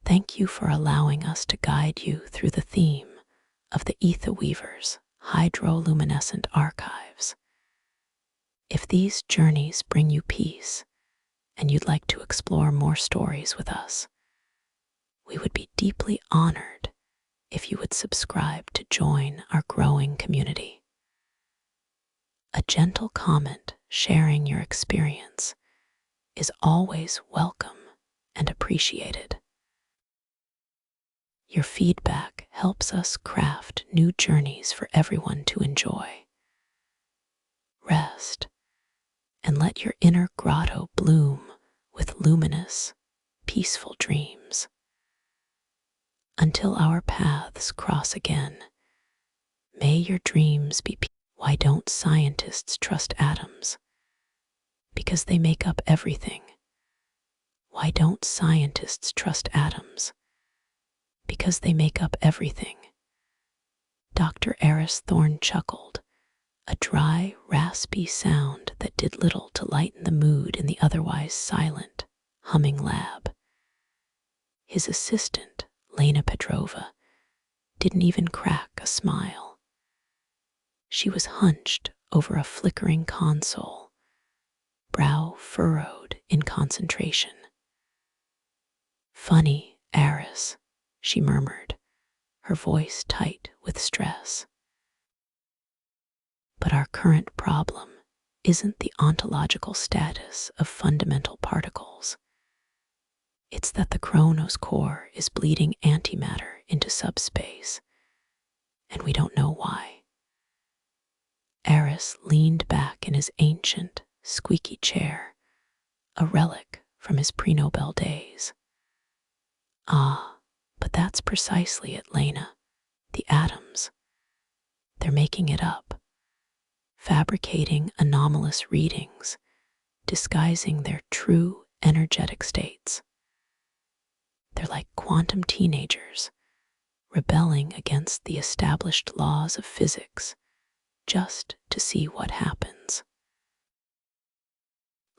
S1: Thank you for allowing us to guide you through the theme of the Ether Weaver's hydroluminescent archives. If these journeys bring you peace and you'd like to explore more stories with us, we would be deeply honored if you would subscribe to join our growing community. A gentle comment sharing your experience is always welcome and appreciated. Your feedback helps us craft new journeys for everyone to enjoy. Rest and let your inner grotto bloom with luminous, peaceful dreams. Until our paths cross again, may your dreams be peaceful. Why don't scientists trust atoms? Because they make up everything. Why don't scientists trust atoms? Because they make up everything. Dr. Eris Thorne chuckled, a dry, raspy sound that did little to lighten the mood in the otherwise silent, humming lab. His assistant, Lena Petrova, didn't even crack a smile. She was hunched over a flickering console, brow furrowed in concentration. "Funny, Eris," she murmured, her voice tight with stress. But our current problem isn't the ontological status of fundamental particles. It's that the Chronos core is bleeding antimatter into subspace, and we don't know why. Eris leaned back in his ancient, squeaky chair, a relic from his pre-Nobel days. Ah, but that's precisely it, Lena. The atoms. They're making it up, fabricating anomalous readings, disguising their true energetic states. They're like quantum teenagers, rebelling against the established laws of physics, just to see what happens.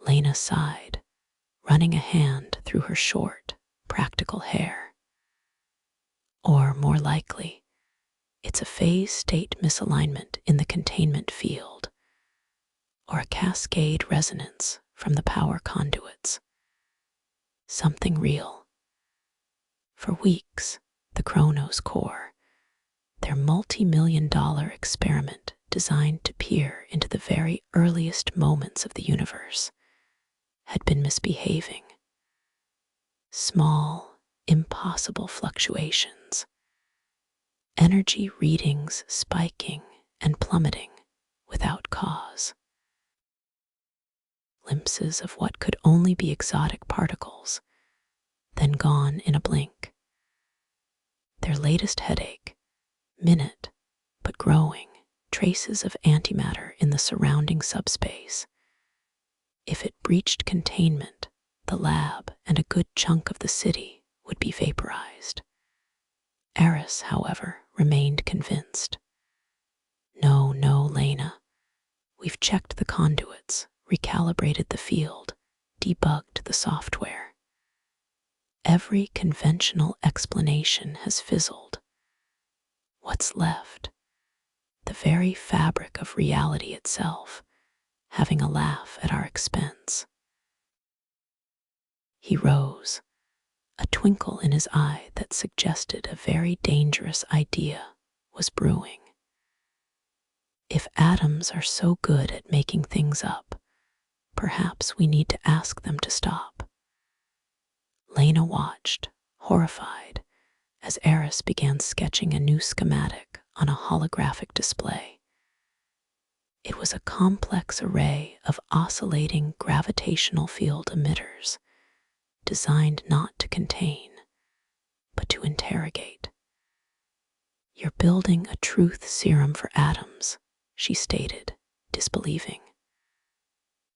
S1: Lena sighed, running a hand through her short, practical hair. Or more likely, it's a phase state misalignment in the containment field, or a cascade resonance from the power conduits. Something real. For weeks, the Chronos core, their multi-million-dollar experiment designed to peer into the very earliest moments of the universe, had been misbehaving. small, impossible fluctuations, energy readings spiking and plummeting without cause, glimpses of what could only be exotic particles, then gone in a blink. Their latest headache, minute but growing, traces of antimatter in the surrounding subspace. If it breached containment, the lab and a good chunk of the city would be vaporized. Eris, however, remained convinced. No, Lena. We've checked the conduits, recalibrated the field, debugged the software. Every conventional explanation has fizzled. What's left? The very fabric of reality itself, having a laugh at our expense. He rose, a twinkle in his eye that suggested a very dangerous idea was brewing. If atoms are so good at making things up, perhaps we need to ask them to stop. Lena watched, horrified, as Eris began sketching a new schematic on a holographic display. It was a complex array of oscillating gravitational field emitters, designed not to contain, but to interrogate. You're building a truth serum for atoms, she stated, disbelieving.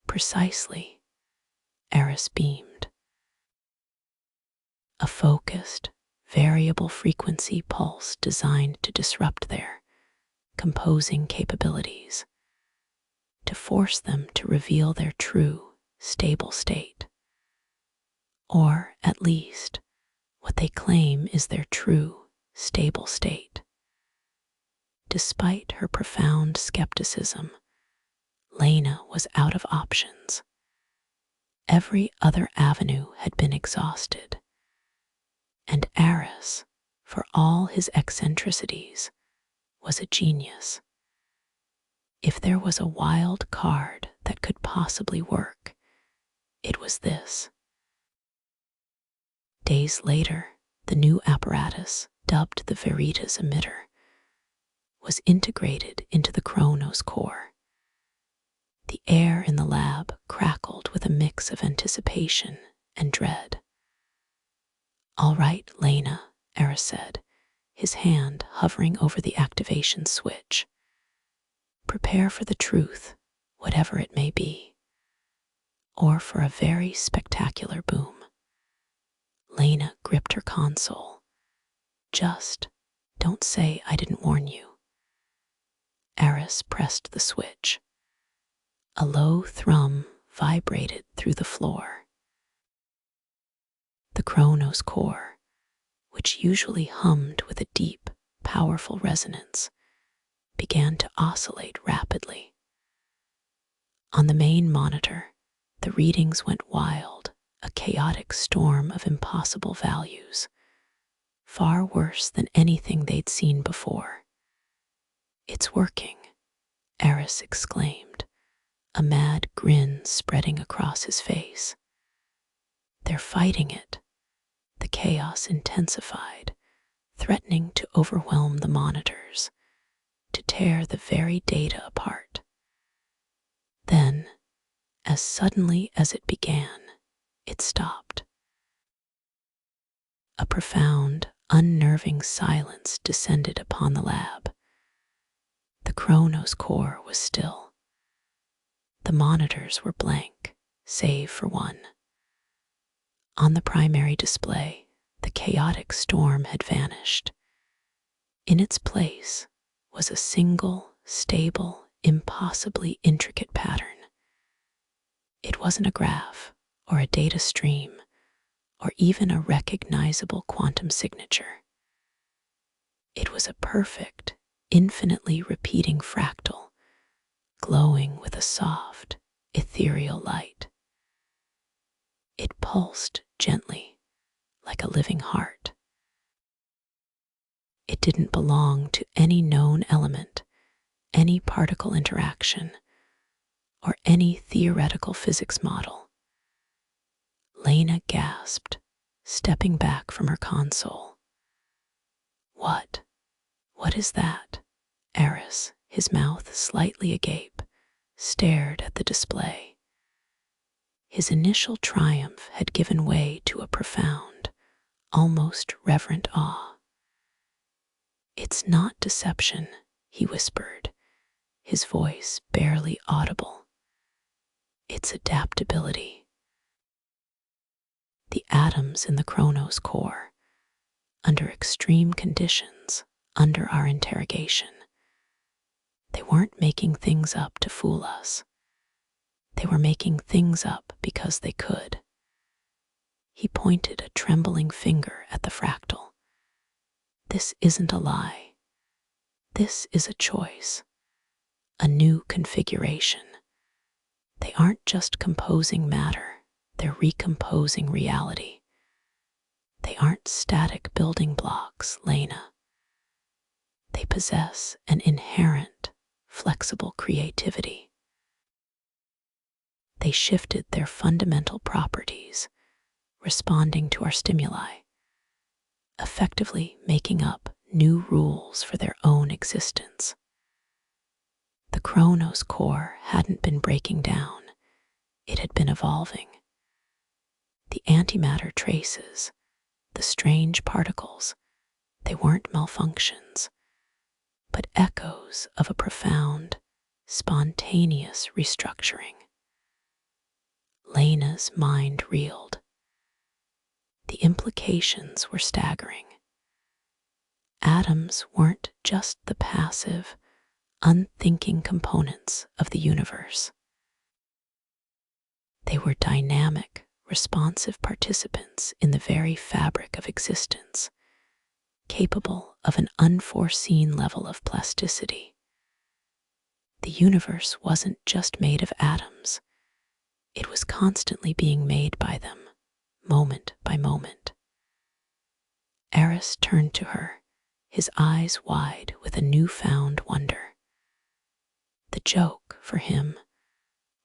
S1: Precisely, Eris beamed. A focused, variable frequency pulse designed to disrupt their composing capabilities, to force them to reveal their true, stable state. Or, at least, what they claim is their true, stable state. Despite her profound skepticism, Lena was out of options. Every other avenue had been exhausted. And Eris, for all his eccentricities, was a genius. If there was a wild card that could possibly work, it was this. Days later, the new apparatus, dubbed the Veritas emitter, was integrated into the Chronos core. The air in the lab crackled with a mix of anticipation and dread. All right, Lena, Eris said, his hand hovering over the activation switch. Prepare for the truth, whatever it may be, or for a very spectacular boom. Lena gripped her console. Just don't say I didn't warn you. Eris pressed the switch. A low thrum vibrated through the floor. The Chronos core, which usually hummed with a deep, powerful resonance, began to oscillate rapidly. On the main monitor, the readings went wild, a chaotic storm of impossible values, far worse than anything they'd seen before. It's working, Eris exclaimed, a mad grin spreading across his face. They're fighting it. The chaos intensified, threatening to overwhelm the monitors, to tear the very data apart. Then, as suddenly as it began, it stopped. A profound, unnerving silence descended upon the lab. The Chronos core was still. The monitors were blank, save for one. On the primary display, the chaotic storm had vanished. In its place was a single, stable, impossibly intricate pattern. It wasn't a graph, or a data stream, or even a recognizable quantum signature. It was a perfect, infinitely repeating fractal, glowing with a soft, ethereal light. It pulsed gently, like a living heart. It didn't belong to any known element, any particle interaction, or any theoretical physics model. Lena gasped, stepping back from her console. What? What is that? Eris, his mouth slightly agape, stared at the display. His initial triumph had given way to a profound, almost reverent awe. "It's not deception," he whispered, his voice barely audible. "It's adaptability." The atoms in the Chronos core, under extreme conditions, under our interrogation, they weren't making things up to fool us. They were making things up because they could. He pointed a trembling finger at the fractal. "This isn't a lie. This is a choice, a new configuration. They aren't just composing matter, they're recomposing reality. They aren't static building blocks, Lena. They possess an inherent, flexible creativity. They shifted their fundamental properties, responding to our stimuli, effectively making up new rules for their own existence." The Chronos core hadn't been breaking down, it had been evolving. The antimatter traces, the strange particles, they weren't malfunctions, but echoes of a profound, spontaneous restructuring. Lena's mind reeled. The implications were staggering. Atoms weren't just the passive, unthinking components of the universe. They were dynamic, responsive participants in the very fabric of existence, capable of an unforeseen level of plasticity. The universe wasn't just made of atoms, it was constantly being made by them, moment by moment. Eris turned to her, his eyes wide with a newfound wonder. The joke, for him,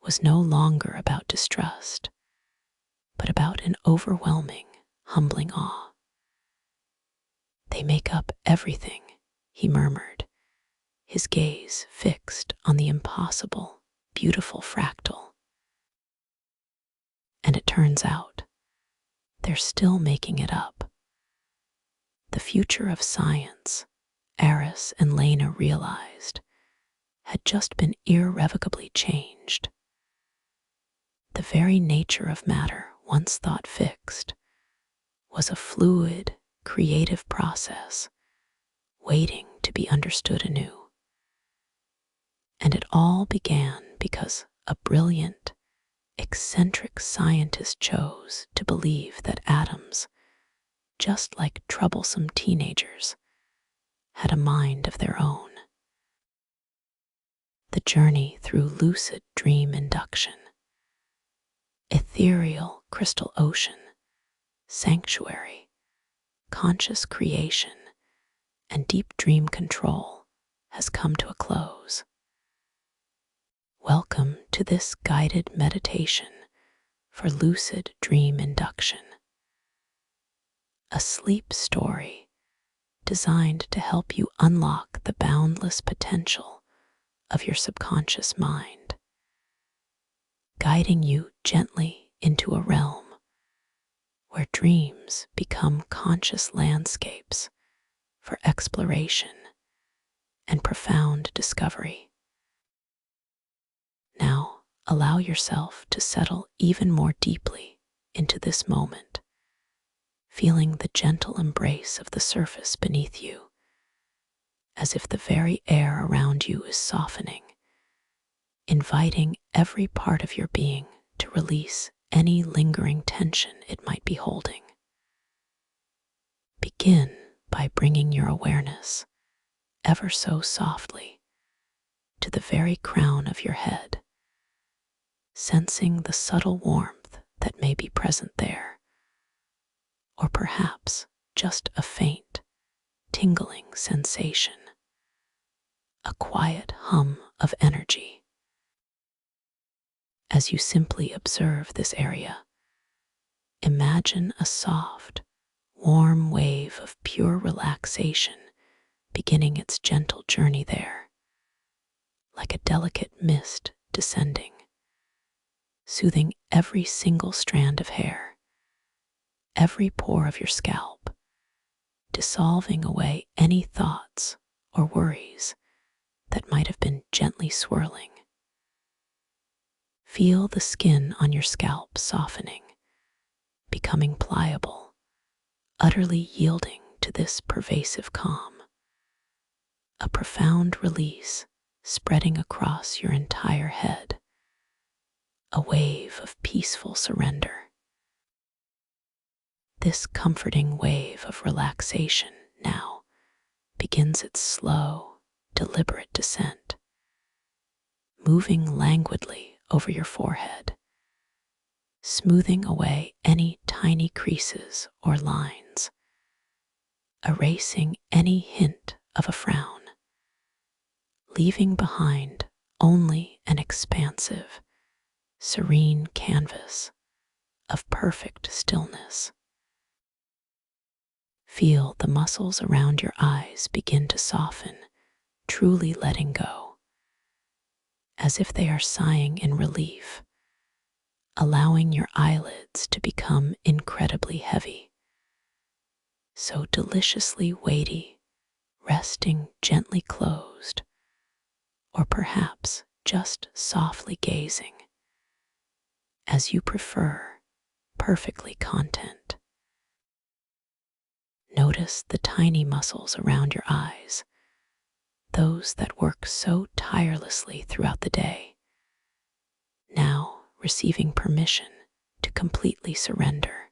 S1: was no longer about distrust, but about an overwhelming, humbling awe. "They make up everything," he murmured, his gaze fixed on the impossible, beautiful fractal. And it turns out, they're still making it up. The future of science, Eris and Lena realized, had just been irrevocably changed. The very nature of matter, once thought fixed, was a fluid, creative process, waiting to be understood anew. And it all began because a brilliant, eccentric scientist chose to believe that atoms, just like troublesome teenagers, had a mind of their own. The journey through lucid dream induction, ethereal crystal ocean, sanctuary, conscious creation, and deep dream control has come to a close. Welcome to this guided meditation for lucid dream induction, a sleep story designed to help you unlock the boundless potential of your subconscious mind, guiding you gently into a realm where dreams become conscious landscapes for exploration and profound discovery. Now, allow yourself to settle even more deeply into this moment, feeling the gentle embrace of the surface beneath you, as if the very air around you is softening, inviting every part of your being to release any lingering tension it might be holding. Begin by bringing your awareness, ever so softly, to the very crown of your head, sensing the subtle warmth that may be present there, or perhaps just a faint, tingling sensation, a quiet hum of energy. As you simply observe this area, imagine a soft, warm wave of pure relaxation beginning its gentle journey there, like a delicate mist descending, soothing every single strand of hair, every pore of your scalp, dissolving away any thoughts or worries that might have been gently swirling. Feel the skin on your scalp softening, becoming pliable, utterly yielding to this pervasive calm. A profound release spreading across your entire head, a wave of peaceful surrender. This comforting wave of relaxation now begins its slow, deliberate descent, moving languidly over your forehead, smoothing away any tiny creases or lines, erasing any hint of a frown, leaving behind only an expansive, serene canvas of perfect stillness. Feel the muscles around your eyes begin to soften, truly letting go, as if they are sighing in relief, allowing your eyelids to become incredibly heavy, so deliciously weighty, resting gently closed, or perhaps just softly gazing, as you prefer, perfectly content. Notice the tiny muscles around your eyes, those that work so tirelessly throughout the day, now receiving permission to completely surrender,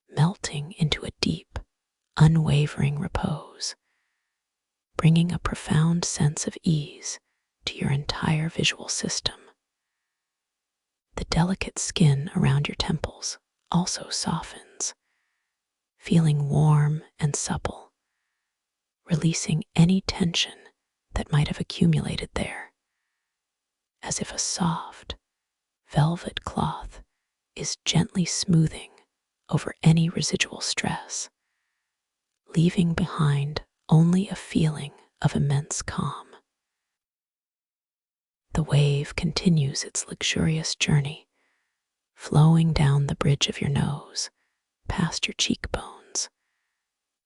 S1: melting into a deep, unwavering repose, bringing a profound sense of ease to your entire visual system. The delicate skin around your temples also softens, feeling warm and supple, releasing any tension that might have accumulated there, as if a soft, velvet cloth is gently smoothing over any residual stress, leaving behind only a feeling of immense calm. The wave continues its luxurious journey, flowing down the bridge of your nose, past your cheekbones,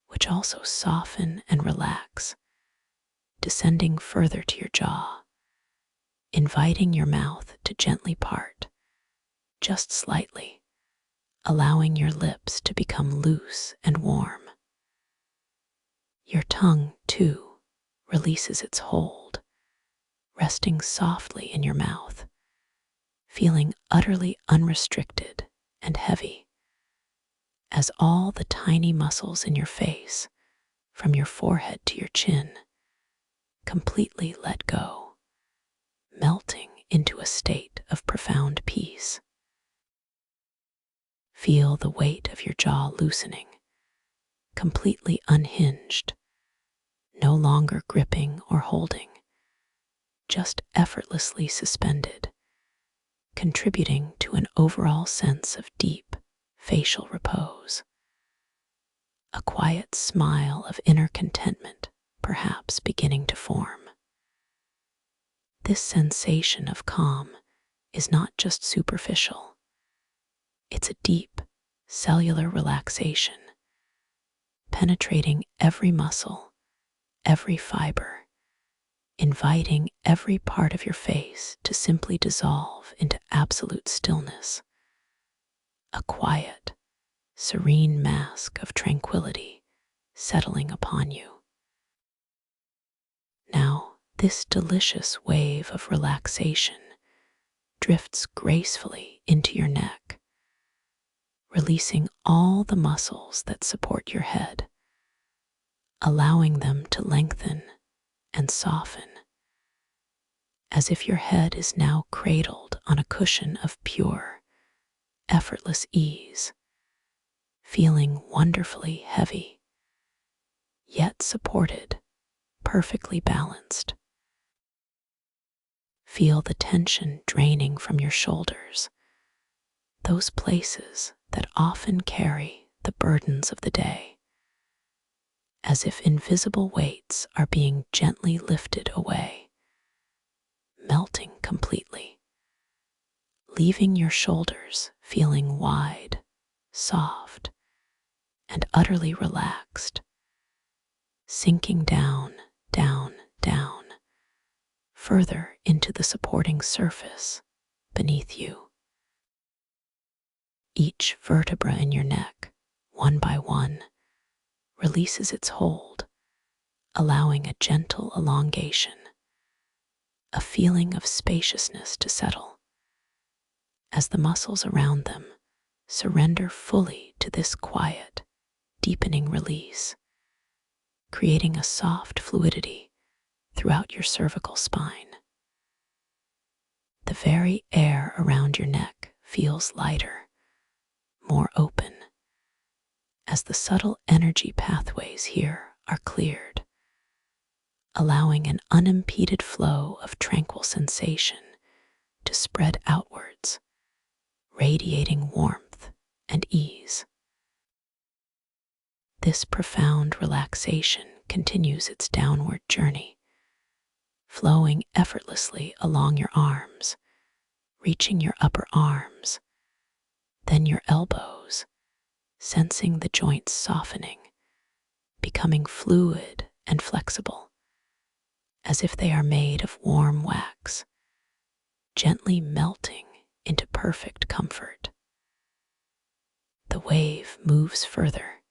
S1: which also soften and relax, descending further to your jaw, inviting your mouth to gently part, just slightly, allowing your lips to become loose and warm. Your tongue, too, releases its hold, resting softly in your mouth, feeling utterly unrestricted and heavy, as all the tiny muscles in your face, from your forehead to your chin, completely let go, melting into a state of profound peace. Feel the weight of your jaw loosening, completely unhinged, no longer gripping or holding, just effortlessly suspended, contributing to an overall sense of deep facial repose. A quiet smile of inner contentment perhaps beginning to form. This sensation of calm is not just superficial. It's a deep, cellular relaxation, penetrating every muscle, every fiber, inviting every part of your face to simply dissolve into absolute stillness. A quiet, serene mask of tranquility settling upon you. Now, this delicious wave of relaxation drifts gracefully into your neck, releasing all the muscles that support your head, allowing them to lengthen and soften, as if your head is now cradled on a cushion of pure, effortless ease, feeling wonderfully heavy, yet supported, perfectly balanced. Feel the tension draining from your shoulders, those places that often carry the burdens of the day, as if invisible weights are being gently lifted away, melting completely, leaving your shoulders feeling wide, soft, and utterly relaxed, sinking down, down, down, further into the supporting surface beneath you. Each vertebra in your neck, one by one, releases its hold, allowing a gentle elongation, a feeling of spaciousness to settle, as the muscles around them surrender fully to this quiet, deepening release, creating a soft fluidity throughout your cervical spine. The very air around your neck feels lighter, more open, as the subtle energy pathways here are cleared, allowing an unimpeded flow of tranquil sensation to spread outwards, radiating warmth and ease. This profound relaxation continues its downward journey, flowing effortlessly along your arms, reaching your upper arms, then your elbows, sensing the joints softening, becoming fluid and flexible, as if they are made of warm wax, gently melting into perfect comfort. The wave moves further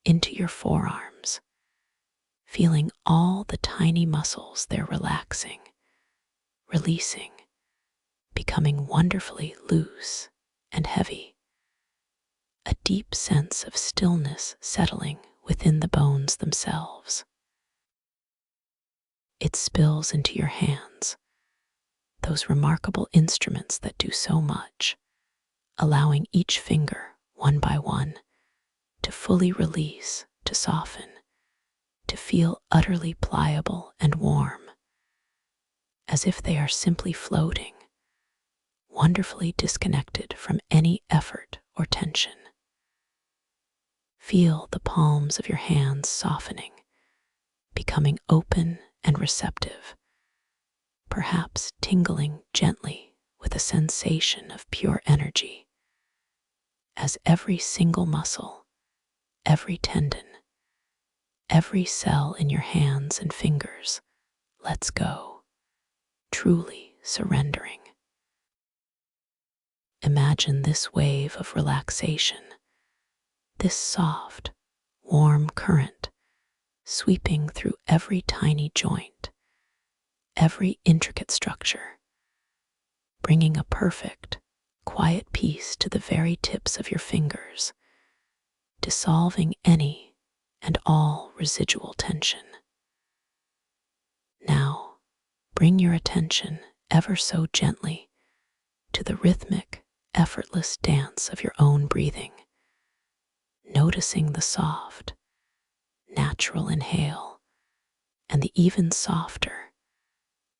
S1: into your forearms, feeling all the tiny muscles there relaxing, releasing, becoming wonderfully loose and heavy, a deep sense of stillness settling within the bones themselves. It spills into your hands, those remarkable instruments that do so much, allowing each finger, one by one, to fully release, to soften, to feel utterly pliable and warm, as if they are simply floating, wonderfully disconnected from any effort or tension. Feel the palms of your hands softening, becoming open and receptive, perhaps tingling gently with a sensation of pure energy, as every single muscle, every tendon, every cell in your hands and fingers lets go, truly surrendering. Imagine this wave of relaxation, this soft, warm current sweeping through every tiny joint, every intricate structure, bringing a perfect, quiet peace to the very tips of your fingers, dissolving any and all residual tension. Now, bring your attention ever so gently to the rhythmic, effortless dance of your own breathing, noticing the soft, natural inhale and the even softer,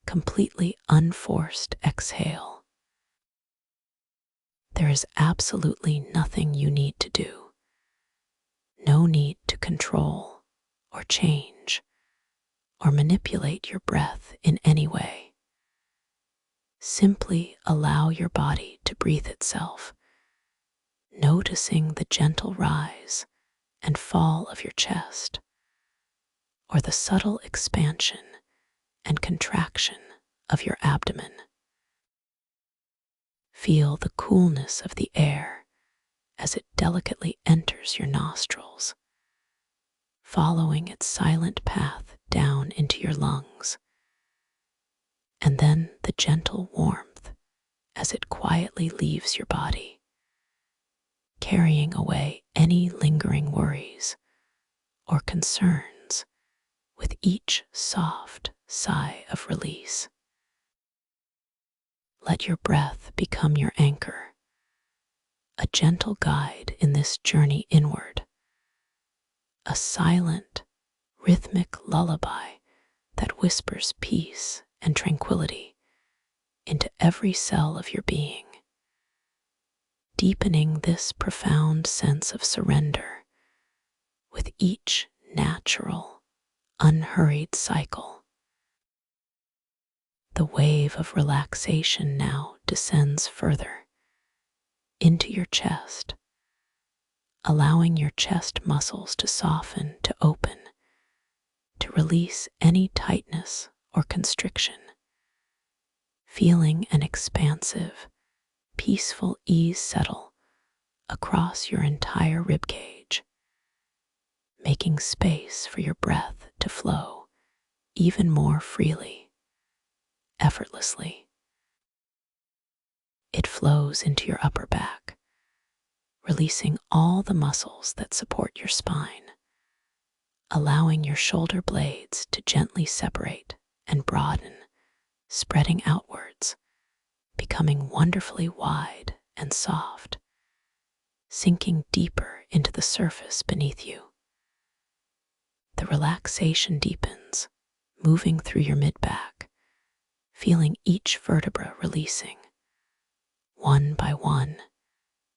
S1: completely unforced exhale. There is absolutely nothing you need to do, no need to control or change or manipulate your breath in any way. Simply allow your body to breathe itself, noticing the gentle rise and fall of your chest, or the subtle expansion and contraction of your abdomen. Feel the coolness of the air as it delicately enters your nostrils, following its silent path down into your lungs, and then the gentle warmth as it quietly leaves your body, carrying away any lingering worries or concerns with each soft sigh of release. Let your breath become your anchor, a gentle guide in this journey inward, a silent, rhythmic lullaby that whispers peace and tranquility into every cell of your being. deepening this profound sense of surrender with each natural, unhurried cycle. The wave of relaxation now descends further into your chest, allowing your chest muscles to soften, to open, to release any tightness or constriction, feeling an expansive, peaceful ease settle across your entire ribcage, making space for your breath to flow even more freely, effortlessly. It flows into your upper back, releasing all the muscles that support your spine, allowing your shoulder blades to gently separate and broaden, spreading outwards, becoming wonderfully wide and soft, sinking deeper into the surface beneath you. The relaxation deepens, moving through your mid-back, feeling each vertebra releasing, one by one,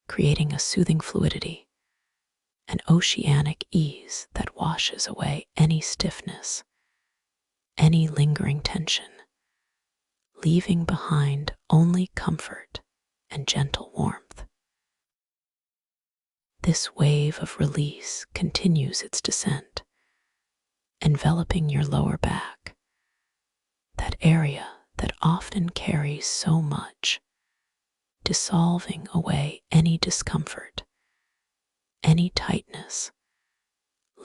S1: creating a soothing fluidity, an oceanic ease that washes away any stiffness, any lingering tension, leaving behind only comfort and gentle warmth. This wave of release continues its descent, enveloping your lower back, that area that often carries so much, dissolving away any discomfort, any tightness,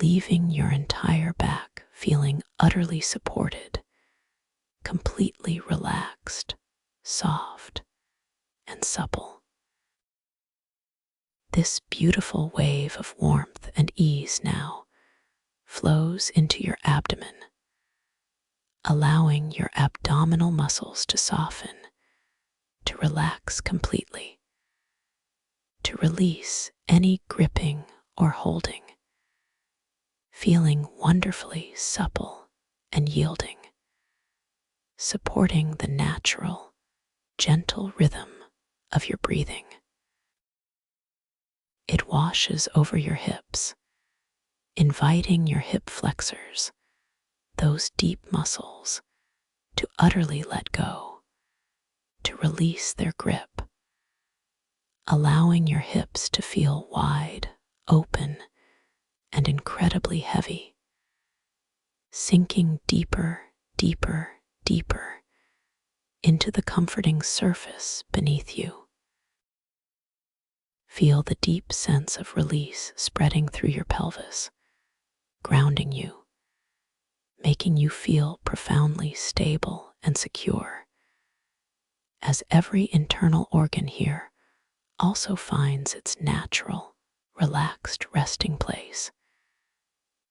S1: leaving your entire back feeling utterly supported, completely relaxed, soft, and supple. This beautiful wave of warmth and ease now flows into your abdomen, allowing your abdominal muscles to soften, to relax completely, to release any gripping or holding, feeling wonderfully supple and yielding, supporting the natural, gentle rhythm of your breathing. It washes over your hips, inviting your hip flexors, those deep muscles, to utterly let go, to release their grip, allowing your hips to feel wide, open, and incredibly heavy, sinking deeper, deeper, deeper into the comforting surface beneath you. Feel the deep sense of release spreading through your pelvis, grounding you, making you feel profoundly stable and secure, as every internal organ here also finds its natural, relaxed resting place,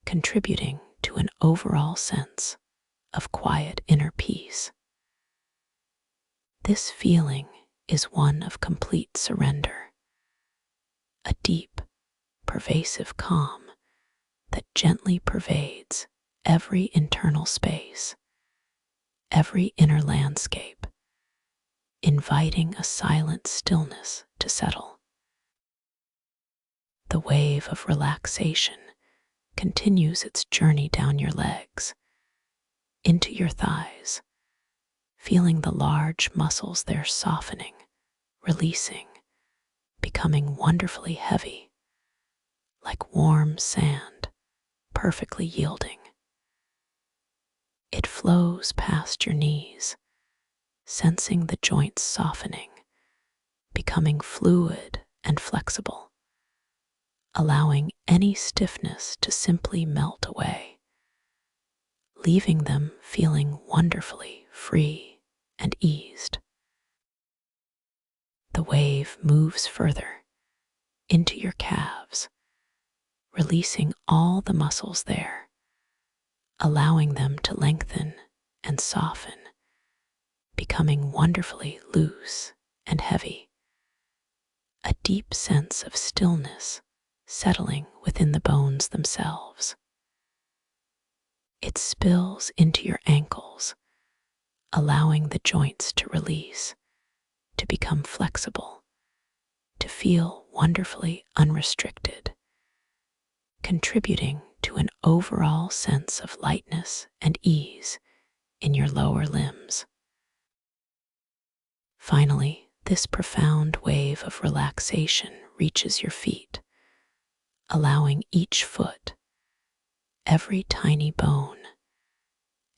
S1: contributing to an overall sense of quiet inner peace. This feeling is one of complete surrender, a deep, pervasive calm that gently pervades every internal space, every inner landscape, inviting a silent stillness to settle. The wave of relaxation continues its journey down your legs, into your thighs, feeling the large muscles there softening, releasing, becoming wonderfully heavy, like warm sand, perfectly yielding. It flows past your knees, sensing the joints softening, becoming fluid and flexible, allowing any stiffness to simply melt away, leaving them feeling wonderfully free and eased. The wave moves further into your calves, releasing all the muscles there, allowing them to lengthen and soften, becoming wonderfully loose and heavy. A deep sense of stillness settling within the bones themselves. It spills into your ankles, allowing the joints to release, to become flexible, to to feel wonderfully unrestricted, contributing to an overall sense of lightness and ease in your lower limbs. Finally, this profound wave of relaxation reaches your feet, allowing each foot, every tiny bone,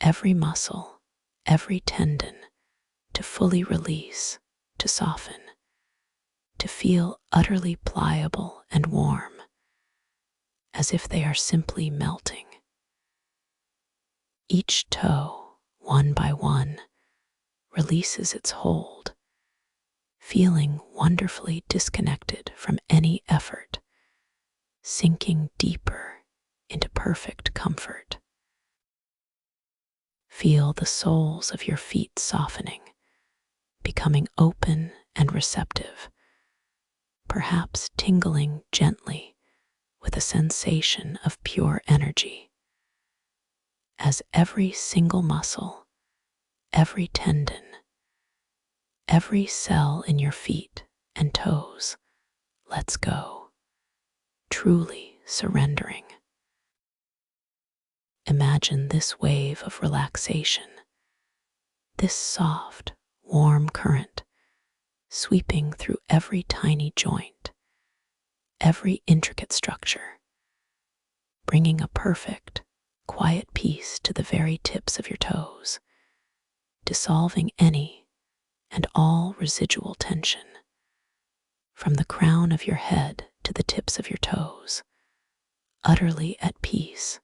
S1: every muscle, every tendon to fully release, to soften, to feel utterly pliable and warm, as if they are simply melting. Each toe, one by one, releases its hold, feeling wonderfully disconnected from any effort, sinking deeper into perfect comfort. Feel the soles of your feet softening, becoming open and receptive, perhaps tingling gently with a sensation of pure energy, as every single muscle, every tendon, every cell in your feet and toes lets go, truly surrendering. Imagine this wave of relaxation, this soft, warm current sweeping through every tiny joint, every intricate structure, bringing a perfect, quiet peace to the very tips of your toes, dissolving any and all residual tension. From the crown of your head to the tips of your toes, utterly at peace,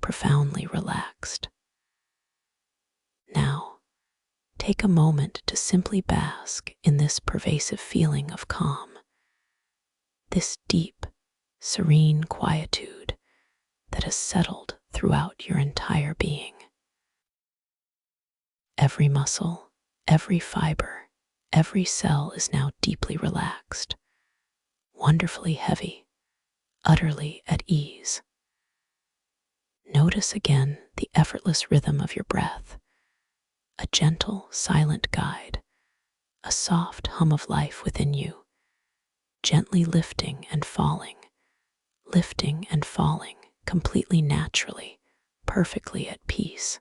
S1: profoundly relaxed. Now, take a moment to simply bask in this pervasive feeling of calm, this deep, serene quietude that has settled throughout your entire being. Every muscle, every fiber, every cell is now deeply relaxed, wonderfully heavy, utterly at ease. Notice again the effortless rhythm of your breath, a gentle, silent guide, a soft hum of life within you, gently lifting and falling, completely naturally, perfectly at peace.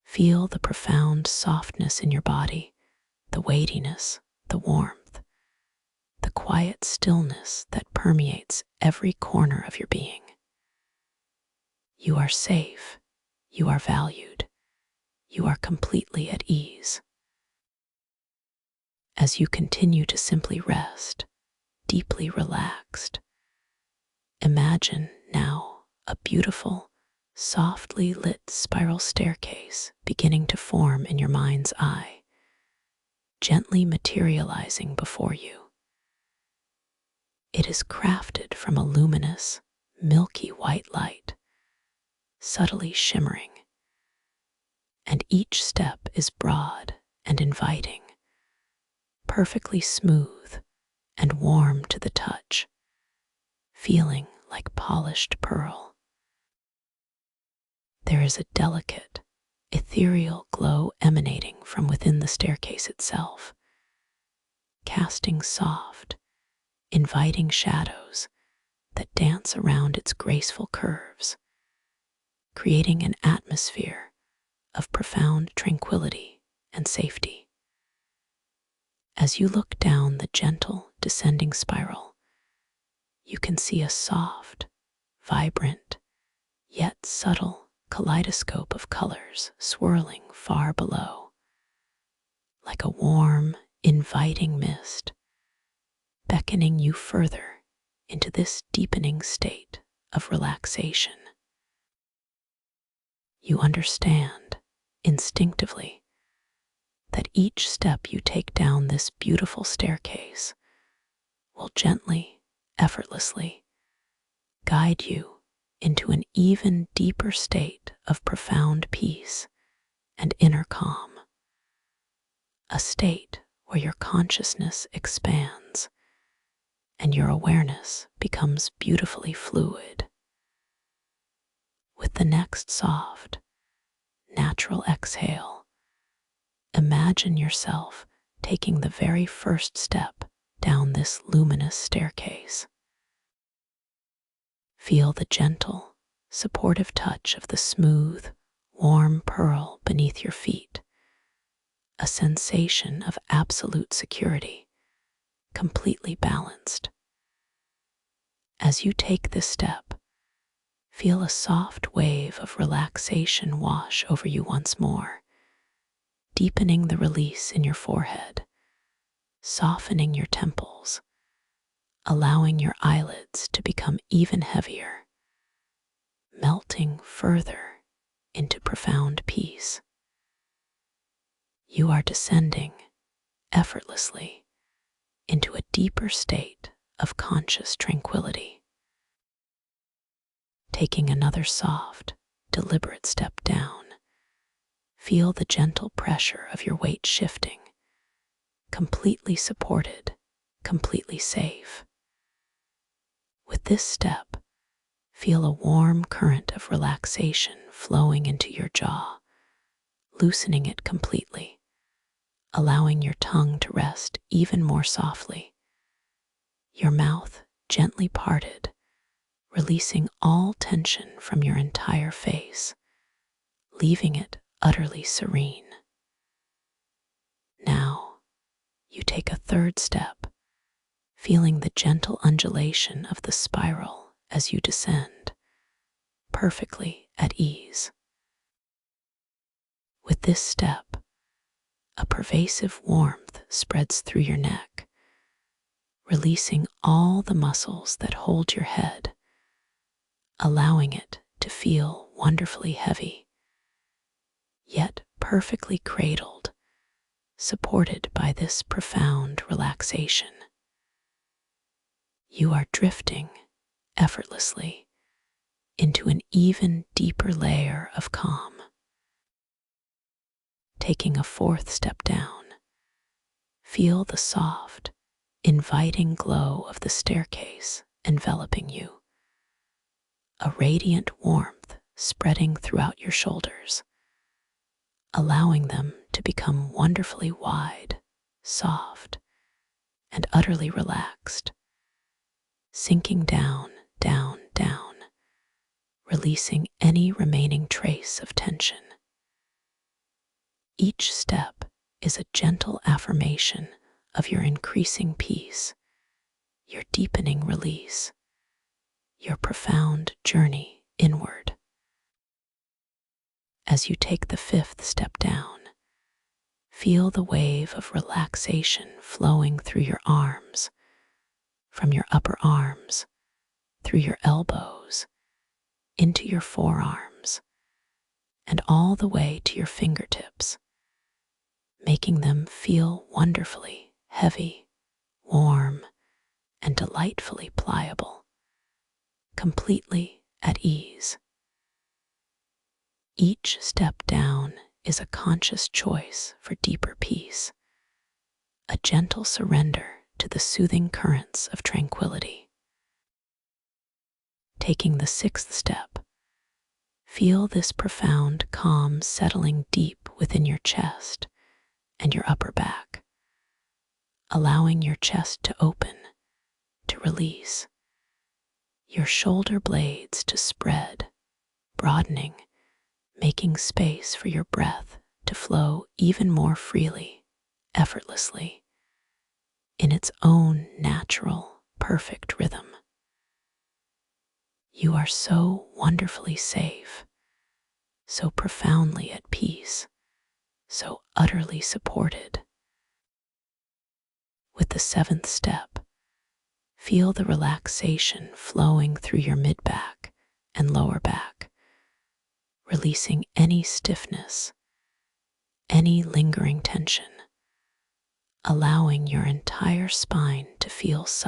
S1: Feel the profound softness in your body, the weightiness, the warmth, the quiet stillness that permeates every corner of your being. You are safe, you are valued, you are completely at ease. As you continue to simply rest, deeply relaxed, imagine now a beautiful, softly lit spiral staircase beginning to form in your mind's eye, gently materializing before you. It is crafted from a luminous, milky white light, subtly shimmering, and each step is broad and inviting, perfectly smooth and warm to the touch, feeling like polished pearl. There is a delicate, ethereal glow emanating from within the staircase itself, casting soft, inviting shadows that dance around its graceful curves, creating an atmosphere of profound tranquility and safety. As you look down the gentle, descending spiral, you can see a soft, vibrant, yet subtle kaleidoscope of colors swirling far below, like a warm, inviting mist, beckoning you further into this deepening state of relaxation. You understand, instinctively, that each step you take down this beautiful staircase will gently, effortlessly guide you into an even deeper state of profound peace and inner calm, a state where your consciousness expands and your awareness becomes beautifully fluid. With the next soft, natural exhale, imagine yourself taking the very first step down this luminous staircase. Feel the gentle, supportive touch of the smooth, warm pearl beneath your feet, a sensation of absolute security, completely balanced. As you take this step, feel a soft wave of relaxation wash over you once more, deepening the release in your forehead, softening your temples, allowing your eyelids to become even heavier, melting further into profound peace. You are descending effortlessly into a deeper state of conscious tranquility. Taking another soft, deliberate step down, feel the gentle pressure of your weight shifting, completely supported, completely safe. With this step, feel a warm current of relaxation flowing into your jaw, loosening it completely, allowing your tongue to rest even more softly. Your mouth gently parted, releasing all tension from your entire face, leaving it utterly serene. Now, you take a third step, feeling the gentle undulation of the spiral as you descend, perfectly at ease. With this step, a pervasive warmth spreads through your neck, releasing all the muscles that hold your head, allowing it to feel wonderfully heavy, yet perfectly cradled, supported by this profound relaxation. You are drifting effortlessly into an even deeper layer of calm. Taking a fourth step down, feel the soft, inviting glow of the staircase enveloping you, a radiant warmth spreading throughout your shoulders, allowing them to become wonderfully wide, soft, and utterly relaxed, sinking down, down, down, releasing any remaining trace of tension. Each step is a gentle affirmation of your increasing peace, your deepening release, your profound journey inward. As you take the fifth step down, feel the wave of relaxation flowing through your arms, from your upper arms, through your elbows, into your forearms, and all the way to your fingertips, making them feel wonderfully heavy, warm, and delightfully pliable, completely at ease. Each step down is a conscious choice for deeper peace, a gentle surrender to the soothing currents of tranquility. Taking the sixth step, feel this profound calm settling deep within your chest and your upper back, allowing your chest to open, to release, your shoulder blades to spread, broadening, making space for your breath to flow even more freely, effortlessly, in its own natural, perfect rhythm. You are so wonderfully safe, so profoundly at peace, so utterly supported. With the seventh step, feel the relaxation flowing through your mid-back and lower back, releasing any stiffness, any lingering tension, allowing your entire spine to feel